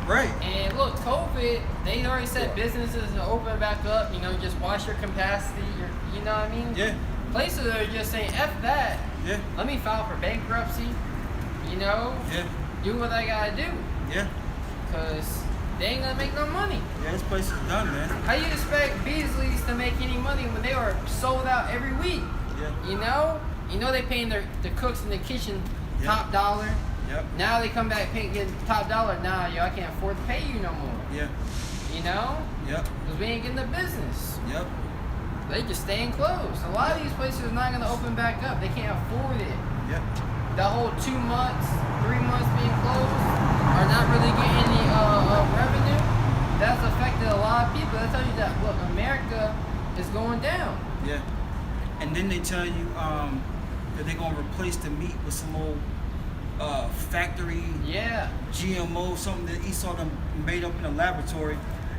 D: Right.
A: And look, COVID, they already said businesses are open back up. Just watch your capacity. You know what I mean?
D: Yeah.
A: Places are just saying, F that.
D: Yeah.
A: Let me file for bankruptcy.
D: Yeah.
A: Do what I gotta do.
D: Yeah.
A: Because they ain't gonna make no money.
D: Yeah, this place is done, man.
A: How you expect Beasley's to make any money when they are sold out every week?
D: Yeah.
A: They paying the cooks in the kitchen
D: Yep.
A: top dollar.
D: Yep.
A: Now they come back getting top dollar. Nah, I can't afford to pay you no more.
D: Yeah. Yep.
A: Because we ain't getting the business.
D: Yep.
A: They just staying closed. A lot of these places are not gonna open back up. They can't afford it.
D: Yep.
A: The whole 2 months, 3 months being closed are not really getting any revenue. That's affected a lot of people. That tells you that look, America is going down.
D: Yeah. And then they tell you that they're gonna replace the meat with some old factory
A: Yeah.
D: GMO, something that Esau done made up in a laboratory,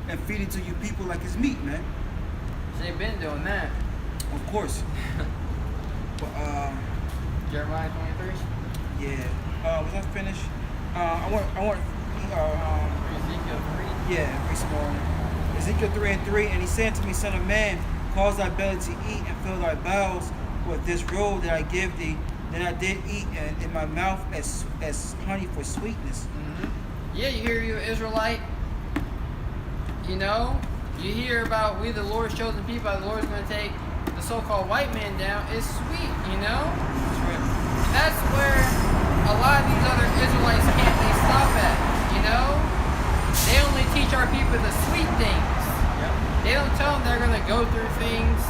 D: and feed it to you people like it's meat, man.
A: They've been doing that.
D: Of course. But
A: Jeremiah 23.
D: yeah. Was I finished? I want.
A: Ezekiel 3.
D: Yeah, read some more. Ezekiel 3:3, and he said to me, Son of man, cause thy belly to eat and fill thy bowels with this roll that I give thee. Then I did eat, and in my mouth as honey for sweetness.
A: Yeah, you hear, you Israelite. You hear about we the Lord's chosen people. The Lord's going to take the so-called white man down. It's sweet,
D: That's right.
A: That's where a lot of these other Israelites can't they stop at. They only teach our people the sweet things.
D: Yep.
A: They don't tell them they're going to go through things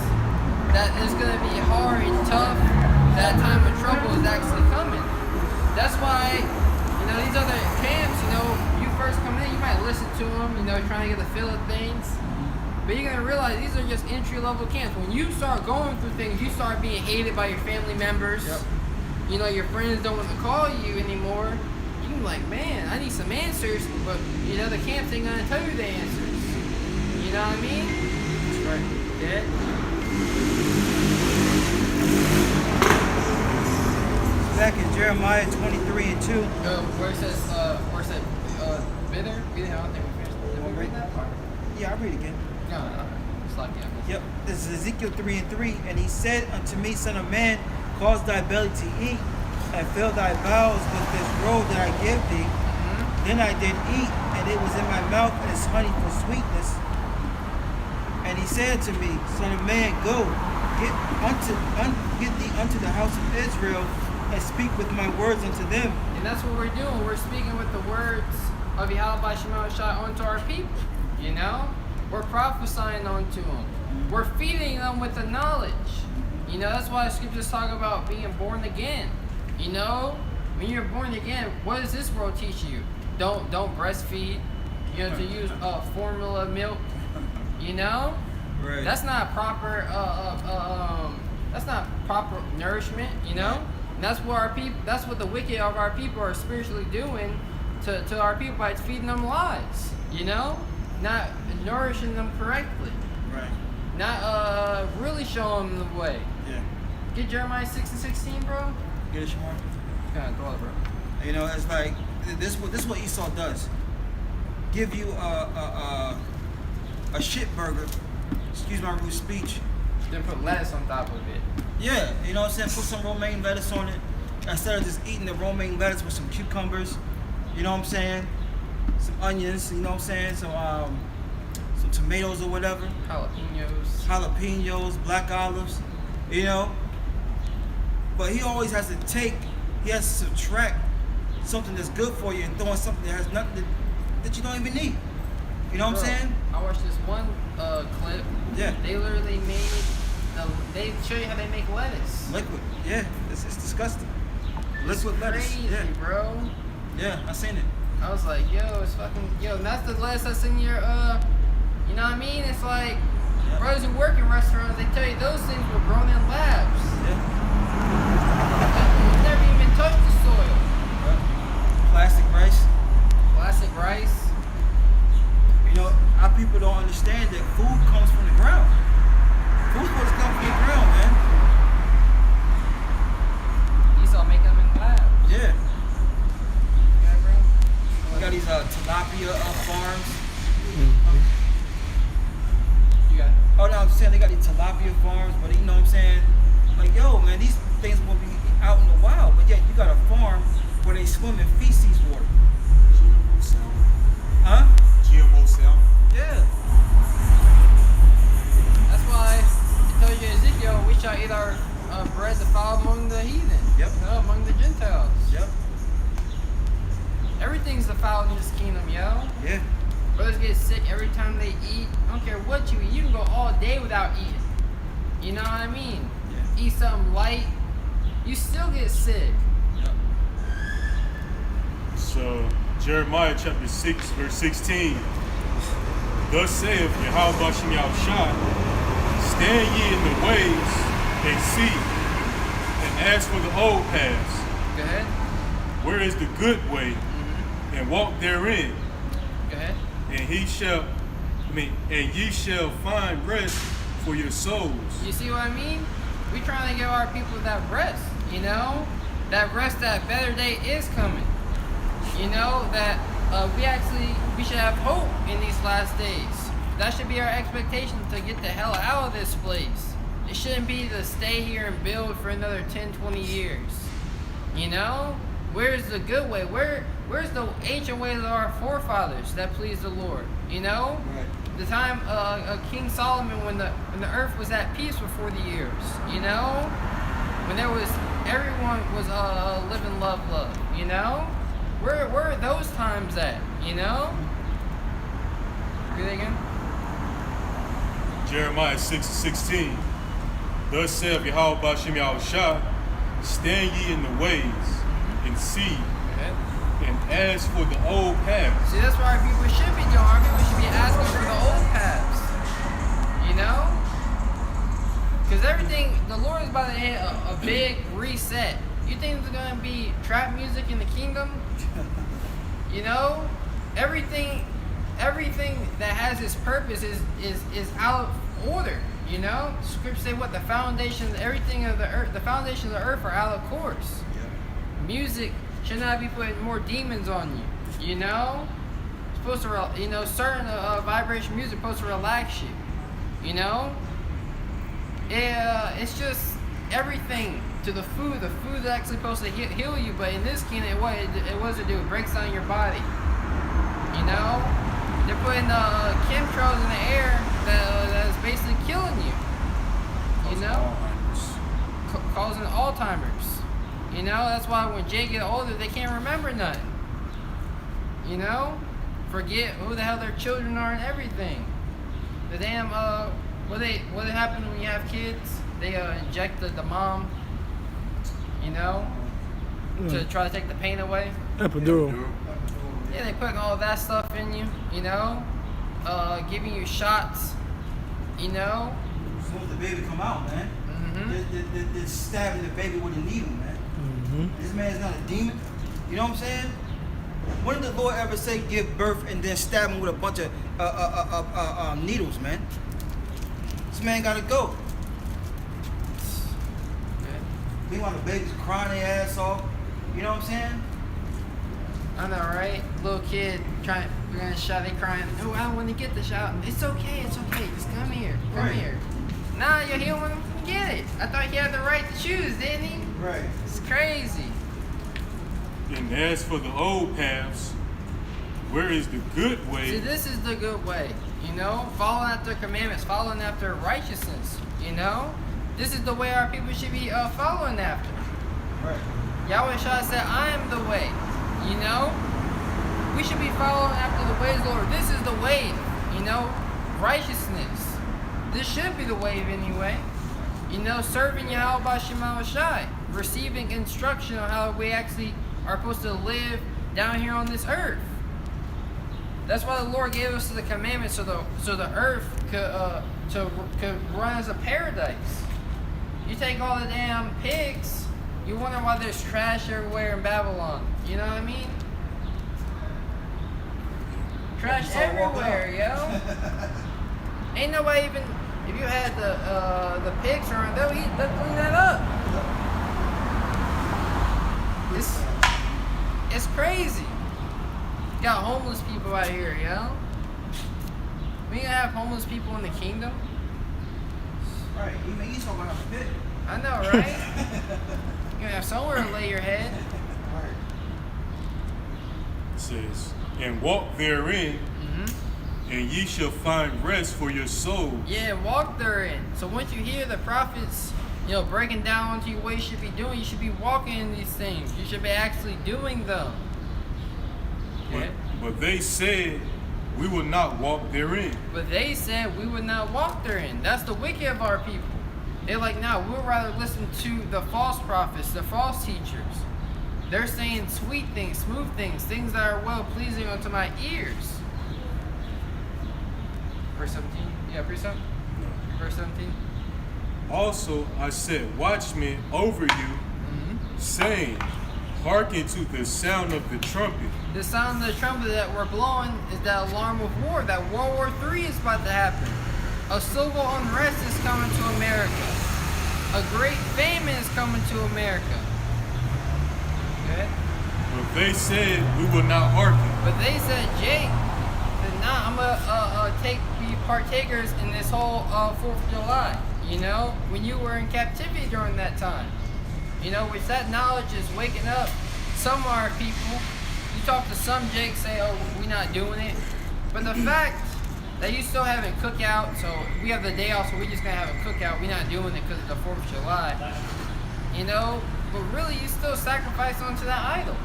A: that is going to be hard and tough. That time of trouble is actually coming. That's why, these other camps, you first come in, you might listen to them, trying to get the feel of things. But you're going to realize these are just entry-level camps. When you start going through things, you start being hated by your family members.
D: Yep.
A: Your friends don't want to call you anymore. You can be like, man, I need some answers. But, the camps ain't going to tell you the answers. You know what I mean?
D: That's right.
A: Yeah.
D: Back in Jeremiah 23:2.
A: Where it says, bitter? I don't think we finished. Did we read that part?
D: Yeah, I'll read it again.
A: No. It's like,
D: Yep. This is Ezekiel 3:3. And he said unto me, Son of man, cause thy belly to eat, and fill thy bowels with this roll that I give thee. Then I did eat, and it was in my mouth as honey for sweetness. And he said to me, Son of man, go, get thee unto the house of Israel, and speak with my words unto them.
A: And that's what we're doing. We're speaking with the words of Yahweh Shema Shai onto our people. We're prophesying onto them. We're feeding them with the knowledge. That's why the scriptures talk about being born again. When you're born again, what does this world teach you? Don't breastfeed. To use formula milk.
D: Right.
A: That's not proper. That's not proper nourishment. And that's what our people. That's what the wicked of our people are spiritually doing to our people by feeding them lies. Not nourishing them correctly.
D: Right.
A: Not really showing them the way.
D: Yeah.
A: Get Jeremiah 6:16, bro.
D: Get it, Shamar?
A: Kind of throw it, bro.
D: It's like this is what Esau does. Give you a shit burger. Excuse my rude speech.
A: Then put lettuce on top of it.
D: Yeah, you know what I'm saying? Put some romaine lettuce on it. Instead of just eating the romaine lettuce with some cucumbers, you know what I'm saying? Some onions, you know what I'm saying? Some tomatoes or whatever. Jalapenos, black olives, But he always has to subtract something that's good for you and throwing something that has nothing that you don't even need. You know what I'm saying?
A: I watched this one clip.
D: Yeah.
A: They literally they show you how they make lettuce.
D: Liquid. Yeah. It's disgusting. Liquid lettuce.
A: Crazy,
D: Yeah.
A: bro.
D: Yeah, I seen it.
A: I was like, yo, it's fucking, and that's the lettuce that's in your, you know what I mean? It's like, brothers who work in restaurants, they tell you those things were grown in labs.
D: Yeah.
A: Like, never even touched the soil.
D: Plastic rice.
A: Plastic rice.
D: You know, our people don't understand that food comes from the ground. Food's supposed to come from the ground, man.
A: Esau make them in labs.
D: Yeah.
A: Yeah, bro.
D: We got these tilapia farms.
A: You got it.
D: Oh no, I'm saying they got these tilapia farms, but you know what I'm saying? Like, yo, man, these things will be out in the wild, but yet you got a farm where they swim in feces water.
E: GMO sound.
D: Huh?
E: GMO sound.
D: Yeah.
A: That's why it tells you in Ezekiel, we shall eat our bread defiled among the heathen.
D: Yep.
A: You know, among the Gentiles.
D: Yep.
A: Everything's defiled in this kingdom, yo.
D: Yeah.
A: Brothers get sick every time they eat. I don't care what you eat. You can go all day without eating. You know what I mean?
D: Yeah.
A: Eat something light. You still get sick.
D: Yep.
B: So Jeremiah chapter 6, verse 16. Thus saith Yahweh Shem Yahushua, stand ye in the ways and see, and ask for the old paths.
A: Go ahead.
B: Where is the good way? And walk therein,
A: Go ahead.
B: and ye shall find rest for your souls.
A: You see what I mean? We trying to give our people that rest, you know? That rest, that better day is coming. You know, that we should have hope in these last days. That should be our expectation, to get the hell out of this place. It shouldn't be to stay here and build for another 10, 20 years. You know? Where's the good way? Where's the ancient ways of our forefathers that pleased the Lord? You know?
D: Right.
A: The time of King Solomon, when the earth was at peace for 40 years, you know, when everyone was living love, you know, where are those times at, you know? Read it again.
B: Jeremiah 6:16. Thus saith Yahweh Shem Yahushua, stand ye in the ways and see, and ask for the old paths.
A: See, that's what our people should be doing. Our people should be asking for the old paths, you know? Because everything, the Lord is about to hit a big reset. You think there's going to be trap music in the kingdom? You know? Everything that has its purpose is out of order, you know? Scripture say what? The foundations, everything of the earth, the foundations of the earth are out of course. Music should not be putting more demons on you, you know? It's supposed to, you know, certain vibration music is supposed to relax you, you know? It's just everything to the food. The food is actually supposed to heal you, but in this kingdom, it was to do. It breaks down your body, you know? They're putting chemtrails in the air that is basically killing you, you know? Causing Alzheimer's. You know, that's why when Jay get older, they can't remember nothing. You know? Forget who the hell their children are and everything. The damn, what happens when you have kids? They inject the mom, you know, to try to take the pain away.
F: Epidural.
A: Yeah, they put all that stuff in you, you know, giving you shots, you know.
D: As soon as the baby come out, man, they're stabbing the baby with a needle, man. This man's not a demon. You know what I'm saying? When did the Lord ever say give birth and then stab him with a bunch of needles, man? This man gotta go. Meanwhile, the baby's crying their ass off. You know what I'm saying?
A: I know, right? Little kid trying, we're gonna shot, they crying. Oh, I don't want to get the shot. It's okay, just come here,
D: Right.
A: here. Nah, he don't want to get it. I thought he had the right to choose, didn't he?
D: Right.
A: It's crazy.
B: And as for the old paths, where is the good
A: See,
B: way?
A: this is the good way, you know? Following after commandments, following after righteousness, you know? This is the way our people should be following after.
D: Right.
A: Yahweh Shah said, I am the way. You know? We should be following after the ways of the Lord. This is the wave, you know? Righteousness. This should be the wave anyway. You know, serving Yahweh Shema Shai. Receiving instruction on how we actually are supposed to live down here on this earth. That's why the Lord gave us the commandments so the earth could run as a paradise. You take all the damn pigs, you wonder why there's trash everywhere in Babylon. You know what I mean? Trash everywhere, yo. Ain't nobody even. If you had the pigs around, they'll clean that up. It's crazy. Got homeless people out here, yo. We gonna have homeless people in the kingdom.
D: Right, even you talking about a pit.
A: I know, right? You gonna have somewhere to lay your head.
D: Right.
B: It says, and walk therein, and ye shall find rest for your souls.
A: Yeah, walk therein. So once you hear the prophets, you know, breaking down to you what you should be doing, you should be walking in these things. You should be actually doing them.
B: But they said, we will not walk therein.
A: But they said we would not walk therein. That's the wicked of our people. They're like, no, we'll rather listen to the false prophets, the false teachers. They're saying sweet things, smooth things, things that are well pleasing unto my ears. Verse 17. Yeah, verse 17. Verse 17.
B: Also I set watchmen over you, saying, hearken to the sound of the trumpet.
A: The sound of the trumpet that we're blowing is that alarm of war. That World War III is about to happen. A civil unrest is coming to America. A great famine is coming to America. Okay?
B: But they said, we will not hearken.
A: But they said, Jake, I'm gonna be partakers in this whole 4th of July. You know, when you were in captivity during that time. You know, which that knowledge is waking up some of our people. You talk to some Jake, say, oh, we're not doing it. But the fact that you still having cookout, so we have the day off, so we're just gonna have a cookout. We're not doing it because of the 4th of July. You know, but really you still sacrifice onto that idol.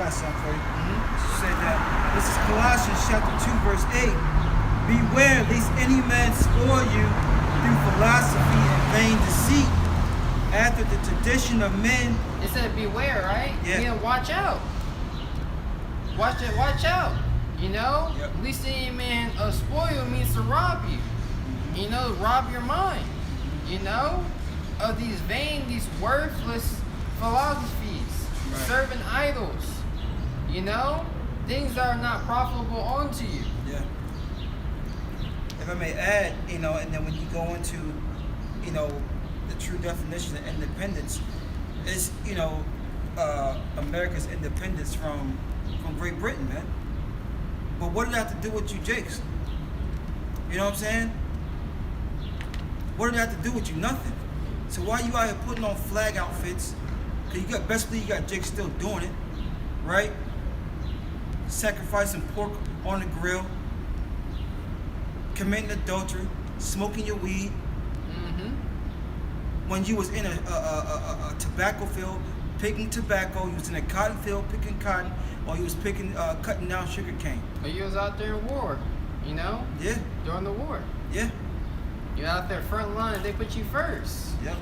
D: Got something for you. Say that. This is Colossians chapter 2, verse 8. Beware lest any man spoil you through philosophy and vain deceit, after the tradition of men.
A: It said beware, right?
D: Yeah.
A: You know, watch out. Watch out. You know?
D: Yep.
A: At least any man spoil you means to rob you. You know, rob your mind. You know? Of these vain, these worthless philosophies.
D: Right.
A: Serving idols. You know? Things that are not profitable unto you.
D: Yeah. If I may add, you know, and then when you go into, you know, the true definition of independence is, you know, America's independence from Great Britain, man. But what did that have to do with you, Jakes? You know what I'm saying? What did that have to do with you? Nothing. So why you out here putting on flag outfits? Cause you got, best believe you got Jake still doing it, right? Sacrificing pork on the grill, committing adultery, smoking your weed. When you was in a tobacco field picking tobacco, you was in a cotton field picking cotton, or you was cutting down sugar cane.
A: But you was out there in war, you know?
D: Yeah.
A: During the war.
D: Yeah.
A: You're out there front line and they put you first.
D: Yep.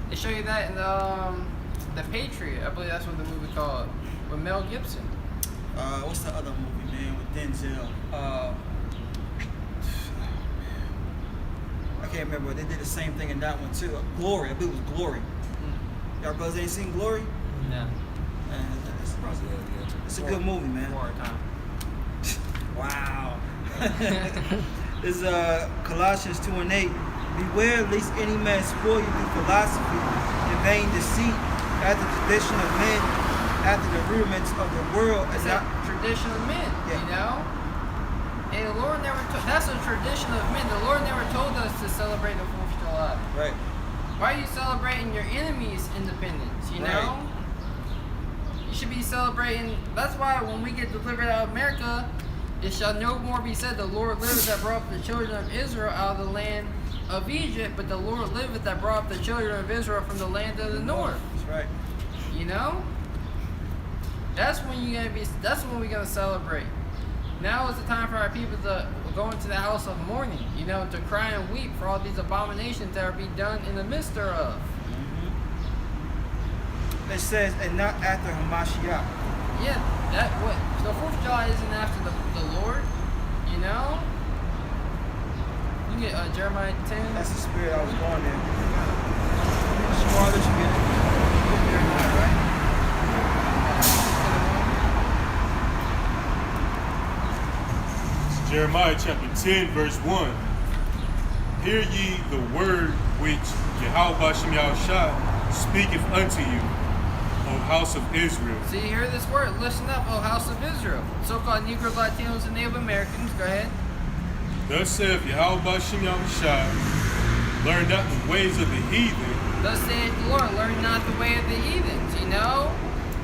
A: They show you that in the Patriot. I believe that's what the movie called. With Mel Gibson.
D: What's the other movie, man, with Denzel? I can't remember. They did the same thing in that one too. Glory. I believe it was Glory. Y'all brothers ain't seen Glory?
A: No.
D: It's a good movie, man.
A: War time.
D: Wow. This is Colossians 2 and 8. Beware lest any man spoil you through philosophy and vain deceit, after the tradition of men, after the rudiments of the world.
A: It's a tradition of men,
D: Yeah.
A: you know? And the Lord never that's a tradition of men. The Lord never told us to celebrate the 4th of July.
D: Right.
A: Why are you celebrating your enemy's independence, you know? You should be celebrating. That's why when we get delivered out of America, it shall no more be said, the Lord liveth that brought up the children of Israel out of the land of Egypt, but the Lord liveth that brought up the children of Israel from the land of the north.
D: That's right.
A: You know? That's when we're gonna celebrate. Now is the time for our people to go into the house of mourning, you know, to cry and weep for all these abominations that are being done in the midst thereof.
D: It says, and not after Hamashiach.
A: Yeah, that what the 4th of July isn't after the Lord, you know? You get Jeremiah 10.
D: That's the spirit I was going in. Smaller that you get Jeremiah, right?
B: Jeremiah chapter 10, verse 1. Hear ye the word which Yahweh Bashem Yahushua speaketh unto you, O house of Israel.
A: See, hear this word. Listen up, O house of Israel. So-called Negroes, Latinos, and Native Americans. Go ahead.
B: Thus saith Yahweh Bashem Yahushua, learn not the ways of the heathen.
A: Thus saith the Lord, learn not the way of the heathens, you know?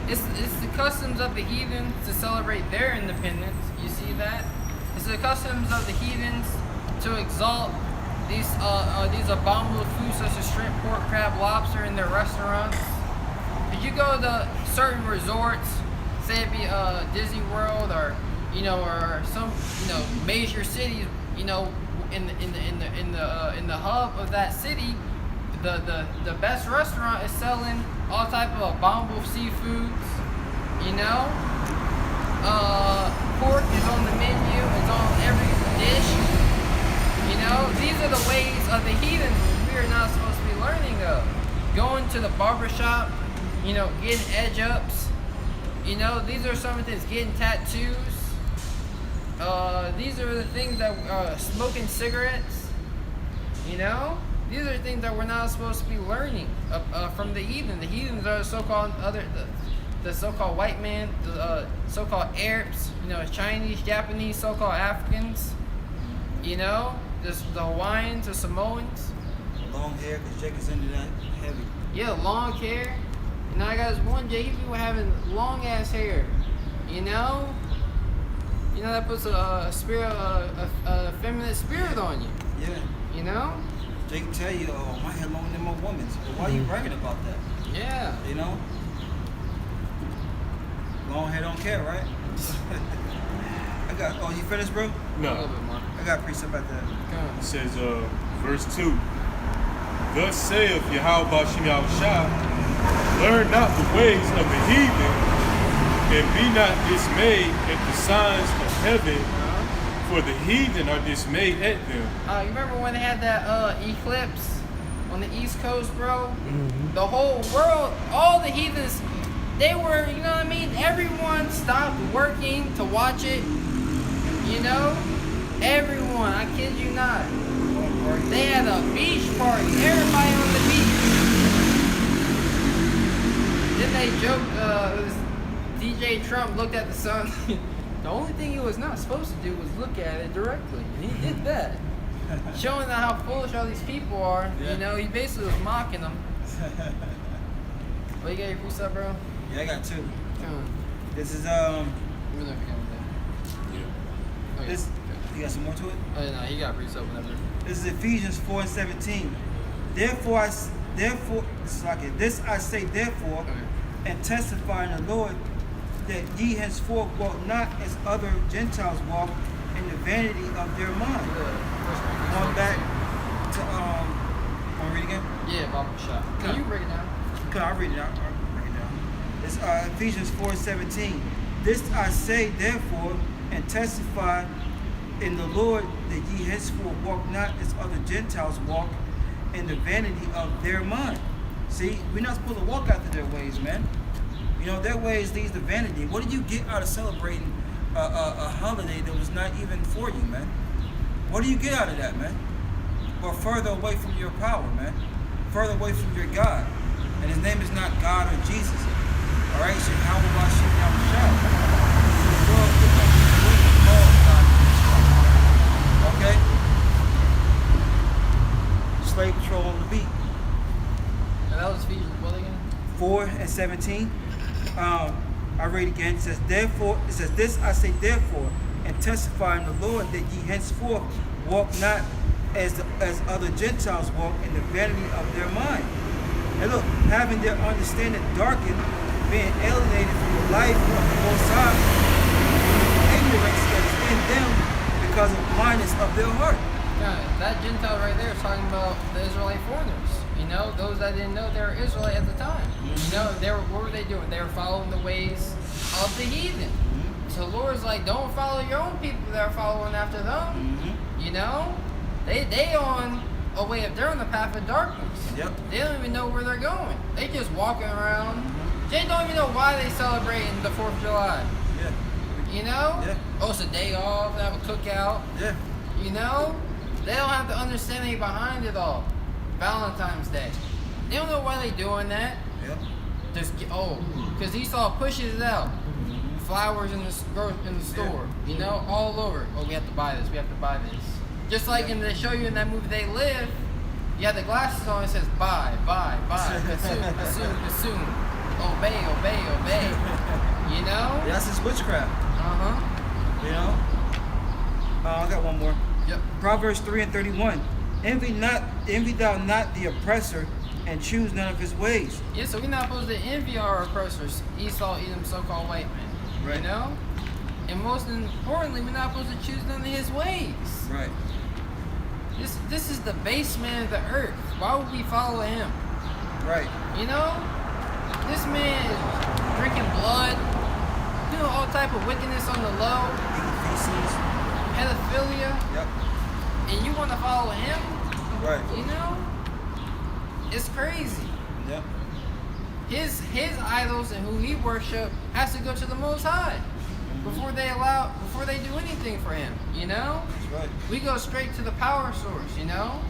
A: It's the customs of the heathens to celebrate their independence. You see that? It's the customs of the heathens to exalt these abominable foods such as shrimp, pork, crab, lobster in their restaurants. If you go to certain resorts, say it be Disney World or or some major cities, in the hub of that city, the best restaurant is selling all type of abominable seafoods. Pork is on the menu. It's on every dish. These are the ways of the heathens we are not supposed to be learning of. Going to the barbershop, getting edge ups. These are some of the things. Getting tattoos. These are the things that smoking cigarettes. These are the things that we're not supposed to be learning from the heathen. The heathens are the so-called the so-called white man, the so-called Arabs, Chinese, Japanese, so-called Africans, the Hawaiians, the Samoans.
D: Long hair, because Jake is into that heavy.
A: Yeah, long hair. And I got this one J, people having long ass hair. That puts a spirit, a feminine spirit on you.
D: Yeah. Jake can tell you, oh, my hair longer than my woman's. But why are you bragging about that?
A: Yeah.
D: Long hair don't care, right? You finished, bro?
A: A
B: No.
A: little bit more.
D: I got a precept at that.
B: It says, verse 2. Thus saith Yahweh Bashem Yahushua, learn not the ways of the heathen, and be not dismayed at the signs of heaven, for the heathen are dismayed at them.
A: You remember when they had that eclipse on the East Coast, bro? Mm-hmm. The whole world, all the heathens, they were, everyone stopped working to watch it. Everyone, I kid you not. They had a beach party, everybody on the beach. Then they joked, DJ Trump looked at the sun. The only thing he was not supposed to do was look at it directly. And he did that. Showing how foolish all these people are.
D: Yeah.
A: He basically was mocking them. What, you got your precept, bro?
D: Yeah, I got two.
A: Come on.
D: This is
A: Let me know if you got that. Okay.
D: this. You got some more to it?
A: Oh, yeah, no, he got precept whenever.
D: This is Ephesians 4:17. This I say therefore,
A: Okay.
D: and testify in the Lord, that ye henceforth walk not as other Gentiles walk, in the vanity of their mind. Going back to want to read again?
A: Yeah, Bible shot. Can you break it down?
D: I'll read it out. It's Ephesians 4:17. This I say therefore, and testify in the Lord, that ye henceforth walk not as other Gentiles walk, in the vanity of their mind. See, we're not supposed to walk after their ways, man. Their ways leads to vanity. What do you get out of celebrating a holiday that was not even for you, man? What do you get out of that, man? Or further away from your power, man. Further away from your God. And his name is not God or Jesus. All right? So how will I shit down the shout? Okay? Slave patrol on the beat.
A: And that was Ephesians what again?
D: 4:17. I read again. It says, this I say therefore, and testify in the Lord, that ye henceforth walk not as other Gentiles walk, in the vanity of their mind. And look, having their understanding darkened, being alienated from the life of the Most High, ignorance that is in them because of blindness of their heart.
A: Yeah, that Gentile right there is talking about the Israelite foreigners. You know, those that didn't know they were Israelite at the time. You know, what were they doing? They were following the ways of the heathen. So the Lord's like, don't follow your own people that are following after them. You know, they on a way of, they're on the path of darkness.
D: Yep.
A: They don't even know where they're going. They just walking around. They don't even know why they celebrating the 4th of July.
D: Yeah.
A: You know?
D: Yeah.
A: Oh, it's a day off. They have a cookout.
D: Yeah.
A: You know? They don't have the understanding behind it all. Valentine's Day. They don't know why they doing that.
D: Yep.
A: Just because Esau pushes it out. Flowers in the store. You know, all over. Oh, we have to buy this. We have to buy this. Just like in they show you in that movie They Live, you have the glasses on. It says buy, consume, consume. Obey. You know?
D: That's his witchcraft.
A: Uh-huh.
D: You know? I got one more.
A: Yep.
D: Proverbs 3:31. Envy thou not the oppressor, and choose none of his ways.
A: Yeah, so we're not supposed to envy our oppressors, Esau, Edom, so-called white men.
D: Right.
A: You know? And most importantly, we're not supposed to choose none of his ways.
D: Right.
A: This is the base man of the earth. Why would we follow him?
D: Right.
A: You know? This man is drinking blood, doing all type of wickedness on the low,
D: Eating feces.
A: pedophilia,
D: Yep.
A: and you want to follow him?
D: Right.
A: You know? It's crazy.
D: Yep.
A: His idols and who he worship has to go to the Most High before they do anything for him. You know?
D: That's right.
A: We go straight to the power source. You know?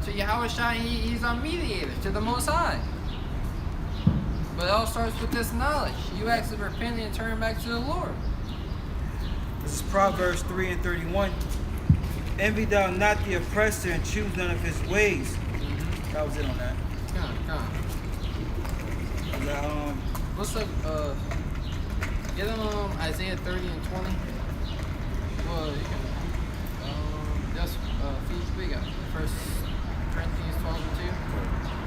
A: To Yahweh Shai, he's our mediator to the Most High. But it all starts with this knowledge. You actually repent and turn back to the Lord.
D: This is Proverbs 3:31. Envy thou not the oppressor, and choose none of his ways. That was it on that.
A: Come on.
D: Now,
A: What's up? Get them Isaiah 30 and 20. Well, you can. Just we got 1 Corinthians 12 and 2.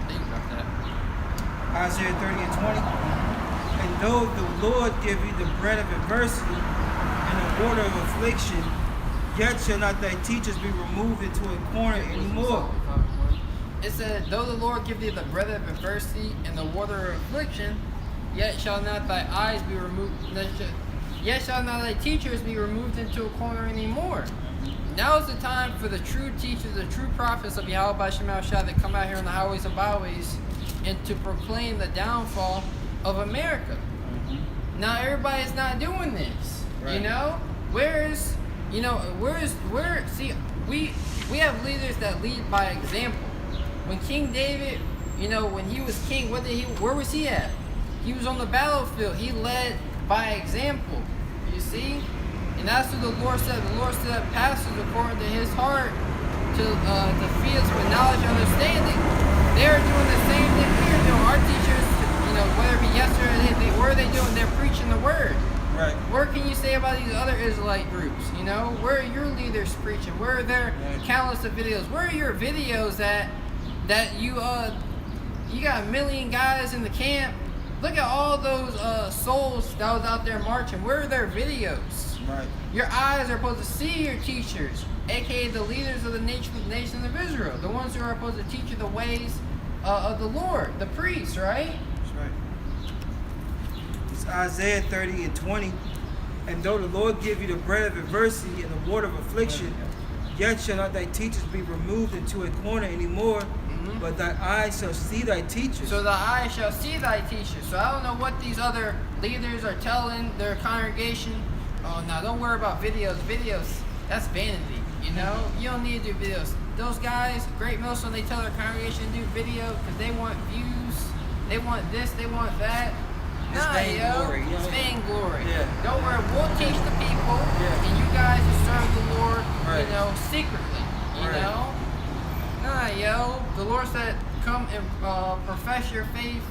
A: Think about that.
D: Isaiah 30 and 20. And though the Lord give you the bread of adversity and the water of affliction, yet shall not thy teachers be removed into a corner anymore.
A: It said, though the Lord give thee the bread of adversity and the water of affliction, yet shall not thy eyes be removed, yet shall not thy teachers be removed into a corner anymore. Now is the time for the true teachers, the true prophets of Yahweh B'Shem Shai that come out here on the highways and byways and to proclaim the downfall of America. Now everybody's not doing this.
D: Right.
A: You know? See, we have leaders that lead by example. When King David, you know, when he was king, where was he at? He was on the battlefield. He led by example. You see? And that's what the Lord said. The Lord said pastors according to his heart to feed us with knowledge and understanding. They're doing the same thing we're doing. Our teachers, you know, whether it be yesterday, what are they doing? They're preaching the word.
D: Right.
A: What can you say about these other Israelite groups? You know, where are your leaders preaching? Where are their countless of videos? Where are your videos that you got 1 million guys in the camp? Look at all those souls that was out there marching. Where are their videos?
D: Right.
A: Your eyes are supposed to see your teachers, aka the leaders of the nation of Israel, the ones who are supposed to teach you the ways of the Lord, the priests, right?
D: That's right. It's Isaiah 30 and 20. And though the Lord give you the bread of adversity and the water of affliction, yet shall not thy teachers be removed into a corner anymore, but thy eyes shall see thy teachers.
A: So the eye shall see thy teachers. So I don't know what these other leaders are telling their congregation. Oh, no, don't worry about videos. Videos, that's vanity, you know? You don't need to do videos. Those guys, Great Millstone, they tell their congregation to do video because they want views. They want this, they want that.
D: It's vainglory, you know?
A: It's vainglory.
D: Yeah.
A: Don't worry, we'll teach the people, and you guys will serve the Lord, you know, secretly, you know? Nah, yo. The Lord said, come and profess your faith,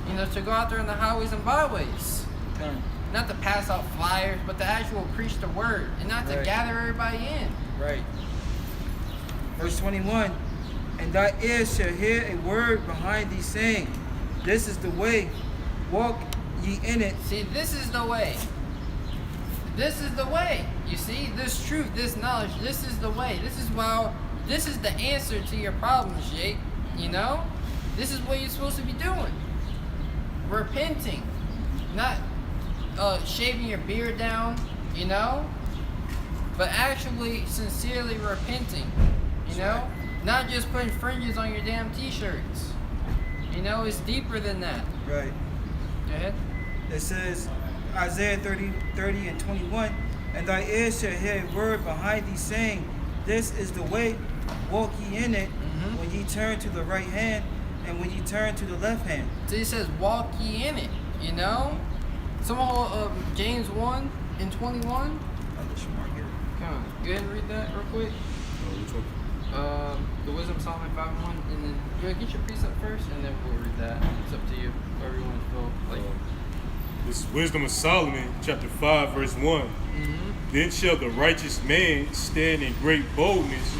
A: you know, to go out there in the highways and byways.
D: Okay.
A: Not to pass out flyers, but to actually preach the word and not to gather everybody in.
D: Right. Verse 21. And thy ears shall hear a word behind thee saying, this is the way, walk ye in it.
A: See, this is the way. This is the way. You see, this truth, this knowledge, this is the way. This is the answer to your problems, Jake. You know? This is what you're supposed to be doing. Repenting. Not shaving your beard down, you know? But actually sincerely repenting. You know? Not just putting fringes on your damn t-shirts. You know, it's deeper than that.
D: Right.
A: Go ahead.
D: It says, Isaiah 30 and 21, and thy ears shall hear a word behind thee saying, this is the way, walk ye in it, when ye turn to the right hand, and when ye turn to the left hand.
A: So it says, walk ye in it, you know? Someone, James 1 and 21.
D: I'll let you mark it.
A: Come on, go ahead and read that real quick.
B: Which one?
A: The Wisdom of Solomon 5 and 1, and then get your precept first, and then we'll read that. It's up to you, whatever you want to feel like.
B: This is Wisdom of Solomon, chapter 5, verse 1. Then shall the righteous man stand in great boldness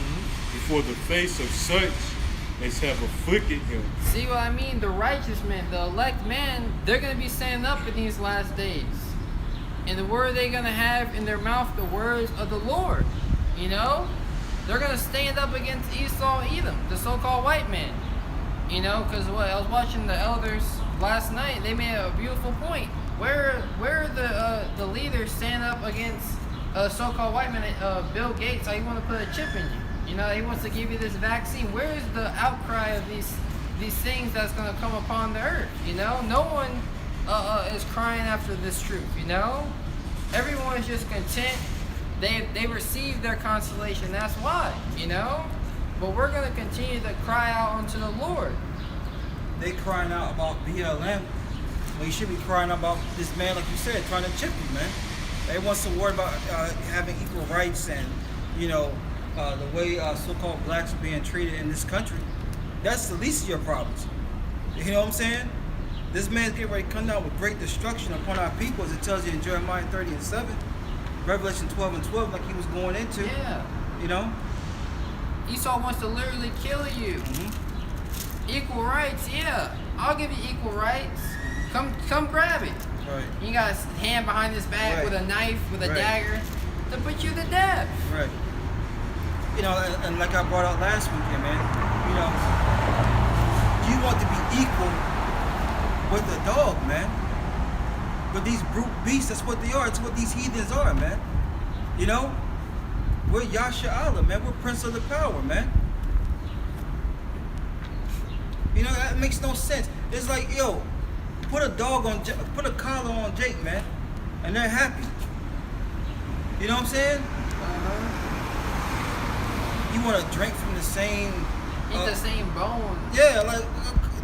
B: before the face of such as have afflicted him.
A: See what I mean? The righteous man, the elect man, they're going to be standing up in these last days. And the word they're going to have in their mouth, the words of the Lord. You know? They're going to stand up against Esau and Edom, the so-called white man. You know, because I was watching the elders last night. They made a beautiful point. Where are the leaders stand up against so-called white man, Bill Gates? He want to put a chip in you. You know, he wants to give you this vaccine. Where is the outcry of these things that's going to come upon the earth? You know, no one is crying after this truth. You know, everyone is just content. They received their consolation. That's why. You know, but we're going to continue to cry out unto the Lord.
D: They crying out about BLM. Well, you should be crying about this man, like you said, trying to chip you, man. Everyone's so worried about having equal rights and, you know, the way so-called blacks are being treated in this country. That's the least of your problems. You know what I'm saying? This man's getting ready to come down with great destruction upon our people, as it tells you in Jeremiah 30 and 7, Revelation 12 and 12, like he was going into.
A: Yeah.
D: You know?
A: Esau wants to literally kill you. Equal rights, yeah. I'll give you equal rights. Come grab it.
D: Right.
A: You got his hand behind his back
D: Right.
A: with a knife, with a
D: Right.
A: dagger, to put you to death.
D: Right. You know, and like I brought out last weekend, man, you know, you want to be equal with the dog, man. But these brute beasts, that's what they are. It's what these heathens are, man. You know? We're Yasha Allah, man. We're Prince of the Power, man. You know, that makes no sense. It's like, yo, put a collar on Jake, man, and they're happy. You know what I'm saying? You want to drink from the same...
A: Eat the same bone.
D: Yeah, like,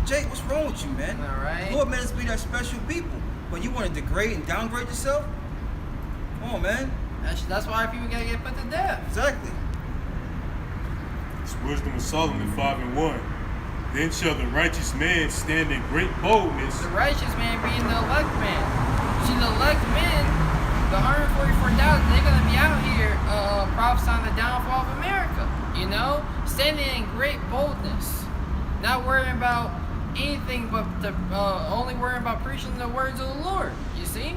D: Jake, what's wrong with you, man?
A: All right.
D: Lord made us be that special people. But you want to degrade and downgrade yourself? Come on, man.
A: That's why people gotta get put to death.
D: Exactly.
B: It's Wisdom of Solomon 5 and 1. Then shall the righteous man stand in great boldness.
A: The righteous man being the elect man. See, the elect men, the 144,000, they're gonna be out here prophesying the downfall of America. You know, standing in great boldness, not worrying about anything but only worrying about preaching the words of the Lord. You see?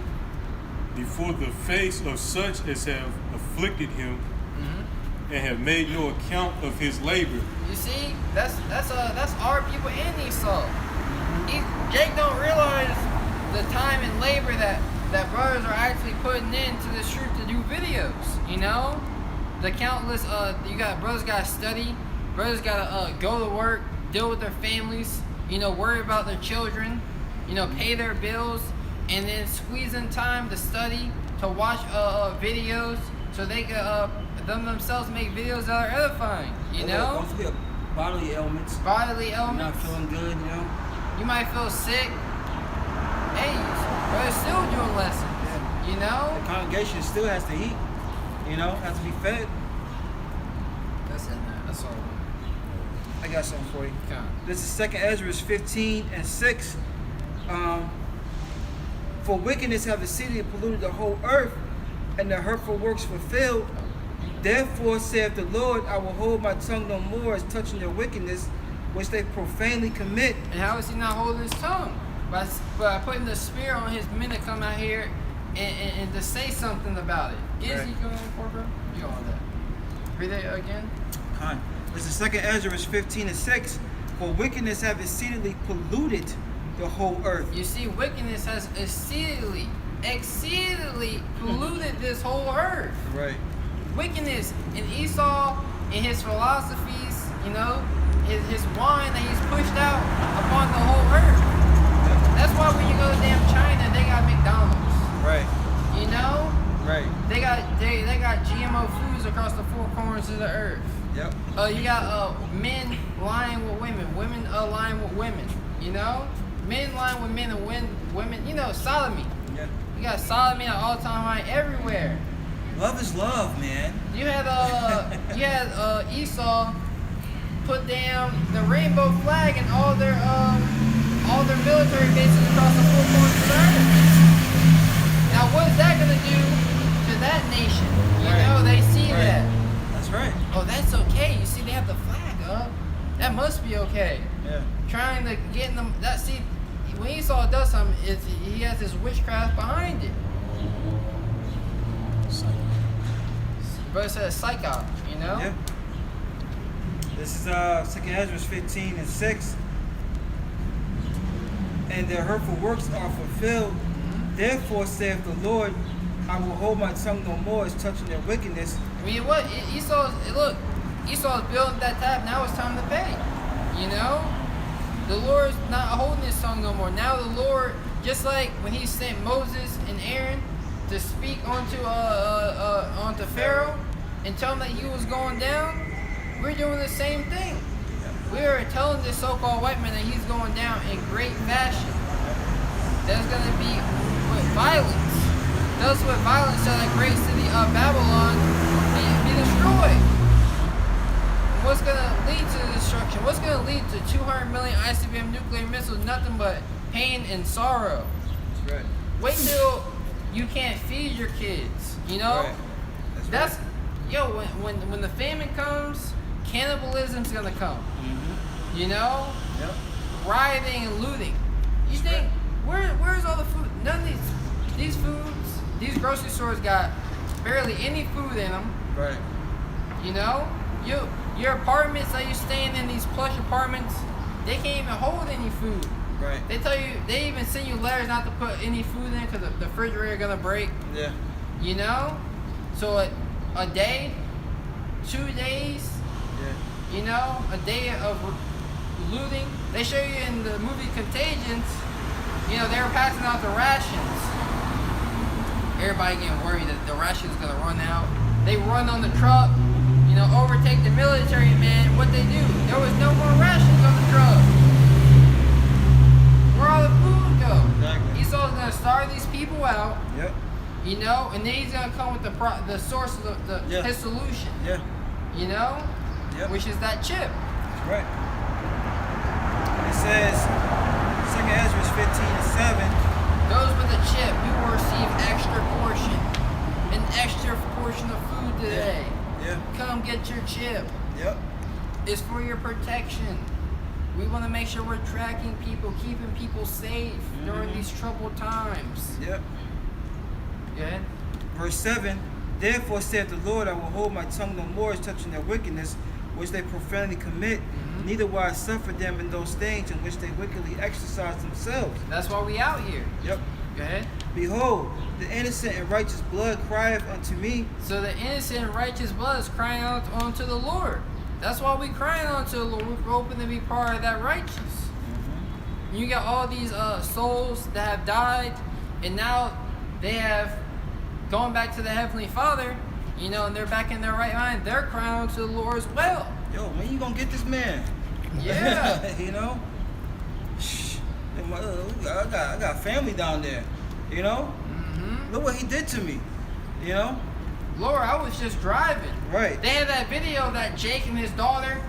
B: Before the face of such as have afflicted him, and have made no account of his labor.
A: You see, that's our people and Esau. Jake don't realize the time and labor that brothers are actually putting into this truth to do videos. You know, the countless brothers gotta study, brothers gotta go to work, deal with their families, you know, worry about their children, you know, pay their bills, and then squeeze in time to study, to watch videos, so they can themselves make videos that are edifying. You know,
D: Don't forget bodily ailments.
A: bodily
D: You're
A: elements.
D: not feeling good, you know.
A: You might feel sick. Hey, brother's still doing lessons.
D: Yeah.
A: You know.
D: The congregation still has to eat. You know, has to be fed.
A: That's in there. That's all.
D: I got something for you.
A: Come.
D: This is 2 Ezra 15 and 6. For wickedness have exceeded and polluted the whole earth, and the hurtful works fulfilled. Therefore saith the Lord, I will hold my tongue no more as touching their wickedness, which they profanely commit.
A: And how is he not holding his tongue? by putting the spear on his men to come out here and to say something about it. Get
D: Right.
A: Ezekiel 4, bro. You on that? Read that again.
D: Con. This is 2nd Ezra 15:6. For wickedness have exceedingly polluted the whole earth.
A: You see, wickedness has exceedingly polluted this whole earth.
D: Right.
A: Wickedness in Esau and his philosophies, his wine that he's pushed out upon the whole earth. That's why when you go to damn China, they got McDonald's.
D: Right.
A: You know?
D: Right.
A: They got GMO foods across the four corners of the earth.
D: Yep.
A: You got men lying with women lying with women. Men lying with men and women. Sodomy.
D: Yeah.
A: You got sodomy at all time right everywhere.
D: Love is love, man.
A: You had Esau put down the rainbow flag in all their military bases across the four corners of the earth. Now, what is that gonna do to that nation? They see that.
D: That's right.
A: Oh, that's okay. You see, they have the flag up. That must be okay.
D: Yeah.
A: Trying to get in them. When Esau does something, he has this witchcraft behind it. But it's a psycho,
D: Yeah. This is 2nd Ezra 15:6. And their hurtful works are fulfilled. Therefore saith the Lord, I will hold my tongue no more as touching their wickedness.
A: I mean, what? Esau's building that tab. Now it's time to pay. The Lord's not holding his tongue no more. Now the Lord, just like when he sent Moses and Aaron to speak onto Pharaoh and tell him that he was going down, we're doing the same thing. We are telling this so-called white man that he's going down in great fashion. There's going to be with violence. Thus with violence shall that great city of Babylon be destroyed. What's going to lead to the destruction? What's going to lead to 200 million ICBM nuclear missiles? Nothing but pain and sorrow.
D: That's right.
A: Wait till you can't feed your kids.
D: Right.
A: That's right. When the famine comes, cannibalism's going to come.
D: Mm-hmm.
A: Yep. Rioting and looting. You
D: That's
A: think where's all the food? None of these foods, these grocery stores got barely any food in them.
D: Right.
A: Your apartments that you're staying in, these plush apartments, they can't even hold any food.
D: Right.
A: They even send you letters not to put any food in because the refrigerator gonna break.
D: Yeah.
A: So a day, 2 days, a day of looting. They show you in the movie Contagions, they were passing out the rations. Everybody getting worried that the ration's gonna run out. They run on the truck, overtake the military man. What they do? There was no more rations on the truck. Where all the food go?
D: Exactly.
A: Esau's gonna starve these people out.
D: Yep.
A: And then he's gonna come with the source of his solution.
D: Yeah. Yep.
A: Which is that chip.
D: That's right. It says 2nd Ezra 15:7.
A: Those with the chip, you will receive an extra portion of food today.
D: Yeah.
A: Come get your chip.
D: Yep.
A: It's for your protection. We want to make sure we're tracking people, keeping people safe during these troubled times.
D: Yep.
A: Go ahead.
D: Verse 7. Therefore saith the Lord, I will hold my tongue no more as touching their wickedness, which they profanely commit, neither will I suffer them in those things in which they wickedly exercise themselves.
A: That's why we out here.
D: Yep.
A: Go ahead.
D: Behold, the innocent and righteous blood crieth unto me.
A: So the innocent and righteous blood is crying out unto the Lord. That's why we crying unto the Lord. We're hoping to be part of that righteous. You got all these souls that have died, and now they have gone back to the Heavenly Father, and they're back in their right mind. They're crying out to the Lord as well.
D: Yo, when you gonna get this man?
A: Yeah.
D: Shh. I got family down there. Look what he did to me.
A: Lord, I was just driving.
D: Right.
A: They had that video of that Jake and his daughter.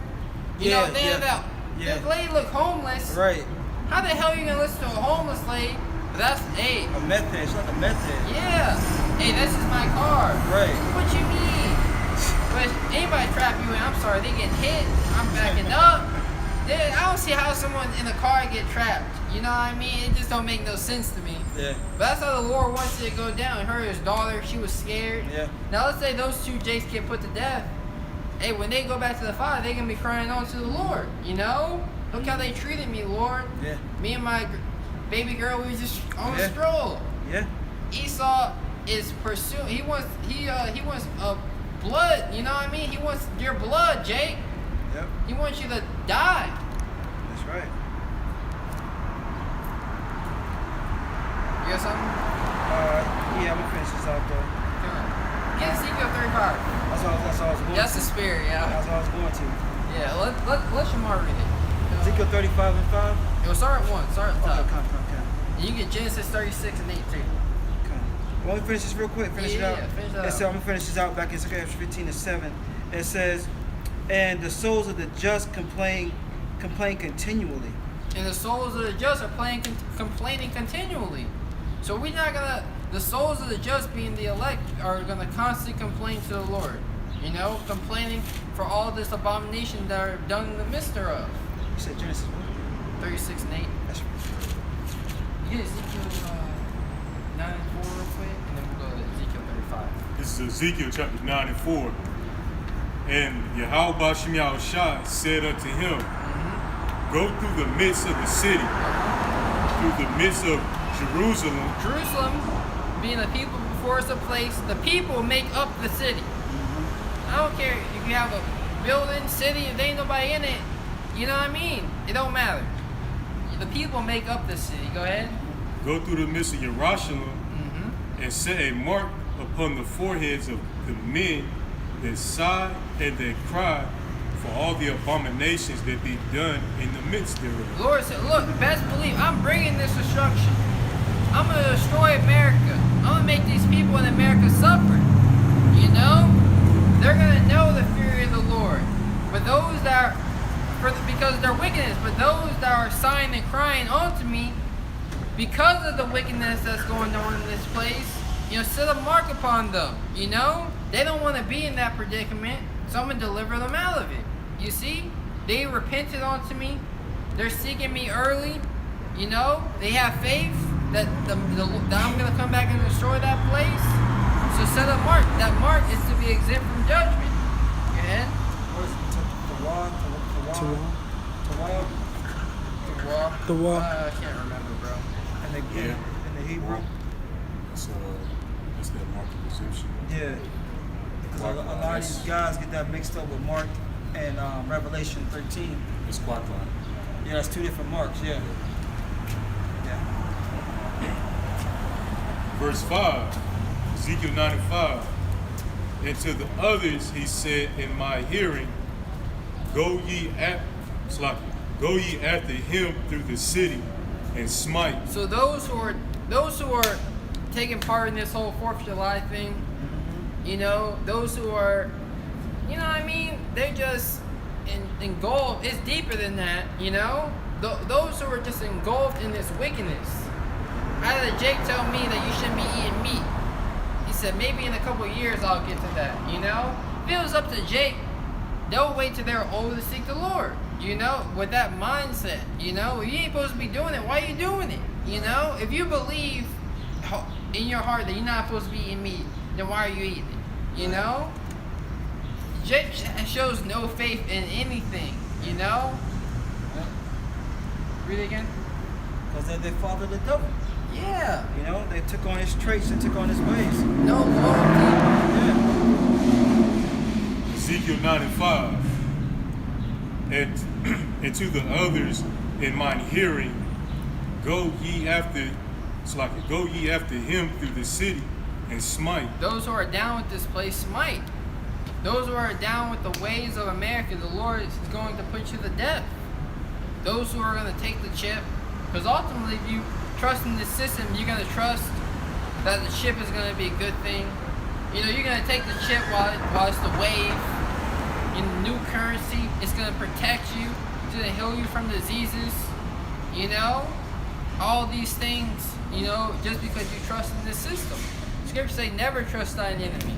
A: They had that.
D: Yeah.
A: The lady looked homeless.
D: Right.
A: How the hell are you gonna listen to a homeless lady? But hey.
D: A meth head. She's like a meth head.
A: Yeah. Hey, this is my car.
D: Right.
A: What you mean? But anybody trap you in, I'm sorry, they get hit. I'm backing up. I don't see how someone in a car get trapped. You know what I mean? It just don't make no sense to me.
D: Yeah.
A: But that's how the Lord wants it to go down. Her, his daughter, she was scared.
D: Yeah.
A: Now let's say those two Jakes get put to death. Hey, when they go back to the Father, they're going to be crying on to the Lord. You know? Look how they treated me, Lord.
D: Yeah.
A: Me and my baby girl, we was just on a stroll.
D: Yeah.
A: Esau is pursuing. He wants blood. You know what I mean? He wants your blood, Jake.
D: Yep.
A: He wants you to die.
D: That's right.
A: You got something?
D: Yeah, I'm gonna finish this out though.
A: Come on. Get Ezekiel 35.
D: That's all I was going
A: That's
D: to.
A: the spirit, yeah.
D: That's all I was going to.
A: Yeah, let Shamar read it.
D: Ezekiel 35 and 5.
A: It will start at 1. Start at the top.
D: Okay.
A: And you get Genesis 36 and 8 too.
D: Okay. Well, let me finish this real quick. Finish it out.
A: Yeah, finish it out.
D: So I'm gonna finish this out back in Scripture 15 and 7. It says, "And the souls of the just complain continually."
A: And the souls of the just are complaining continually. So we're not gonna. The souls of the just, being the elect, are gonna constantly complain to the Lord. You know, complaining for all this abomination that are done in the midst thereof.
D: You said Genesis what?
A: 36 and 8.
D: That's
A: You get Ezekiel 9 and 4 real quick, and then we'll go to Ezekiel 35.
B: This is Ezekiel chapter 9 and 4. And Yahweh Shem Yahushua said unto him, Go through the midst of the city, through the midst of Jerusalem.
A: Jerusalem, being the people before us a place, the people make up the city. I don't care if you have a building, city, if there ain't nobody in it, you know what I mean? It don't matter. The people make up the city. Go ahead.
B: Go through the midst of Jerusalem and set a mark upon the foreheads of the men that sigh and that cry for all the abominations that be done in the midst thereof.
A: The Lord said, look, best believe I'm bringing this destruction. I'm going to destroy America. I'm going to make these people in America suffer. You know? They're going to know the fury of the Lord. But those that are, because of their wickedness, but those that are sighing and crying unto me, because of the wickedness that's going on in this place, you know, set a mark upon them. You know? They don't want to be in that predicament, so I'm going to deliver them out of it. You see? They repented unto me. They're seeking me early. You know? They have faith that that I'm going to come back and destroy that place. So set a mark. That mark is to be exempt from judgment. Go ahead.
D: What is it? Tawab?
A: The wall. I can't remember, bro.
D: In the Hebrew?
B: That's that mark of exemption.
D: Yeah. Because a lot of these guys get that mixed up with Mark and Revelation 13.
B: It's quite right.
D: Yeah, that's two different marks, yeah.
B: Verse 5, Ezekiel 9 and 5. And to the others he said in my hearing, Go ye after him through the city and smite.
A: So those who are taking part in this whole 4th of July thing, you know, those who are, you know what I mean? They're just engulfed. It's deeper than that, you know? Those who are just engulfed in this wickedness. How did Jake tell me that you shouldn't be eating meat? He said, maybe in a couple of years I'll get to that, you know? If it was up to Jake, they'll wait till they're old to seek the Lord, you know? With that mindset, you know? If you ain't supposed to be doing it, why are you doing it? You know? If you believe in your heart that you're not supposed to be eating meat, then why are you eating it? You know? Jake shows no faith in anything, you know? Read it again.
D: Because they father the devil.
A: Yeah.
D: You know, they took on his traits and took on his ways.
A: No loyalty.
D: Yeah.
B: Ezekiel 9 and 5. And to the others in mine hearing, go ye after him through the city and smite.
A: Those who are down with this place, smite. Those who are down with the ways of America, the Lord is going to put you to death. Those who are going to take the chip, because ultimately if you trust in this system, you're going to trust that the chip is going to be a good thing. You know, you're going to take the chip while it's the wave. In new currency, it's going to protect you, it's going to heal you from diseases. You know, all these things, you know, just because you trust in this system. Scripture say never trust thine enemy.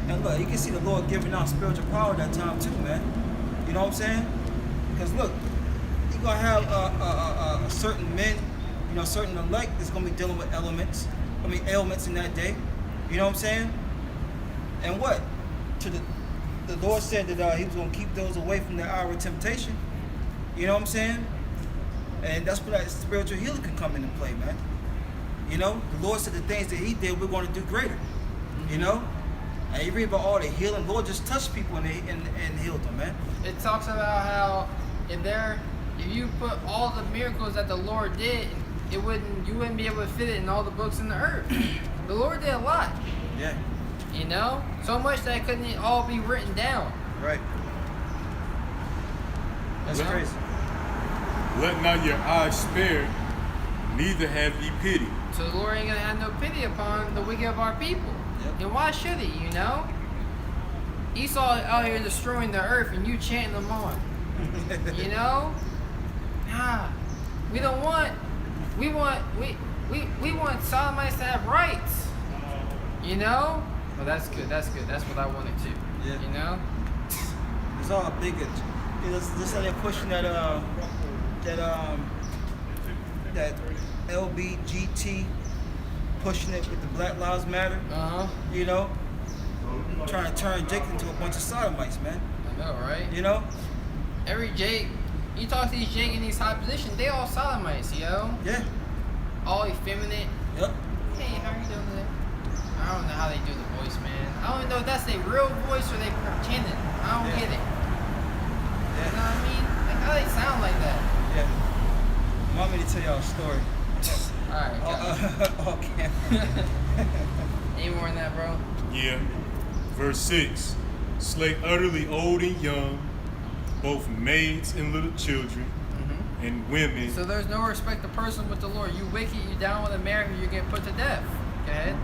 D: And look, you can see the Lord giving out spiritual power at that time too, man. You know what I'm saying? Because look, you're going to have certain men certain elect is going to be dealing with ailments in that day. You know what I'm saying? And what? The Lord said that He was going to keep those away from the hour of temptation. You know what I'm saying? And that's where that spiritual healing can come into play, man. You know, the Lord said the things that He did, we're going to do greater. You know? And you read about all the healing. Lord just touched people and healed them, man.
A: It talks about how if you put all the miracles that the Lord did, you wouldn't be able to fit it in all the books in the earth. The Lord did a lot.
D: Yeah.
A: You know? So much that it couldn't all be written down.
D: Right. That's
A: Yeah.
D: crazy.
B: Let not your eyes spare, neither have ye pity.
A: So the Lord ain't gonna have no pity upon the wicked of our people.
D: Yep.
A: And why should He, you know? Esau out here destroying the earth and you chanting them on. You know? Nah. We want Sodomites to have rights. You know? Well, that's good. That's what I wanted to.
D: Yeah.
A: You know?
D: It's all bigot. Just like they're pushing that LBGT, pushing it with the Black Lives Matter.
A: Uh-huh.
D: You know, trying to turn Jake into a bunch of sodomites, man.
A: I know, right?
D: You know?
A: Every Jake, you talk to these Jake in these high positions, they all sodomites, yo.
D: Yeah.
A: All effeminate.
D: Yep.
A: Hey, how you doing today? I don't know how they do the voice, man. I don't even know if that's their real voice or they pretending. I don't get it. You know what I mean? Like, how they sound like that?
D: Yeah. You want me to tell y'all a story?
A: Alright,
D: Okay.
A: any more than that, bro?
B: Yeah. Verse 6. Slay utterly old and young, both maids and little children, and women.
A: So there's no respect of person with the Lord. You wicked, you down with America, you get put to death. Go ahead.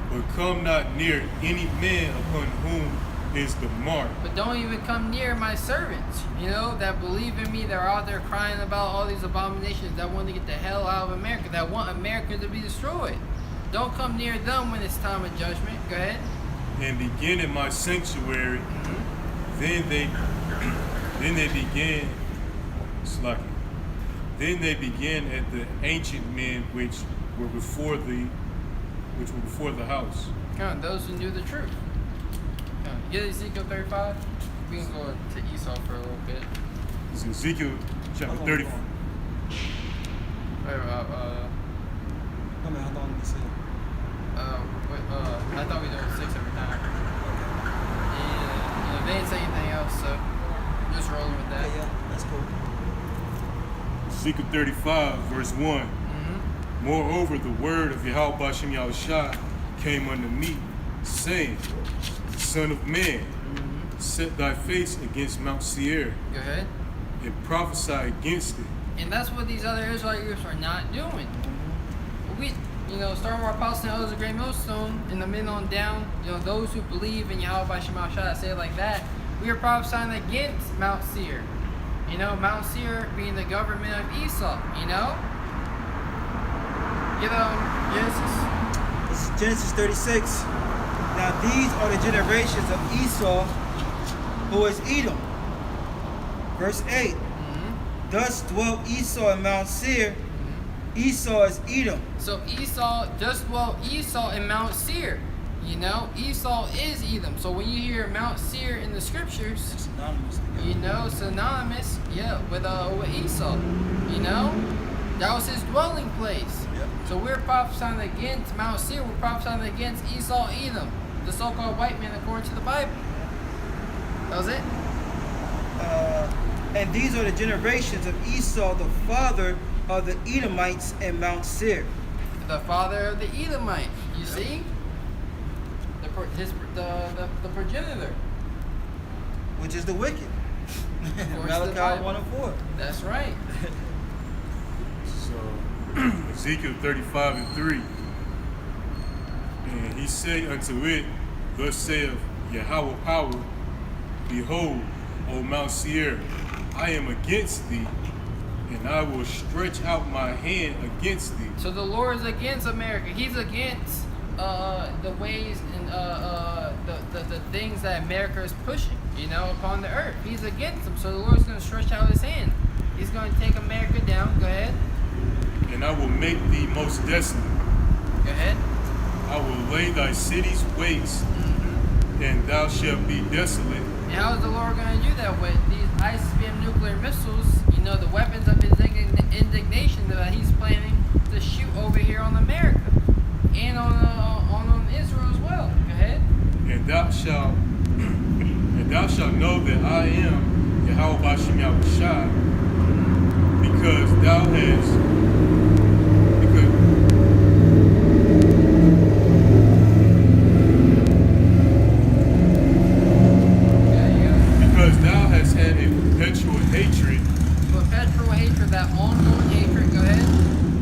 B: But come not near any man upon whom is the mark.
A: But don't even come near my servants, you know, that believe in me, that are out there crying about all these abominations, that want to get the hell out of America, that want America to be destroyed. Don't come near them when it's time of judgment. Go ahead.
B: And begin in my sanctuary. Then they began slacking. Then they began at the ancient men which were before the house.
A: Come on, those who knew the truth. Come on, get Ezekiel 35. We can go to Esau for a little bit.
B: It's Ezekiel chapter 30.
D: Wait, how long did you say?
A: I thought we were doing 6 every time. And they didn't say anything else, so just rolling with that.
D: Yeah, that's cool.
B: Ezekiel 35, verse 1. Moreover, the word of Yahweh Bashem Yahushua came unto me, saying, Son of man, set thy face against Mount Seir,
A: Go ahead.
B: and prophesy against it.
A: And that's what these other Israelite groups are not doing. We, starting with our apostles and elders of Great Millstone, and the men on down, those who believe in Yahweh by Shema Shah, say it like that, we are prophesying against Mount Seir. Mount Seir being the government of Esau, Genesis.
D: This is Genesis 36. Now these are the generations of Esau, who is Edom. Verse 8. Thus dwelt Esau in Mount Seir. Esau is Edom.
A: So Esau, just Esau in Mount Seir. Esau is Edom. So when you hear Mount Seir in the scriptures,
D: It's synonymous together.
A: synonymous, with Esau. That was his dwelling place.
D: Yep.
A: So we're prophesying against Mount Seir. We're prophesying against Esau, Edom, the so-called white man according to the Bible. That was it.
D: And these are the generations of Esau, the father of the Edomites in Mount Seir.
A: The father of the Edomite. You see, the progenitor.
D: Which is the wicked.
A: According to the
D: Malachi
A: Bible.
D: 1 and 4.
A: That's right.
B: So, Ezekiel 35 and 3. And he said unto it, Thus saith Yahweh power, Behold, O Mount Seir, I am against thee, and I will stretch out my hand against thee.
A: So the Lord is against America. He's against the ways and the things that America is pushing, upon the earth. He's against them. So the Lord's going to stretch out his hand. He's going to take America down. Go ahead.
B: And I will make thee most desolate.
A: Go ahead.
B: I will lay thy cities waste, and thou shalt be desolate.
A: And how is the Lord going to do that with these ICBM nuclear missiles? You know, the weapons of his indignation that he's planning to shoot over here on America and on Israel as well. Go ahead.
B: And thou shalt know that I am Yahweh Bashem Yahushai, because thou hast had a perpetual hatred,
A: that ongoing hatred. Go ahead.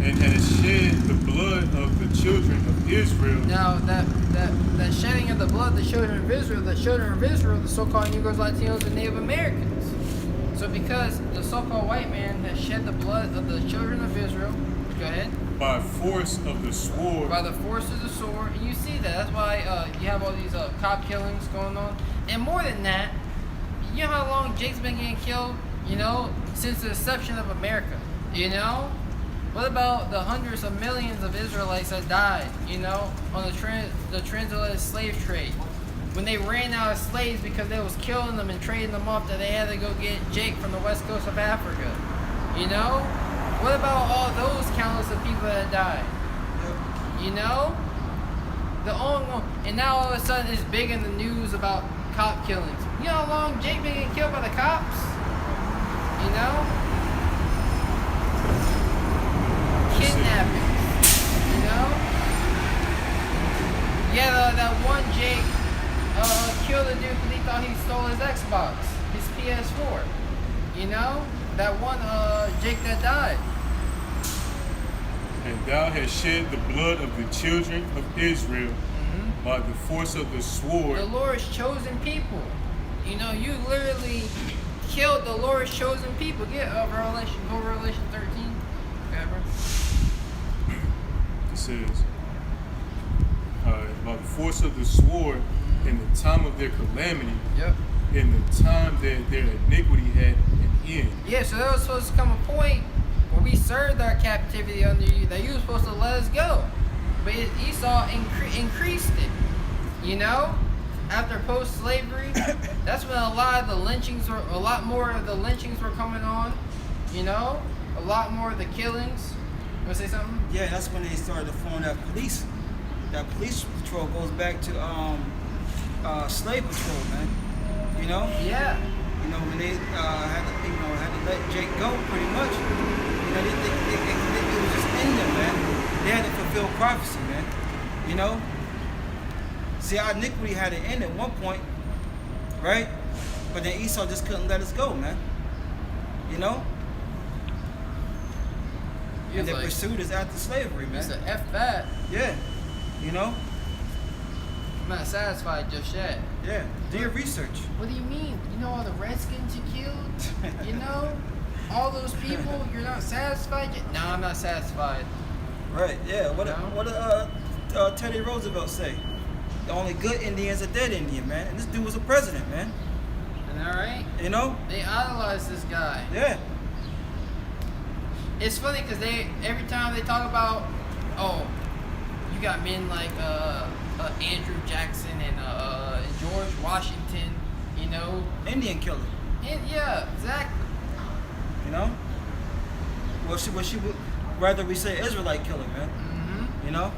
B: and has shed the blood of the children of Israel.
A: Now that shedding of the blood, the children of Israel, the so-called Negroes, Latinos, and Native Americans. So because the so-called white man has shed the blood of the children of Israel, go ahead.
B: By force of the sword.
A: By the force of the sword, and you see that. That's why you have all these cop killings going on. And more than that, you know how long Jake's been getting killed? You know, since the inception of America. You know, what about the hundreds of millions of Israelites that died? You know, on the transatlantic slave trade, when they ran out of slaves because they was killing them and trading them off, that they had to go get Jake from the west coast of Africa. You know, what about all those countless of people that died? You know, and now all of a sudden it's big in the news about cop killings. You know how long Jake been getting killed by the cops? You know? Kidnapping. You know? Yeah, that one Jake killed a dude because he thought he stole his Xbox, his PS4. You know? That one Jake that died.
B: And thou hast shed the blood of the children of Israel by the force of the sword.
A: The Lord's chosen people. You know, you literally killed the Lord's chosen people. Get Revelation 13. Whatever.
B: It says, by the force of the sword, in the time of their calamity,
A: Yep.
B: in the time that their iniquity had an end.
A: Yeah, so there was supposed to come a point where we served our captivity under you, that you were supposed to let us go. But Esau increased it. You know? After post-slavery, that's when a lot more of the lynchings were coming on. You know? A lot more of the killings. You want to say something?
D: Yeah, that's when they started to form that police. That police patrol goes back to slave patrol, man. You know?
A: Yeah.
D: You know, when they had to let Jake go, pretty much. You know, it was just in them, man. They had to fulfill prophecy, man. You know? See, our iniquity had an end at one point, right? But then Esau just couldn't let us go, man. You know? And they pursued us after slavery, man.
A: He said, F that.
D: Yeah. You know?
A: I'm not satisfied just yet.
D: Yeah. Do your research.
A: What do you mean? You know all the Redskins you killed? You know? All those people, you're not satisfied yet? No, I'm not satisfied.
D: Right, yeah. What did Teddy Roosevelt say? The only good Indian's a dead Indian, man. And this dude was a president, man.
A: Isn't that right?
D: You know?
A: They idolize this guy.
D: Yeah.
A: It's funny because every time they talk about, you got men like Andrew Jackson and George Washington, you know.
D: Indian killer.
A: Yeah, exactly.
D: You know? Well, she would rather we say Israelite killer, man.
A: Mm-hmm.
D: You know?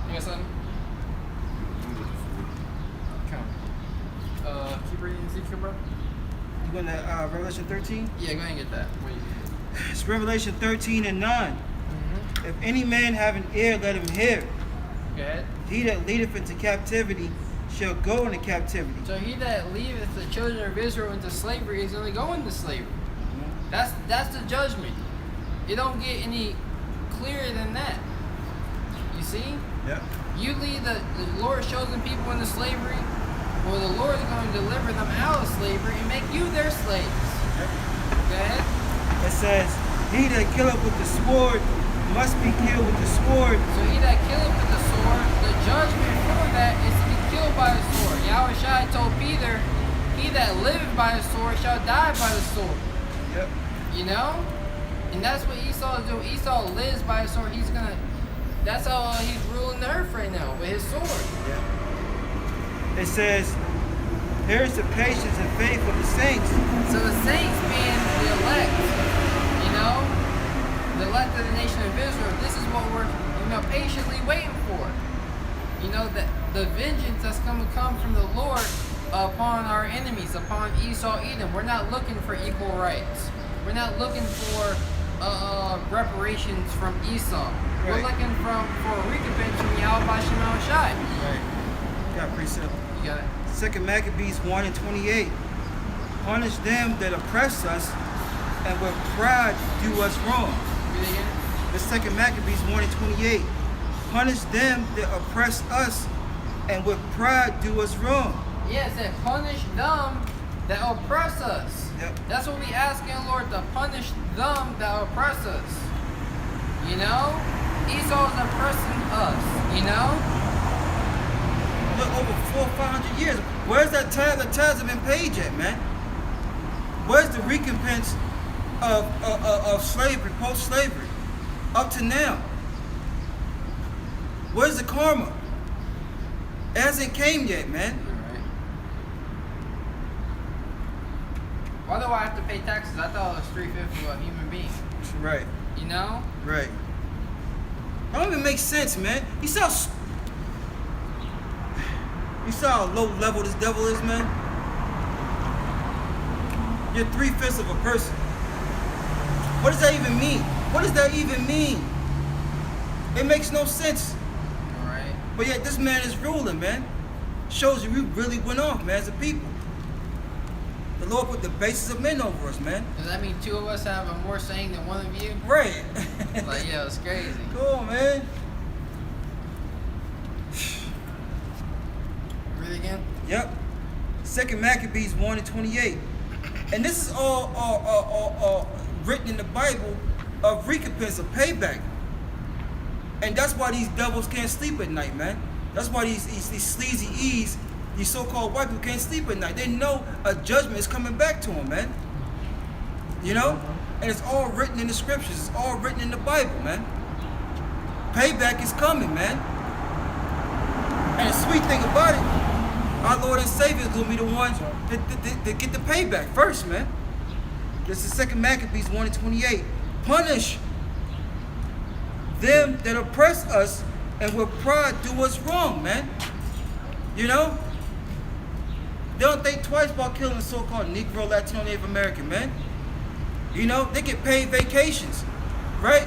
A: You got something? Keep reading Ezekiel, bro.
D: You going to Revelation 13?
A: Yeah, go ahead and get that.
D: It's Revelation 13 and 9.
A: Mm-hmm.
D: If any man have an ear, let him hear.
A: Go ahead.
D: He that leadeth into captivity shall go into captivity.
A: So he that leaveth the children of Israel into slavery is only going to slavery.
D: Mm-hmm.
A: That's the judgment. It don't get any clearer than that. You see?
D: Yeah.
A: You lead the Lord's chosen people into slavery, or the Lord is going to deliver them out of slavery and make you their slaves.
D: Yep.
A: Go ahead.
D: It says, he that killeth with the sword must be killed with the sword.
A: So he that killeth with the sword, the judgment for that is to be killed by the sword. Yahushua told Peter, he that liveth by the sword shall die by the sword.
D: Yep.
A: You know? And that's what Esau is doing. Esau lives by his sword. That's how he's ruling the earth right now, with his sword.
D: Yeah. It says, here's the patience and faith of the saints.
A: So the saints being the elect, you know? The elect of the nation of Israel. This is what we're, patiently waiting for. You know, the vengeance that's going to come from the Lord upon our enemies, upon Esau, Edom. We're not looking for equal rights. We're not looking for reparations from Esau.
D: Right.
A: We're looking for a recompense from Yahweh Shema Shai.
D: Right. Got precept.
A: You got it.
D: 2 Maccabees 1:28. Punish them that oppress us and with pride do us wrong.
A: Read it again.
D: The 2 Maccabees 1:28. Punish them that oppress us and with pride do us wrong.
A: Yeah, it said punish them that oppress us.
D: Yep.
A: That's what we asking, Lord, to punish them that oppress us. You know? Esau's oppressing us, you know?
D: Look, over 400 or 500 years. Where's that tithe? The tithes have been paid yet, man? Where's the recompense of slavery, post-slavery, up to now? Where's the karma? It hasn't came yet, man.
A: Why do I have to pay taxes? I thought it was 3/5 of a human being.
D: Right.
A: You know?
D: Right. That don't even make sense, man. You see how low level this devil is, man? You're 3/5 of a person. What does that even mean? What does that even mean? It makes no sense.
A: Alright.
D: But yet this man is ruling, man. Shows you we really went off, man, as a people. The Lord put the basis of men over us, man.
A: Does that mean two of us have a more saying than one of you?
D: Right.
A: Like, yeah, it's crazy.
D: Cool, man.
A: Read it again?
D: Yep. 2 Maccabees 1:28. And this is all written in the Bible of recompense, of payback. And that's why these devils can't sleep at night, man. That's why these sleazy E's, these so-called white people can't sleep at night. They know a judgment is coming back to them, man. You know? And it's all written in the scriptures. It's all written in the Bible, man. Payback is coming, man. And the sweet thing about it, our Lord and Savior is going to be the ones that get the payback first, man. This is 2 Maccabees 1:28. Punish them that oppress us and with pride do us wrong, man. You know? They don't think twice about killing so-called Negro, Latino, Native American, man. You know, they get paid vacations, right?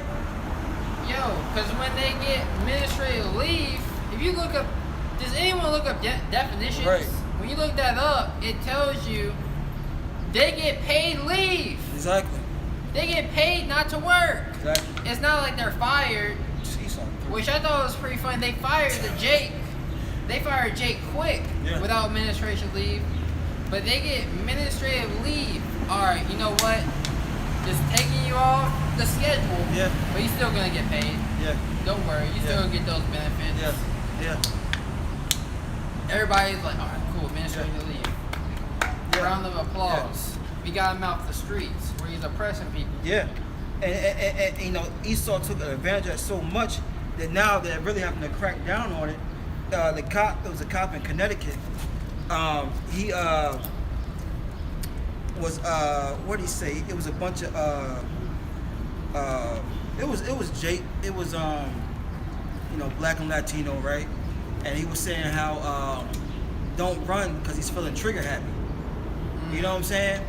A: Yo, because when they get administrative leave, if you look up, does anyone look up definitions?
D: Right.
A: When you look that up, it tells you they get paid leave.
D: Exactly.
A: They get paid not to work.
D: Exactly.
A: It's not like they're fired,
D: See something.
A: which I thought was pretty funny. They fired Jake. They fired Jake quick without administrative leave, but they get administrative leave. All right, you know what? Just taking you off the schedule, but you're still gonna get paid.
D: Yeah.
A: Don't worry, you still gonna get those benefits.
D: Yeah. Yeah.
A: Everybody's like, all right, cool, administrative leave. Round of applause. We got him out the streets where he's oppressing people.
D: Yeah. And you know, Esau took advantage of it so much that now they're really having to crack down on it. There was a cop in Connecticut. He was what did he say? It was a bunch of it was Jake. It was you know, black and Latino, right? And he was saying how don't run because he's feeling trigger happy. You know what I'm saying?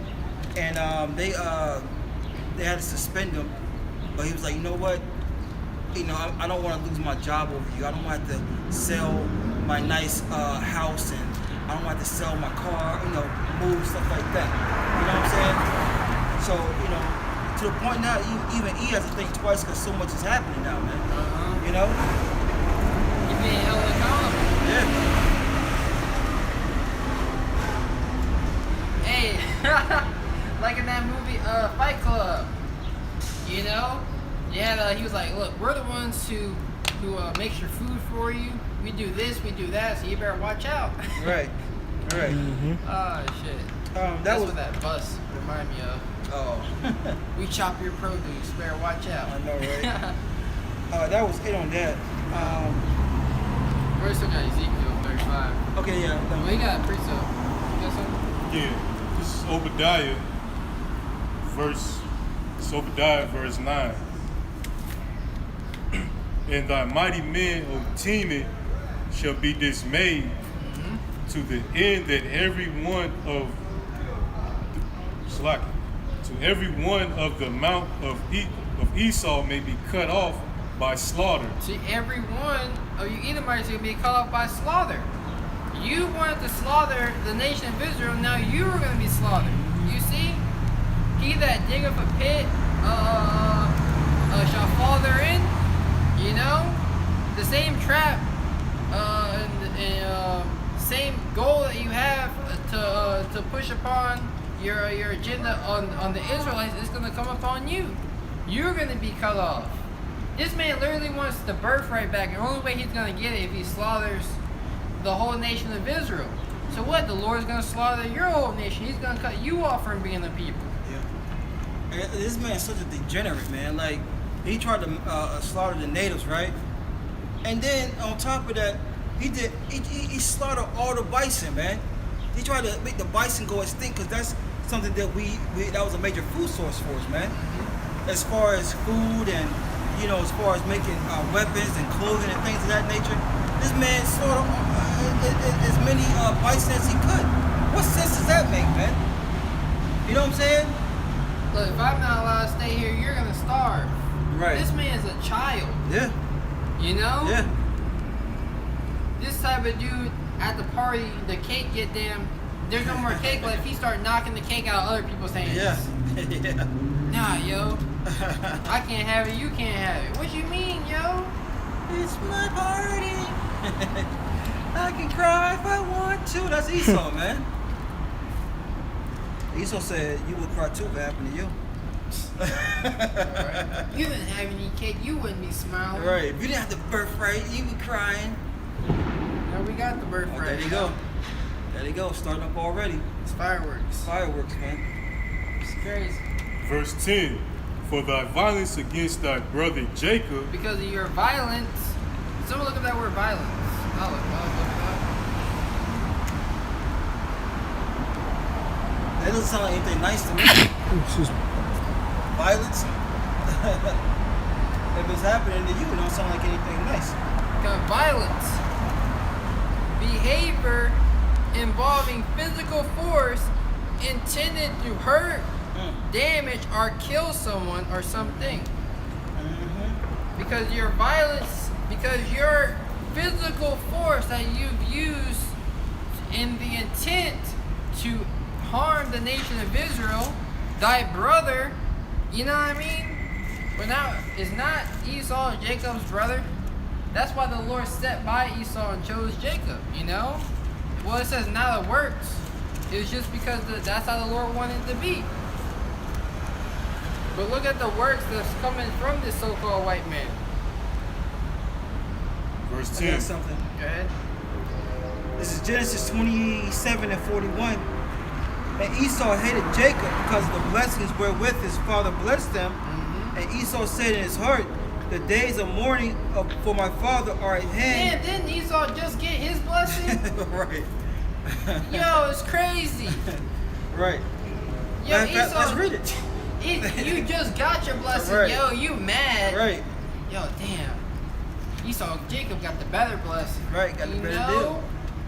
D: And they had to suspend him, but he was like, you know what? You know, I don't want to lose my job over you. I don't want to sell my nice house, and I don't want to sell my car, you know, move, stuff like that. You know what I'm saying? So, you know, to the point now, even he has to think twice because so much is happening now, man. You know?
A: You're being held accountable.
D: Yeah.
A: Hey, like in that movie, Fight Club. You know? Yeah, he was like, look, we're the ones who makes your food for you. We do this, we do that, so you better watch out.
D: Right. Right.
A: Oh, shit.
D: That
A: That's
D: was
A: what that bus reminded me of.
D: Oh.
A: We chop your produce. Better watch out.
D: I know, right? That was it on that.
A: We're still got Ezekiel 35.
D: Okay, yeah.
A: We got precept. You got something?
B: Yeah, this is Obadiah, verse 9. And thy mighty men, O Timon, shall be dismayed to the end that every one of the mount of Esau may be cut off by slaughter.
A: See, every one of you Edomites is going to be cut off by slaughter. You wanted to slaughter the nation of Israel, now you are going to be slaughtered. You see? He that diggeth a pit shall fall therein. You know? The same trap same goal that you have to push upon your agenda on the Israelites is going to come upon you. You're going to be cut off. This man literally wants the birthright back. The only way he's going to get it if he slaughters the whole nation of Israel. So what? The Lord's going to slaughter your whole nation. He's going to cut you off from being the people.
D: Yeah. This man's such a degenerate, man. Like, he tried to slaughter the natives, right? And then on top of that, he slaughtered all the bison, man. He tried to make the bison go extinct because that's something that that was a major food source for us, man. As far as food and, you know, as far as making weapons and clothing and things of that nature, this man slaughtered as many bison as he could. What sense does that make, man? You know what I'm saying?
A: Look, if I'm not allowed to stay here, you're gonna starve.
D: Right.
A: This man's a child.
D: Yeah.
A: You know?
D: Yeah.
A: This type of dude at the party, the cake get them. There's no more cake left. He start knocking the cake out of other people's hands.
D: Yeah. Yeah.
A: Nah, yo. I can't have it. You can't have it. What you mean, yo?
D: It's my party. I can cry if I want to. That's Esau, man. Esau said, "You would cry too if it happened to you."
A: Right. You didn't have any cake, you wouldn't be smiling.
D: Right. If you didn't have the birthright, you'd be crying.
A: No, we got the birthright.
D: Oh, there you go. There you go. Starting up already.
A: It's fireworks.
D: Fireworks, man.
A: It's crazy.
B: Verse 10. For thy violence against thy brother Jacob,
A: Because of your violence. Someone look at that word violence. I'll look it
D: That doesn't sound like anything nice to me.
C: Excuse me.
D: Violence. If it's happening to you, it don't sound like anything nice.
A: up. Violence. Behavior involving physical force intended to hurt, damage, or kill someone or something. Because your violence, because your physical force that you've used in the intent to harm the nation of Israel, thy brother, you know what I mean? But now, is not Esau Jacob's brother? That's why the Lord set by Esau and chose Jacob, you know? Well, it says now it works. It was just because that's how the Lord wanted it to be. But look at the works that's coming from this so-called white man.
B: Verse
D: I got
B: 10.
D: something.
A: Go ahead.
D: This is Genesis 27 and 41. And Esau hated Jacob because of the blessings wherewith his father blessed them. And Esau said in his heart, the days of mourning for my father are at hand.
A: Man, didn't Esau just get his blessing?
D: Right.
A: Yo, it's crazy.
D: Right.
A: Yo,
D: Let's
A: Esau,
D: read it.
A: You just got your blessing.
D: Right.
A: Yo, you mad.
D: Right.
A: Yo, damn. Esau, Jacob got the better blessing.
D: Right, got the
A: You
D: better
A: know?
D: deal.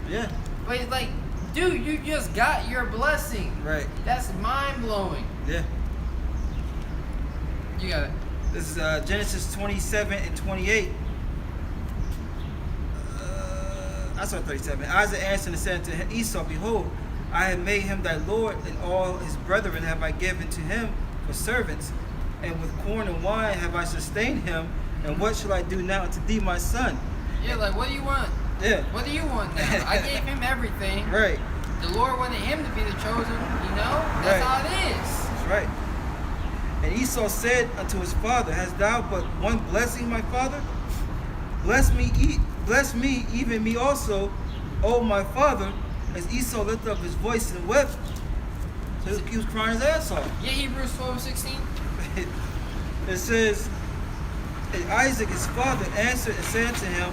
D: Yeah.
A: But it's like, dude, you just got your blessing.
D: Right.
A: That's mind-blowing.
D: Yeah.
A: You got it.
D: This is Genesis 27 and 28. I saw 37. Isaac answered and said to Esau, behold, I have made him thy lord, and all his brethren have I given to him for servants, and with corn and wine have I sustained him. And what shall I do now unto thee, my son?
A: Yeah, like, what do you want?
D: Yeah.
A: What do you want now? I gave him everything.
D: Right.
A: The Lord wanted him to be the chosen, you know? That's
D: Right.
A: how it is.
D: That's right. And Esau said unto his father, hast thou but one blessing, my father? Bless me, even me also, O my father. As Esau lifted up his voice and wept. He was crying his ass off.
A: Yeah, Hebrews 12:16.
D: It says, and Isaac his father answered and said to him,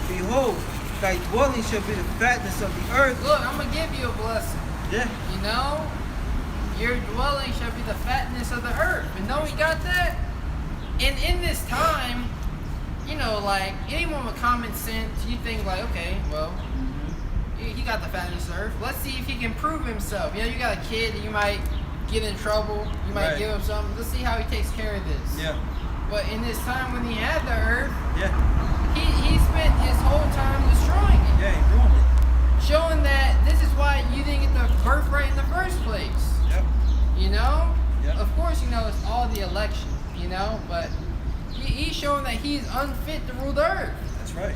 D: Behold, thy dwelling shall be the fatness of the earth.
A: Look, I'm gonna give you a blessing.
D: Yeah.
A: You know, your dwelling shall be the fatness of the earth. And know you got that? And in this time, you know, like anyone with common sense, you think like, okay, well, he got the fatness of the earth. Let's see if he can prove himself. You know, you got a kid that you might get in trouble. You might
D: Right.
A: give him something. Let's see how he takes care of this.
D: Yeah.
A: But in this time when he had the earth,
D: Yeah.
A: he spent his whole time destroying it.
D: Yeah, he ruined it.
A: Showing that this is why you didn't get the birthright in the first place.
D: Yep.
A: You know?
D: Yep.
A: Of course, you know, it's all the election, you know, but he's showing that he's unfit to rule the earth.
D: That's right.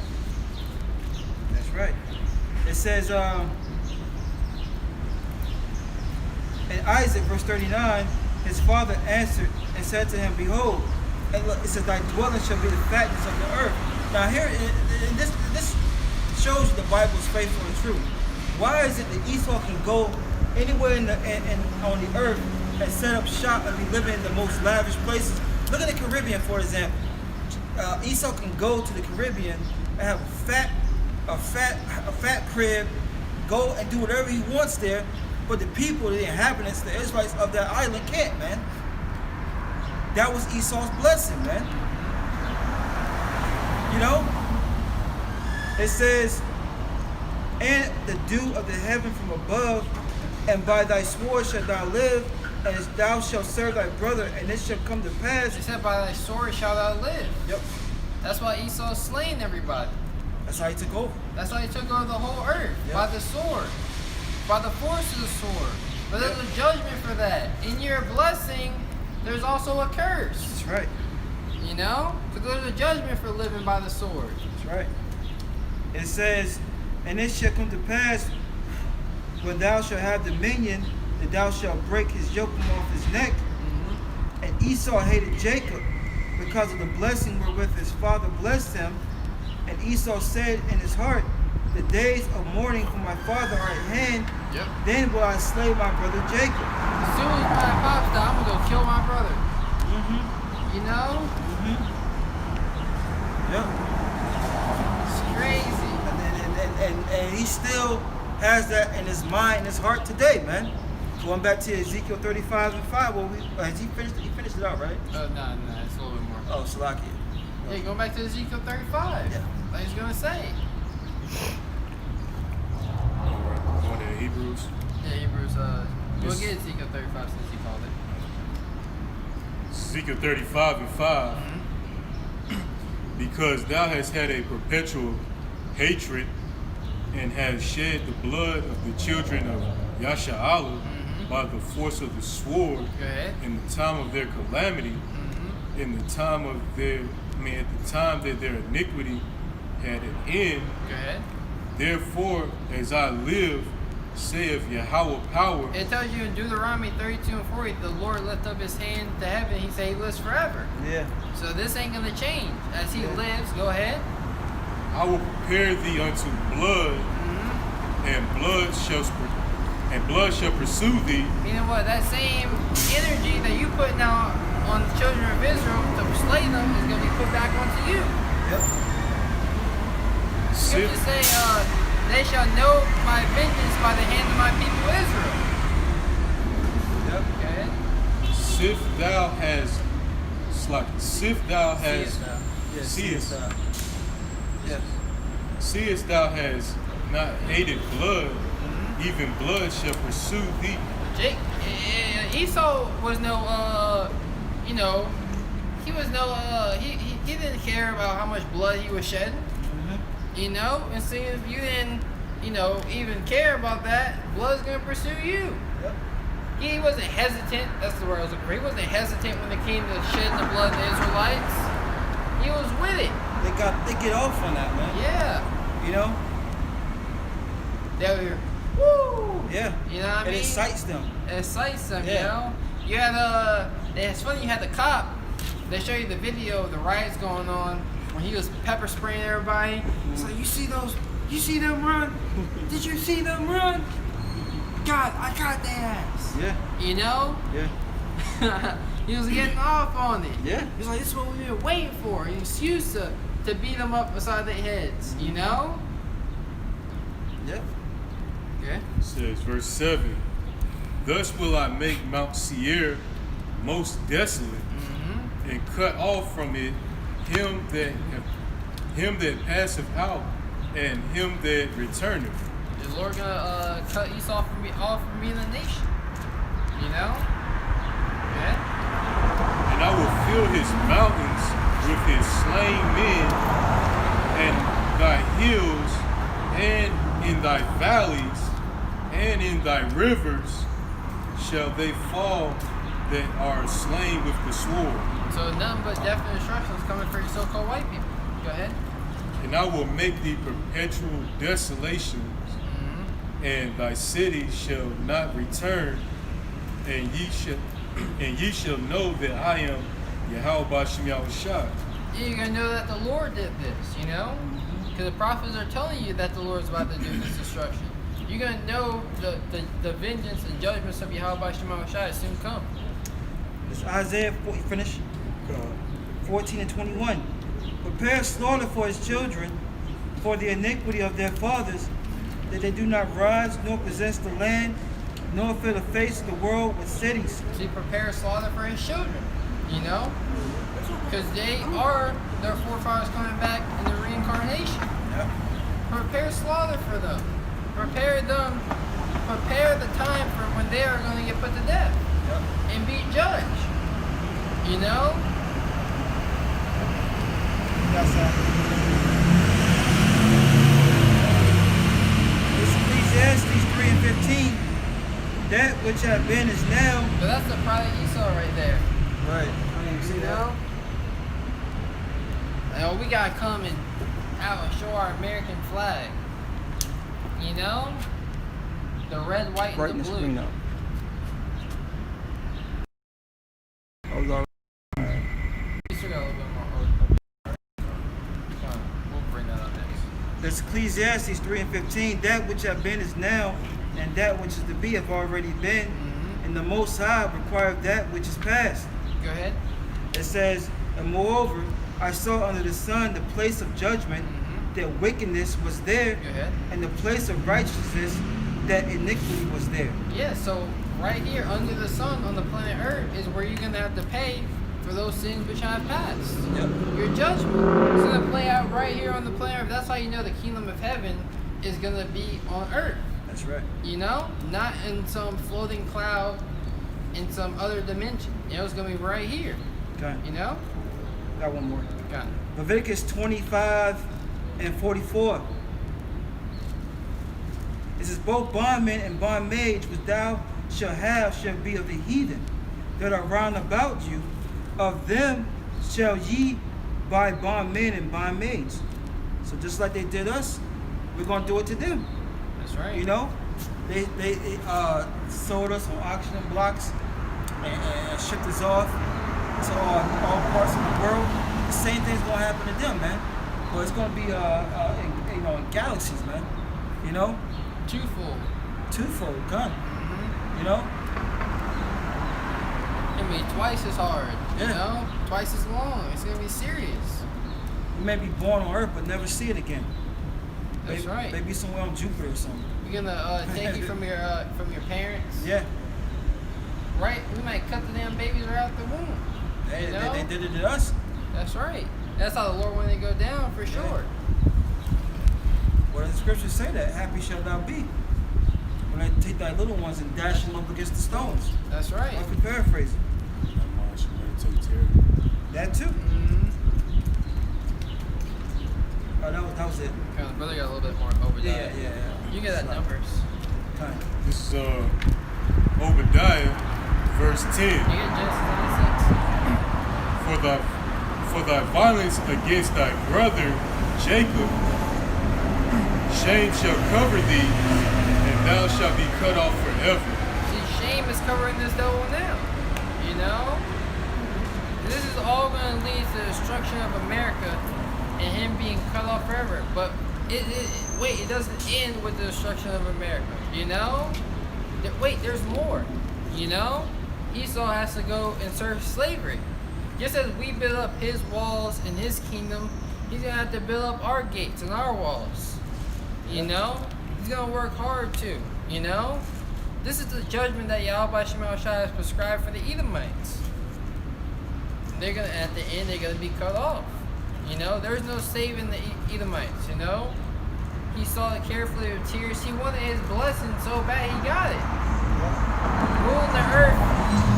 D: That's right. It says, and Isaac, verse 39, his father answered and said to him, Behold, and look, it says, thy dwelling shall be the fatness of the earth. Now here, and this shows you the Bible is faithful and true. Why is it that Esau can go anywhere on the earth and set up shop and be living in the most lavish places? Look at the Caribbean, for example. Esau can go to the Caribbean and have a fat crib, go and do whatever he wants there, but the people, the inhabitants, the Israelites of that island can't, man. That was Esau's blessing, man. You know? It says, and the dew of the heaven from above, and by thy sword shalt thou live, and thou shalt serve thy brother, and it shall come to pass.
A: It said, by thy sword shalt thou live.
D: Yep.
A: That's why Esau's slaying everybody.
D: That's how he took over.
A: That's how he took over the whole earth.
D: Yep.
A: By the sword. By the force of the sword. But there's
D: Yep.
A: a judgment for that. In your blessing, there's also a curse.
D: That's right.
A: You know? So there's a judgment for living by the sword.
D: That's right. It says, and it shall come to pass when thou shalt have dominion, that thou shalt break his yoke from off his neck.
A: Mm-hmm.
D: And Esau hated Jacob because of the blessing wherewith his father blessed him. And Esau said in his heart, the days of mourning for my father are at hand.
A: Yep.
D: Then will I slay my brother Jacob.
A: As soon as my pops die, I'm gonna go kill my brother.
D: Mm-hmm.
A: You know?
D: Mm-hmm. Yep.
A: It's crazy.
D: And he still has that in his mind, in his heart today, man. Going back to Ezekiel 35:5, well, he finished it out, right?
A: No, it's a little bit more.
D: Oh, Salakia.
A: Yeah, going back to Ezekiel 35.
D: Yeah.
A: Like he's gonna say.
B: Going to Hebrews.
A: Yeah, Hebrews, we'll
B: Yes.
A: get Ezekiel 35 since he called it.
B: Ezekiel 35:5.
A: Mm-hmm.
B: Because thou hast had a perpetual hatred and hast shed the blood of the children of Yasha'Allah by the force of the sword
A: Go ahead.
B: in the time of their calamity,
A: Mm-hmm.
B: in the time of their, at the time that their iniquity had an end.
A: Go ahead.
B: Therefore, as I live, saith Yahweh power.
A: It tells you in Deuteronomy 32 and 40, the Lord lift up his hand to heaven. He said he lives forever.
D: Yeah.
A: So this ain't gonna change. As he
D: Yeah.
A: lives, go ahead.
B: I will prepare thee unto blood,
A: Mm-hmm.
B: and blood shall pursue thee.
A: Meaning what? That same energy that you putting out on the children of Israel to slay them is gonna be put back onto you.
D: Yep.
A: Scriptures say, they shall know my vengeance by the hand of my people Israel.
D: Yep.
A: Go ahead.
B: Sif thou hast
D: Yes.
B: seest.
D: Yes.
B: Seest thou hast not hated blood, even blood shall pursue thee.
A: Esau was no, you know, he was no, he didn't care about how much blood he was shedding,
D: Mm-hmm.
A: you know, and seeing if you didn't, you know, even care about that, blood's gonna pursue you.
D: Yep.
A: He wasn't hesitant, that's the word I was looking for. He wasn't hesitant when it came to shedding the blood of the Israelites. He was with it.
D: They get off on that, man.
A: Yeah.
D: You know?
A: They were, woo!
D: Yeah.
A: You know what I mean?
D: It excites them.
A: It excites them,
D: Yeah.
A: you know? You had, it's funny, you had the cop, they show you the video of the riots going on when he was pepper spraying everybody. It's like, you see them run? Did you see them run? God, I got their ass.
D: Yeah.
A: You know?
D: Yeah.
A: He was getting off on it.
D: Yeah.
A: He's like, this is what we've been waiting for. An excuse to beat them up beside their heads. You know?
D: Yeah.
A: Okay.
B: It says, verse 7, thus will I make Mount Seir most desolate, and cut off from it him that passeth out, and him that returneth.
A: The Lord gonna cut Esau from being a nation. You know? Yeah.
B: And I will fill his mountains with his slain men, and thy hills, and in thy valleys, and in thy rivers shall they fall that are slain with the sword.
A: So nothing but definite instructions coming for you so-called white people. Go ahead.
B: And I will make thee perpetual desolations, and thy city shall not return, and ye shall know that I am Yahweh Bashim Yahushua.
A: You're gonna know that the Lord did this, you know? Because the prophets are telling you that the Lord's about to do this destruction. You're gonna know the vengeance and judgments of Yahweh Bashim Yahushua soon come.
D: It's Isaiah 40, finish. 14 and 21. Prepare slaughter for his children, for the iniquity of their fathers, that they do not rise nor possess the land, nor fill the face of the world with cities.
A: So he prepares slaughter for his children, you know? Because they are their forefathers coming back in the reincarnation.
D: Yep.
A: Prepare slaughter for them. Prepare the time for when they are going to get put to death
D: Yep.
A: and be judged. You know?
D: That's It's Ecclesiastes 3 and 15. That which have been is now.
A: But that's the pride of Esau right there.
D: Right. I didn't see
A: You know? And we gotta come and out and show our American flag. You know? The red, white, and the blue.
D: Screen up. Hold on.
A: We still got a little bit more. We'll bring that up next.
D: That's Ecclesiastes 3 and 15. That which have been is now, and that which is to be have already been. And the Most High required that which is past.
A: Go ahead.
D: It says, and moreover, I saw under the sun the place of judgment, that wickedness was there,
A: Go ahead.
D: and the place of righteousness, that iniquity was there.
A: Yeah, so right here under the sun on the planet Earth is where you're going to have to pay for those sins which have passed.
D: Yep.
A: Your judgment. It's going to play out right here on the planet Earth. That's how you know the kingdom of heaven is going to be on Earth.
D: That's right.
A: You know? Not in some floating cloud in some other dimension. You know, it's going to be right here.
D: Okay.
A: You know?
D: Got one more.
A: Got it.
D: Leviticus 25 and 44. It says, both bondmen and bondmaids which thou shalt have shall be of the heathen that are round about you. Of them shall ye buy bondmen and bondmaids. So just like they did us, we're going to do it to them.
A: That's right.
D: You know, they sold us on auction blocks and shipped us off to all parts of the world. The same thing's gonna happen to them, man. But it's gonna be in galaxies, man. You know, twofold gun. You know,
A: I mean, twice as hard. You
D: Yeah.
A: know, twice as long. It's gonna be serious.
D: you may be born on Earth but never see it again.
A: That's right.
D: Maybe somewhere on Jupiter or something.
A: We're gonna take you from your parents.
D: Yeah,
A: Right. We might cut the damn babies right out the womb.
D: they
A: You know?
D: did it to us.
A: That's right. That's how the Lord wanted to go down for sure.
D: What does the scriptures say that? Happy shall thou be when I take thy little ones and dash them up against the stones.
A: That's right.
D: If we paraphrase it.
B: That mind should meditate terribly.
D: That too. Oh, that was it.
A: Kind of, brother got a little bit more overdone.
D: Yeah.
A: You get that numbers.
D: Okay.
B: This is Obadiah, verse 10.
A: You get Genesis 96.
B: For thy violence against thy brother Jacob, shame shall cover thee, and thou shalt be cut off forever.
A: See, shame is covering this devil now. You know? This is all going to lead to the destruction of America and him being cut off forever. But it doesn't end with the destruction of America. You know? Wait, there's more. You know, Esau has to go and serve slavery. Just as we build up his walls in his kingdom, he's gonna have to build up our gates and our walls. You know, he's gonna work hard too. You know, this is the judgment that Yahweh Shema Shai has prescribed for the Edomites. They're gonna, at the end, they're gonna be cut off. You know, there's no saving the Edomites. You know, he saw it carefully with tears. He wanted his blessing so bad, he got it. Ruling the earth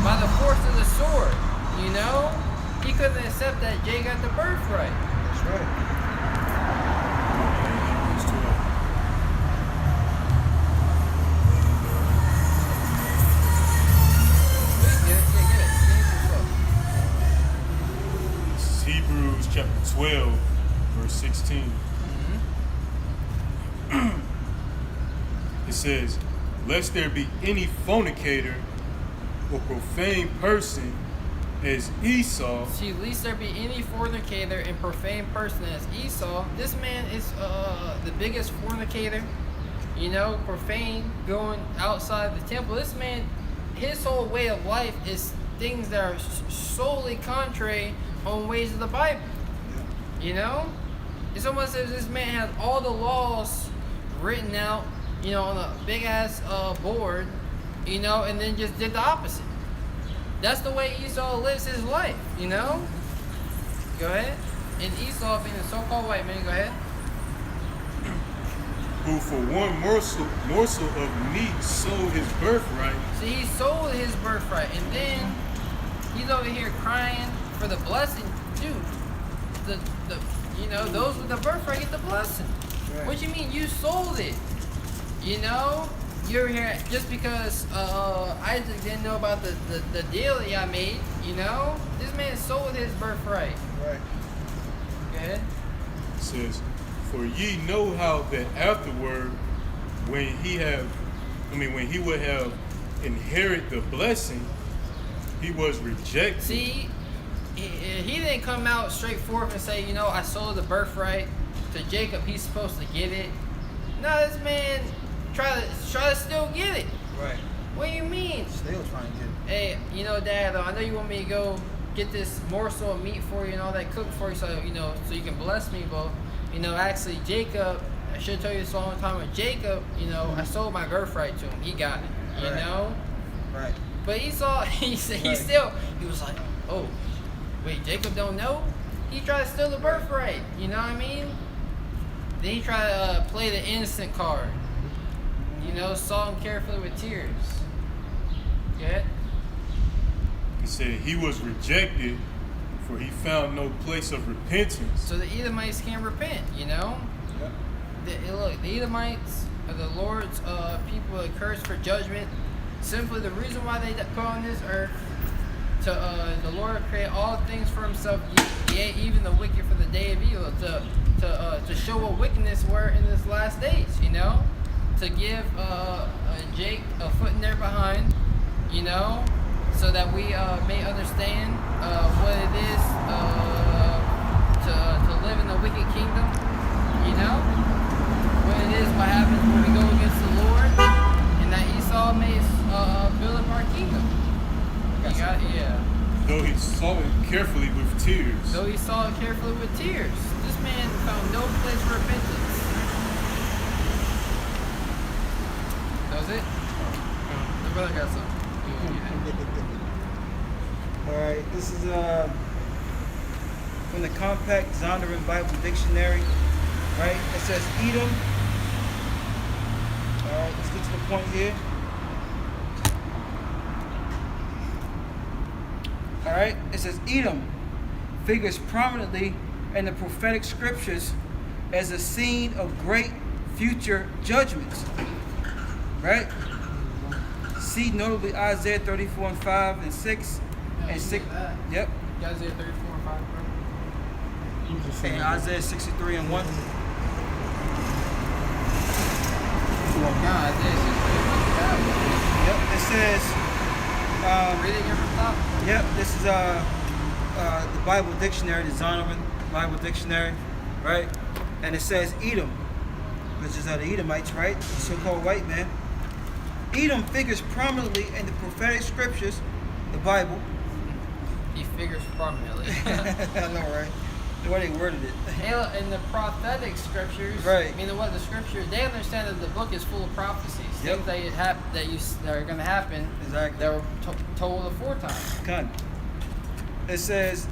A: by the force of the sword. You know, he couldn't accept that Jay got the birthright.
C: That's right.
B: Hebrews 12. This is Hebrews chapter 12, verse 16. It says, lest there be any fornicator or profane person as Esau.
A: See, lest there be any fornicator and profane person as Esau. This man is the biggest fornicator, you know, profane, going outside the temple. This man, his whole way of life is things that are solely contrary on ways of the Bible. You know? It's almost as if this man has all the laws written out, you know, on a big ass board, you know, and then just did the opposite. That's the way Esau lives his life, you know? Go ahead. And Esau, being a so-called white man, go ahead.
B: Who for one morsel of meat sold his birthright.
A: See, he sold his birthright, and then he's over here crying for the blessing. Dude, the you know, those with the birthright get the blessing.
C: Right.
A: What you mean you sold it? You know? You're here just because Isaac didn't know about the deal that y'all made, you know? This man sold his birthright.
C: Right.
A: Go ahead.
B: It says, for ye know how that afterward, when he would have inherit the blessing, he was rejected.
A: See, he didn't come out straightforward and say, you know, I sold the birthright to Jacob. He's supposed to get it. No, this man try to still get it.
C: Right.
A: What do you mean?
C: Still trying to get it.
A: Hey, you know, Dad, I know you want me to go get this morsel of meat for you and all that cooked for you, so you know, so you can bless me. But you know, actually, Jacob, I should tell you this a long time with Jacob. You know, I sold my birthright to him. He got it. You
C: Right.
A: know.
C: Right.
A: But Esau, he was like, oh, wait, Jacob don't know? He tried to steal the birthright. You know what I mean? Then he tried to play the innocent card. You know, saw him carefully with tears. Yeah.
B: He said he was rejected, for he found no place of repentance.
A: So the Edomites can't repent, you know?
C: Yep.
A: The Edomites are the Lord's people cursed for judgment. Simply the reason why they put on this earth to the Lord create all things for himself, yea, even the wicked for the day of evil, to show what wickedness were in this last days, you know? To give Jake a foot in there behind, you know, so that we may understand what it is to live in the wicked kingdom, you know, what it is, what happens when we go against the Lord, and that Esau may build up our kingdom. You got it? Yeah.
B: Though he saw it carefully with tears.
A: Though he saw it carefully with tears, this man found no place for repentance. That was it? The brother got something.
D: Alright, this is from the Compact Zondervan Bible Dictionary. Right? It says Edom. Alright, let's get to the point here. Alright, it says Edom figures prominently in the prophetic scriptures as a scene of great future judgments. Right? See notably Isaiah 34 and 5 and 6 and 6. Yep.
A: Isaiah 34 and 5, bro.
D: And Isaiah 63 and 1.
A: Yeah, Isaiah 63 and 5.
D: Yep. It says.
A: Read it again from the top.
D: Yep. This is the Bible Dictionary, the Zondervan Bible Dictionary, right? And it says Edom, which is the Edomites, right? The so-called white man. Edom figures prominently in the prophetic scriptures, the Bible.
A: He figures prominently.
D: I know, right? The way they worded it.
A: In the prophetic scriptures,
D: Right.
A: meaning what the scriptures, they understand that the book is full of prophecies,
D: Yep.
A: things that are going to happen,
D: Exactly.
A: that were told aforetime.
D: Kind. It says,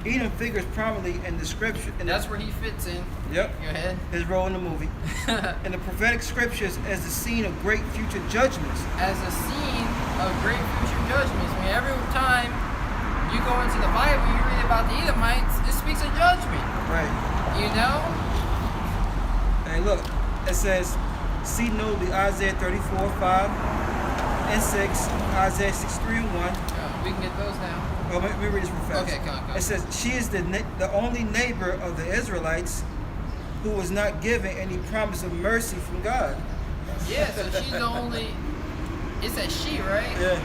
D: Edom figures prominently in the scripture.
A: And that's where he fits in.
D: Yep.
A: Go ahead.
D: His role in the movie. In the prophetic scriptures as the scene of great future judgments.
A: As a scene of great future judgments. I mean, every time you go into the Bible, you read about the Edomites, it speaks of judgment.
D: Right.
A: You know?
D: Hey, look. It says, see notably Isaiah 34, 5 and 6, Isaiah 63 and 1.
A: We can get those now.
D: Well, let me read this real fast.
A: Okay, come on.
D: It says, she is the only neighbor of the Israelites who was not given any promise of mercy from God.
A: Yeah, so she's the only. It's a she, right?
D: Yeah.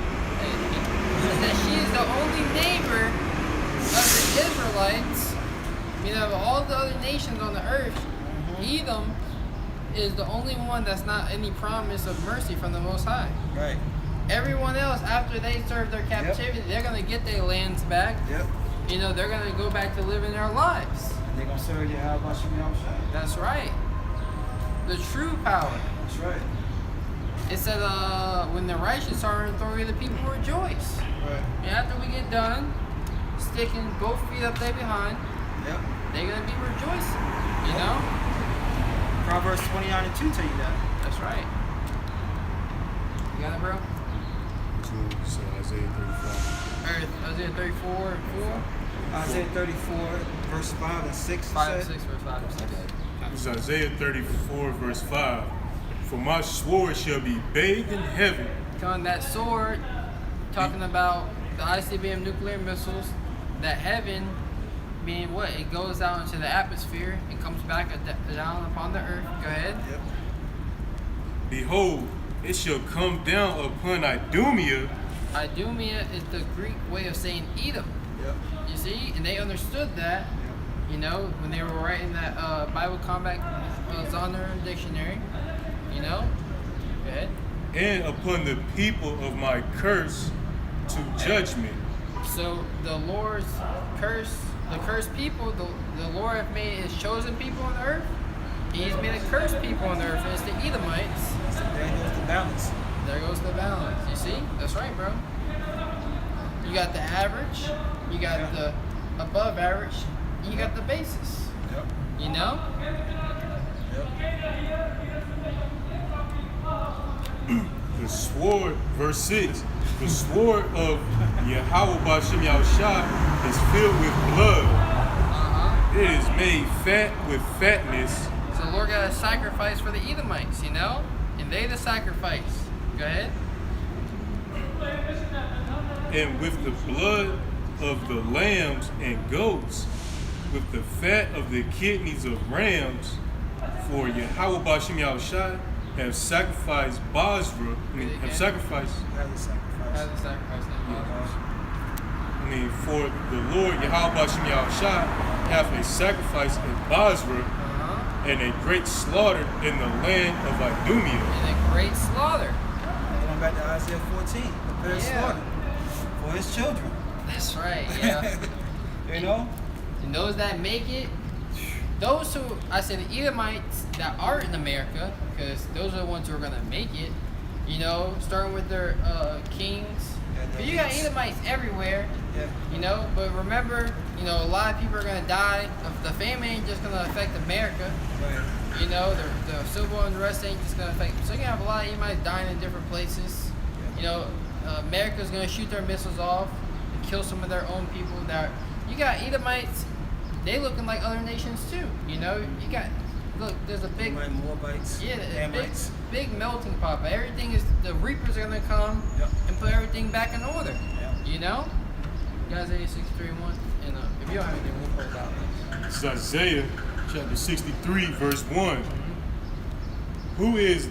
A: It says she is the only neighbor of the Israelites. You know, of all the other nations on the earth, Edom is the only one that's not any promise of mercy from the Most High.
D: Right.
A: Everyone else, after they serve their captivity, they're gonna get their lands back.
D: Yep.
A: You know, they're gonna go back to living their lives.
D: They're going to serve you how about you?
A: That's right. The true power.
D: That's right.
A: It said, when the righteous are in authority, the people rejoice.
D: Right.
A: And after we get done sticking both feet up there behind,
D: Yep.
A: they're gonna be rejoicing. You know?
D: Proverbs 29 and 2 tell you that.
A: That's right. You got it, bro?
B: So Isaiah 35.
A: Or Isaiah 34 and 4?
D: Isaiah 34, verse 5 and 6.
A: 5 and 6, verse 5 and 6.
B: This is Isaiah 34, verse 5. For my sword shall be bathed in heaven.
A: On that sword, talking about the ICBM nuclear missiles, that heaven being what? It goes out into the atmosphere and comes back down upon the earth. Go ahead.
D: Yep.
B: Behold, it shall come down upon Idumea.
A: Idumea is the Greek way of saying Edom.
D: Yep.
A: You see? And they understood that, you know, when they were writing that Bible Combat Zonner Dictionary. You know? Go ahead.
B: And upon the people of my curse to judgment.
A: So the Lord's curse, the cursed people, the Lord have made his chosen people on the earth. He's made a cursed people on the earth, and it's the Edomites.
D: So there goes the balance.
A: There goes the balance. You see? That's right, bro. You got the average, you got the above average, you got the basis.
D: Yep.
A: You know?
B: The sword, verse 6, the sword of Yahweh B'Shem Yahushua is filled with blood.
A: Uh-huh.
B: It is made fat with fatness.
A: So the Lord got a sacrifice for the Edomites, you know? And they the sacrifice. Go ahead.
B: And with the blood of the lambs and goats, with the fat of the kidneys of rams, for Yahweh B'Shem Yahushua have sacrificed Basra, have sacrificed,
D: Have the sacrifice.
A: Have the sacrifice
B: for the Lord Yahweh B'Shem Yahushua have a sacrifice in Basra,
A: Uh-huh.
B: and a great slaughter in the land of Idumea.
A: And a great slaughter.
D: Going back to Isaiah 14. Prepare
A: Yeah.
D: slaughter for his children.
A: That's right, yeah.
D: You know?
A: And those that make it, those who, I said the Edomites that are in America, because those are the ones who are going to make it, you know, starting with their kings. But you got Edomites everywhere,
D: Yeah.
A: you know, but remember, you know, a lot of people are going to die. The famine ain't just going to affect America.
D: Right.
A: You know, the civil unrest ain't just going to affect. So you have a lot of Edomites dying in different places. You know, America's going to shoot their missiles off and kill some of their own people. You got Edomites, they looking like other nations too. You know, you got, look, there's a big,
D: Like Moabites.
A: yeah, a big,
D: Hamites.
A: big melting pot. But everything is, the reapers are going to come
D: Yep.
A: and put everything back in order.
D: Yep.
A: You know? Isaiah 63:1. And if you don't have anything, we'll close out.
B: This is Isaiah chapter 63, verse 1. Who is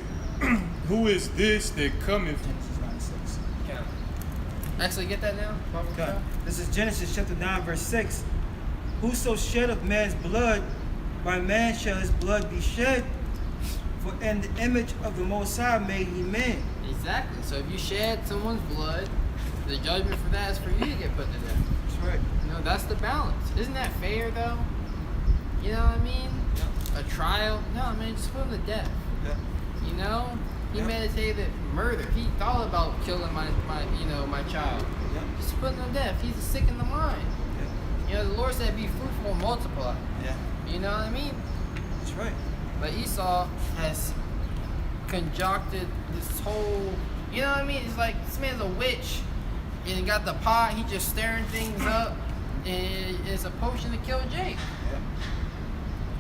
B: this that cometh?
D: Genesis 9:6.
A: Count. Actually, get that now?
D: Okay. This is Genesis chapter 9, verse 6. Whoso shed of man's blood, by man shall his blood be shed. For in the image of the Most High made he man.
A: Exactly. So if you shed someone's blood, the judgment for that is for you to get put to death.
D: That's right.
A: You know, that's the balance. Isn't that fair though? You know what I mean?
D: Yep.
A: A trial? No, man, just put him to death.
D: Yep.
A: You know? He
D: Yep.
A: meditated murder. He thought about killing my child.
D: Yep.
A: Just put him to death. He's sick in the mind.
D: Yep.
A: You know, the Lord said, be fruitful and multiply.
D: Yeah.
A: You know what I mean?
D: That's right.
A: But Esau has concocted this whole, you know what I mean? It's like this man's a witch and got the pot. He just stirring things up, and it's a potion to kill Jake.
D: Yep.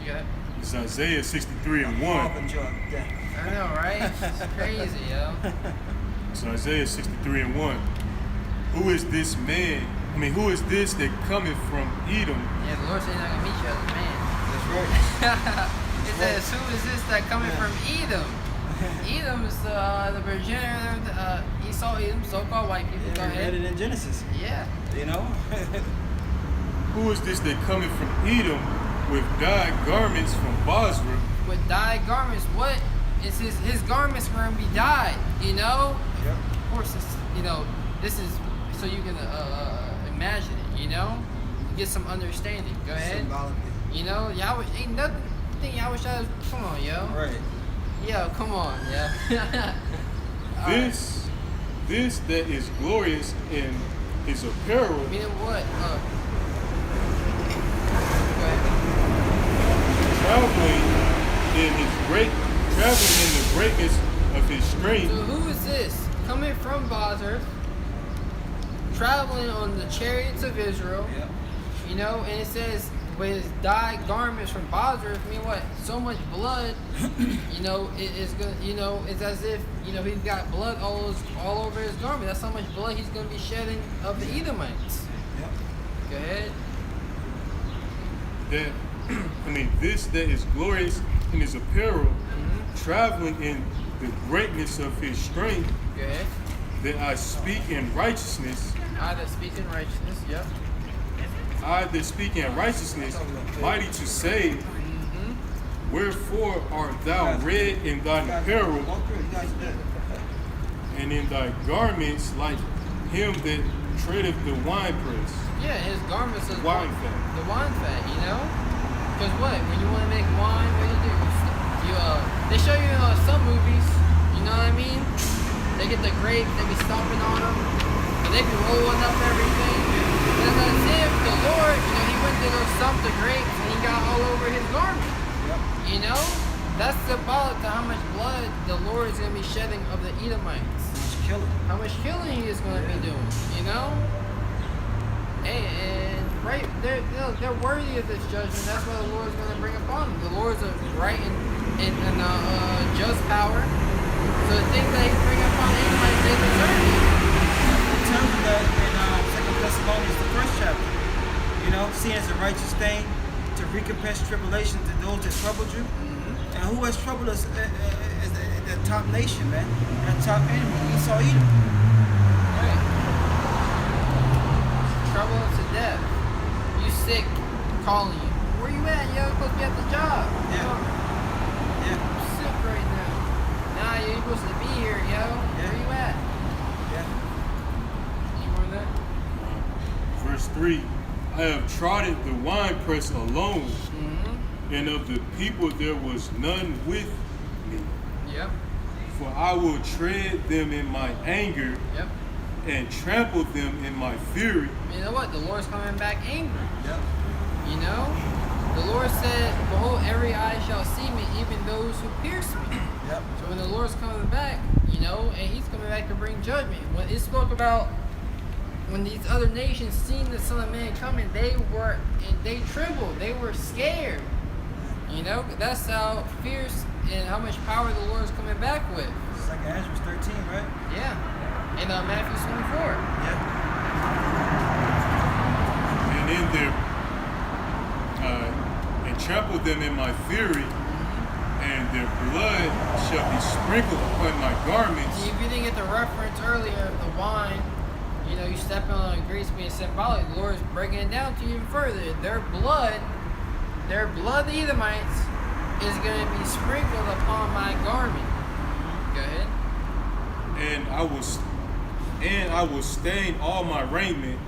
A: You got it?
B: It's Isaiah 63:1.
A: I know, right? It's crazy, yo.
B: It's Isaiah 63:1. Who is this man? I mean, who is this that cometh from Edom?
A: Yeah, the Lord said he's not gonna meet you as a man.
D: That's right.
A: It says, who is this that coming from Edom? Edom is the progenitor of Esau, Edom, so-called white people. Go
D: Yeah, we read
A: ahead.
D: it in Genesis.
A: Yeah.
D: You know?
B: Who is this that cometh from Edom with dyed garments from Basra?
A: With dyed garments, what is his garments are gonna be dyed, you know?
D: Yep.
A: Of course, it's, you know, this is so you can imagine it, you know? Get some understanding. Go ahead.
D: Symbolically.
A: You know, Yahweh ain't nothing. Yahweh Shai, come on, yo.
D: Right.
A: Yo, come on, yeah.
B: This that is glorious in his apparel,
A: Meaning what? Go ahead.
B: traveling in the greatness of his
A: So
B: strength,
A: who is this coming from Basra, traveling on the chariots of Israel?
D: Yep.
A: You know, and it says with his dyed garments from Basra. I mean, what? So much blood. You know, it's gonna. You know, it's as if he's got blood all over his garment. That's how much blood he's gonna be shedding of the Edomites.
D: Yep.
A: Go ahead.
B: this that is glorious in his apparel, traveling in the greatness of his strength,
A: Go ahead.
B: that I speak in righteousness.
A: I that speak in righteousness. Yep.
B: I that speak in righteousness, mighty to save. Wherefore art thou red in thine apparel, and in thy garments like him that treadeth the winepress?
A: Yeah, his garments is
B: Wine fat.
A: The wine fat, you know? Because what? When you want to make wine, what do? They show you in some movies, you know what I mean? They get the grape, they be stomping on them, and they be rolling up everything. And as if the Lord, he went to go stomp the grapes and he got all over his garment.
D: Yep.
A: You know? That's symbolic to how much blood the Lord is going to be shedding of the Edomites.
D: Killing.
A: How much killing he is going to be doing, you know? And right, they're worthy of this judgment. That's what the Lord is going to bring upon them. The Lord's a right and just power. So the things that he bring upon the Edomites, they deserve it.
D: It tells you that in 2 Thessalonians, the 1st chapter. You know, seen as a righteous thing to recompense tribulation to those that troubled you. And who has troubled us as the top nation, man? And the top enemy, Esau, Edom.
A: Right. Trouble us to death. You sick, calling you. Where you at? Yo, supposed to be at the job.
D: Yeah. Yeah.
A: I'm sick right now. Nah, you ain't supposed to be here, yo. Where you at?
D: Yeah.
A: You more than that?
B: Verse 3, I have trodden the winepress alone, and of the people there was none with me.
A: Yep.
B: For I will tread them in my anger,
A: Yep.
B: and trample them in my fury.
A: You know what? The Lord's coming back angry.
D: Yep.
A: You know? The Lord said, behold, every eye shall see me, even those who pierce me.
D: Yep.
A: So when the Lord's coming back, and he's coming back to bring judgment. When it spoke about when these other nations seen the Son of Man coming, they trembled. They were scared. You know? That's how fierce and how much power the Lord's coming back with.
D: It's like Andrews 13, right?
A: Yeah. In Matthew 24.
D: Yeah.
B: And in their and trample them in my fury, and their blood shall be sprinkled upon my garments.
A: See, if you didn't get the reference earlier of the wine, you stepping on grease being symbolic, the Lord is breaking it down to you even further. Their blood, the Edomites, is going to be sprinkled upon my garment. Go ahead.
B: And I will stain all my raiment,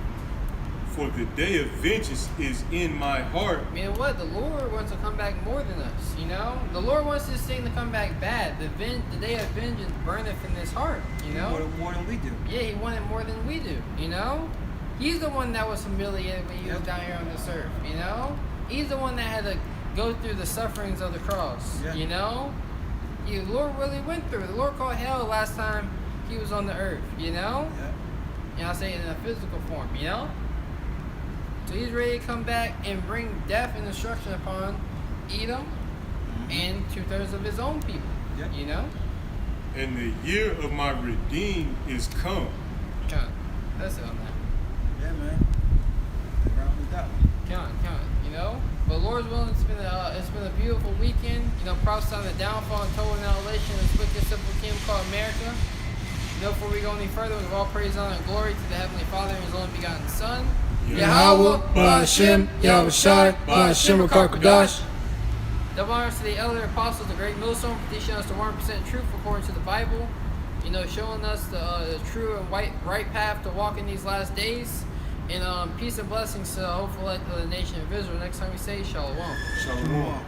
B: for the day of vengeance is in my heart.
A: You know what? The Lord wants to come back more than us, you know? The Lord wants this thing to come back bad. The day of vengeance burneth in his heart, you know?
D: More than we do.
A: Yeah, he wanted more than we do, you know? He's the one that was humiliated when he was down here on this earth, you know? He's the one that had to go through the sufferings of the cross, you know? The Lord really went through. The Lord called hell last time he was on the earth, you know?
D: Yeah.
A: You know, I say it in a physical form, you know? So he's ready to come back and bring death and destruction upon Edom and 2/3 of his own people, you know?
B: And the year of my redeemed is come.
A: That's it on that.
D: Yeah, man. Round with that one.
A: Count, you know? But Lord's willing, it's been a beautiful weekend. You know, prophesying the downfall and total annihilation of this wicked simple kingdom called America. You know, before we go any further, we give all praise, honor, and glory to the Heavenly Father and His only begotten Son.
F: Yahweh, Ba'ashem, Yahushai, Ba'ashem, Rakakadash.
A: Double honors to the elder apostles, the great millstone, for teaching us the 1% truth according to the Bible. You know, showing us the true and right path to walk in these last days. And peace and blessings to the hopeful elect of the nation of Israel. Next time we say Shalom.
B: Shalom.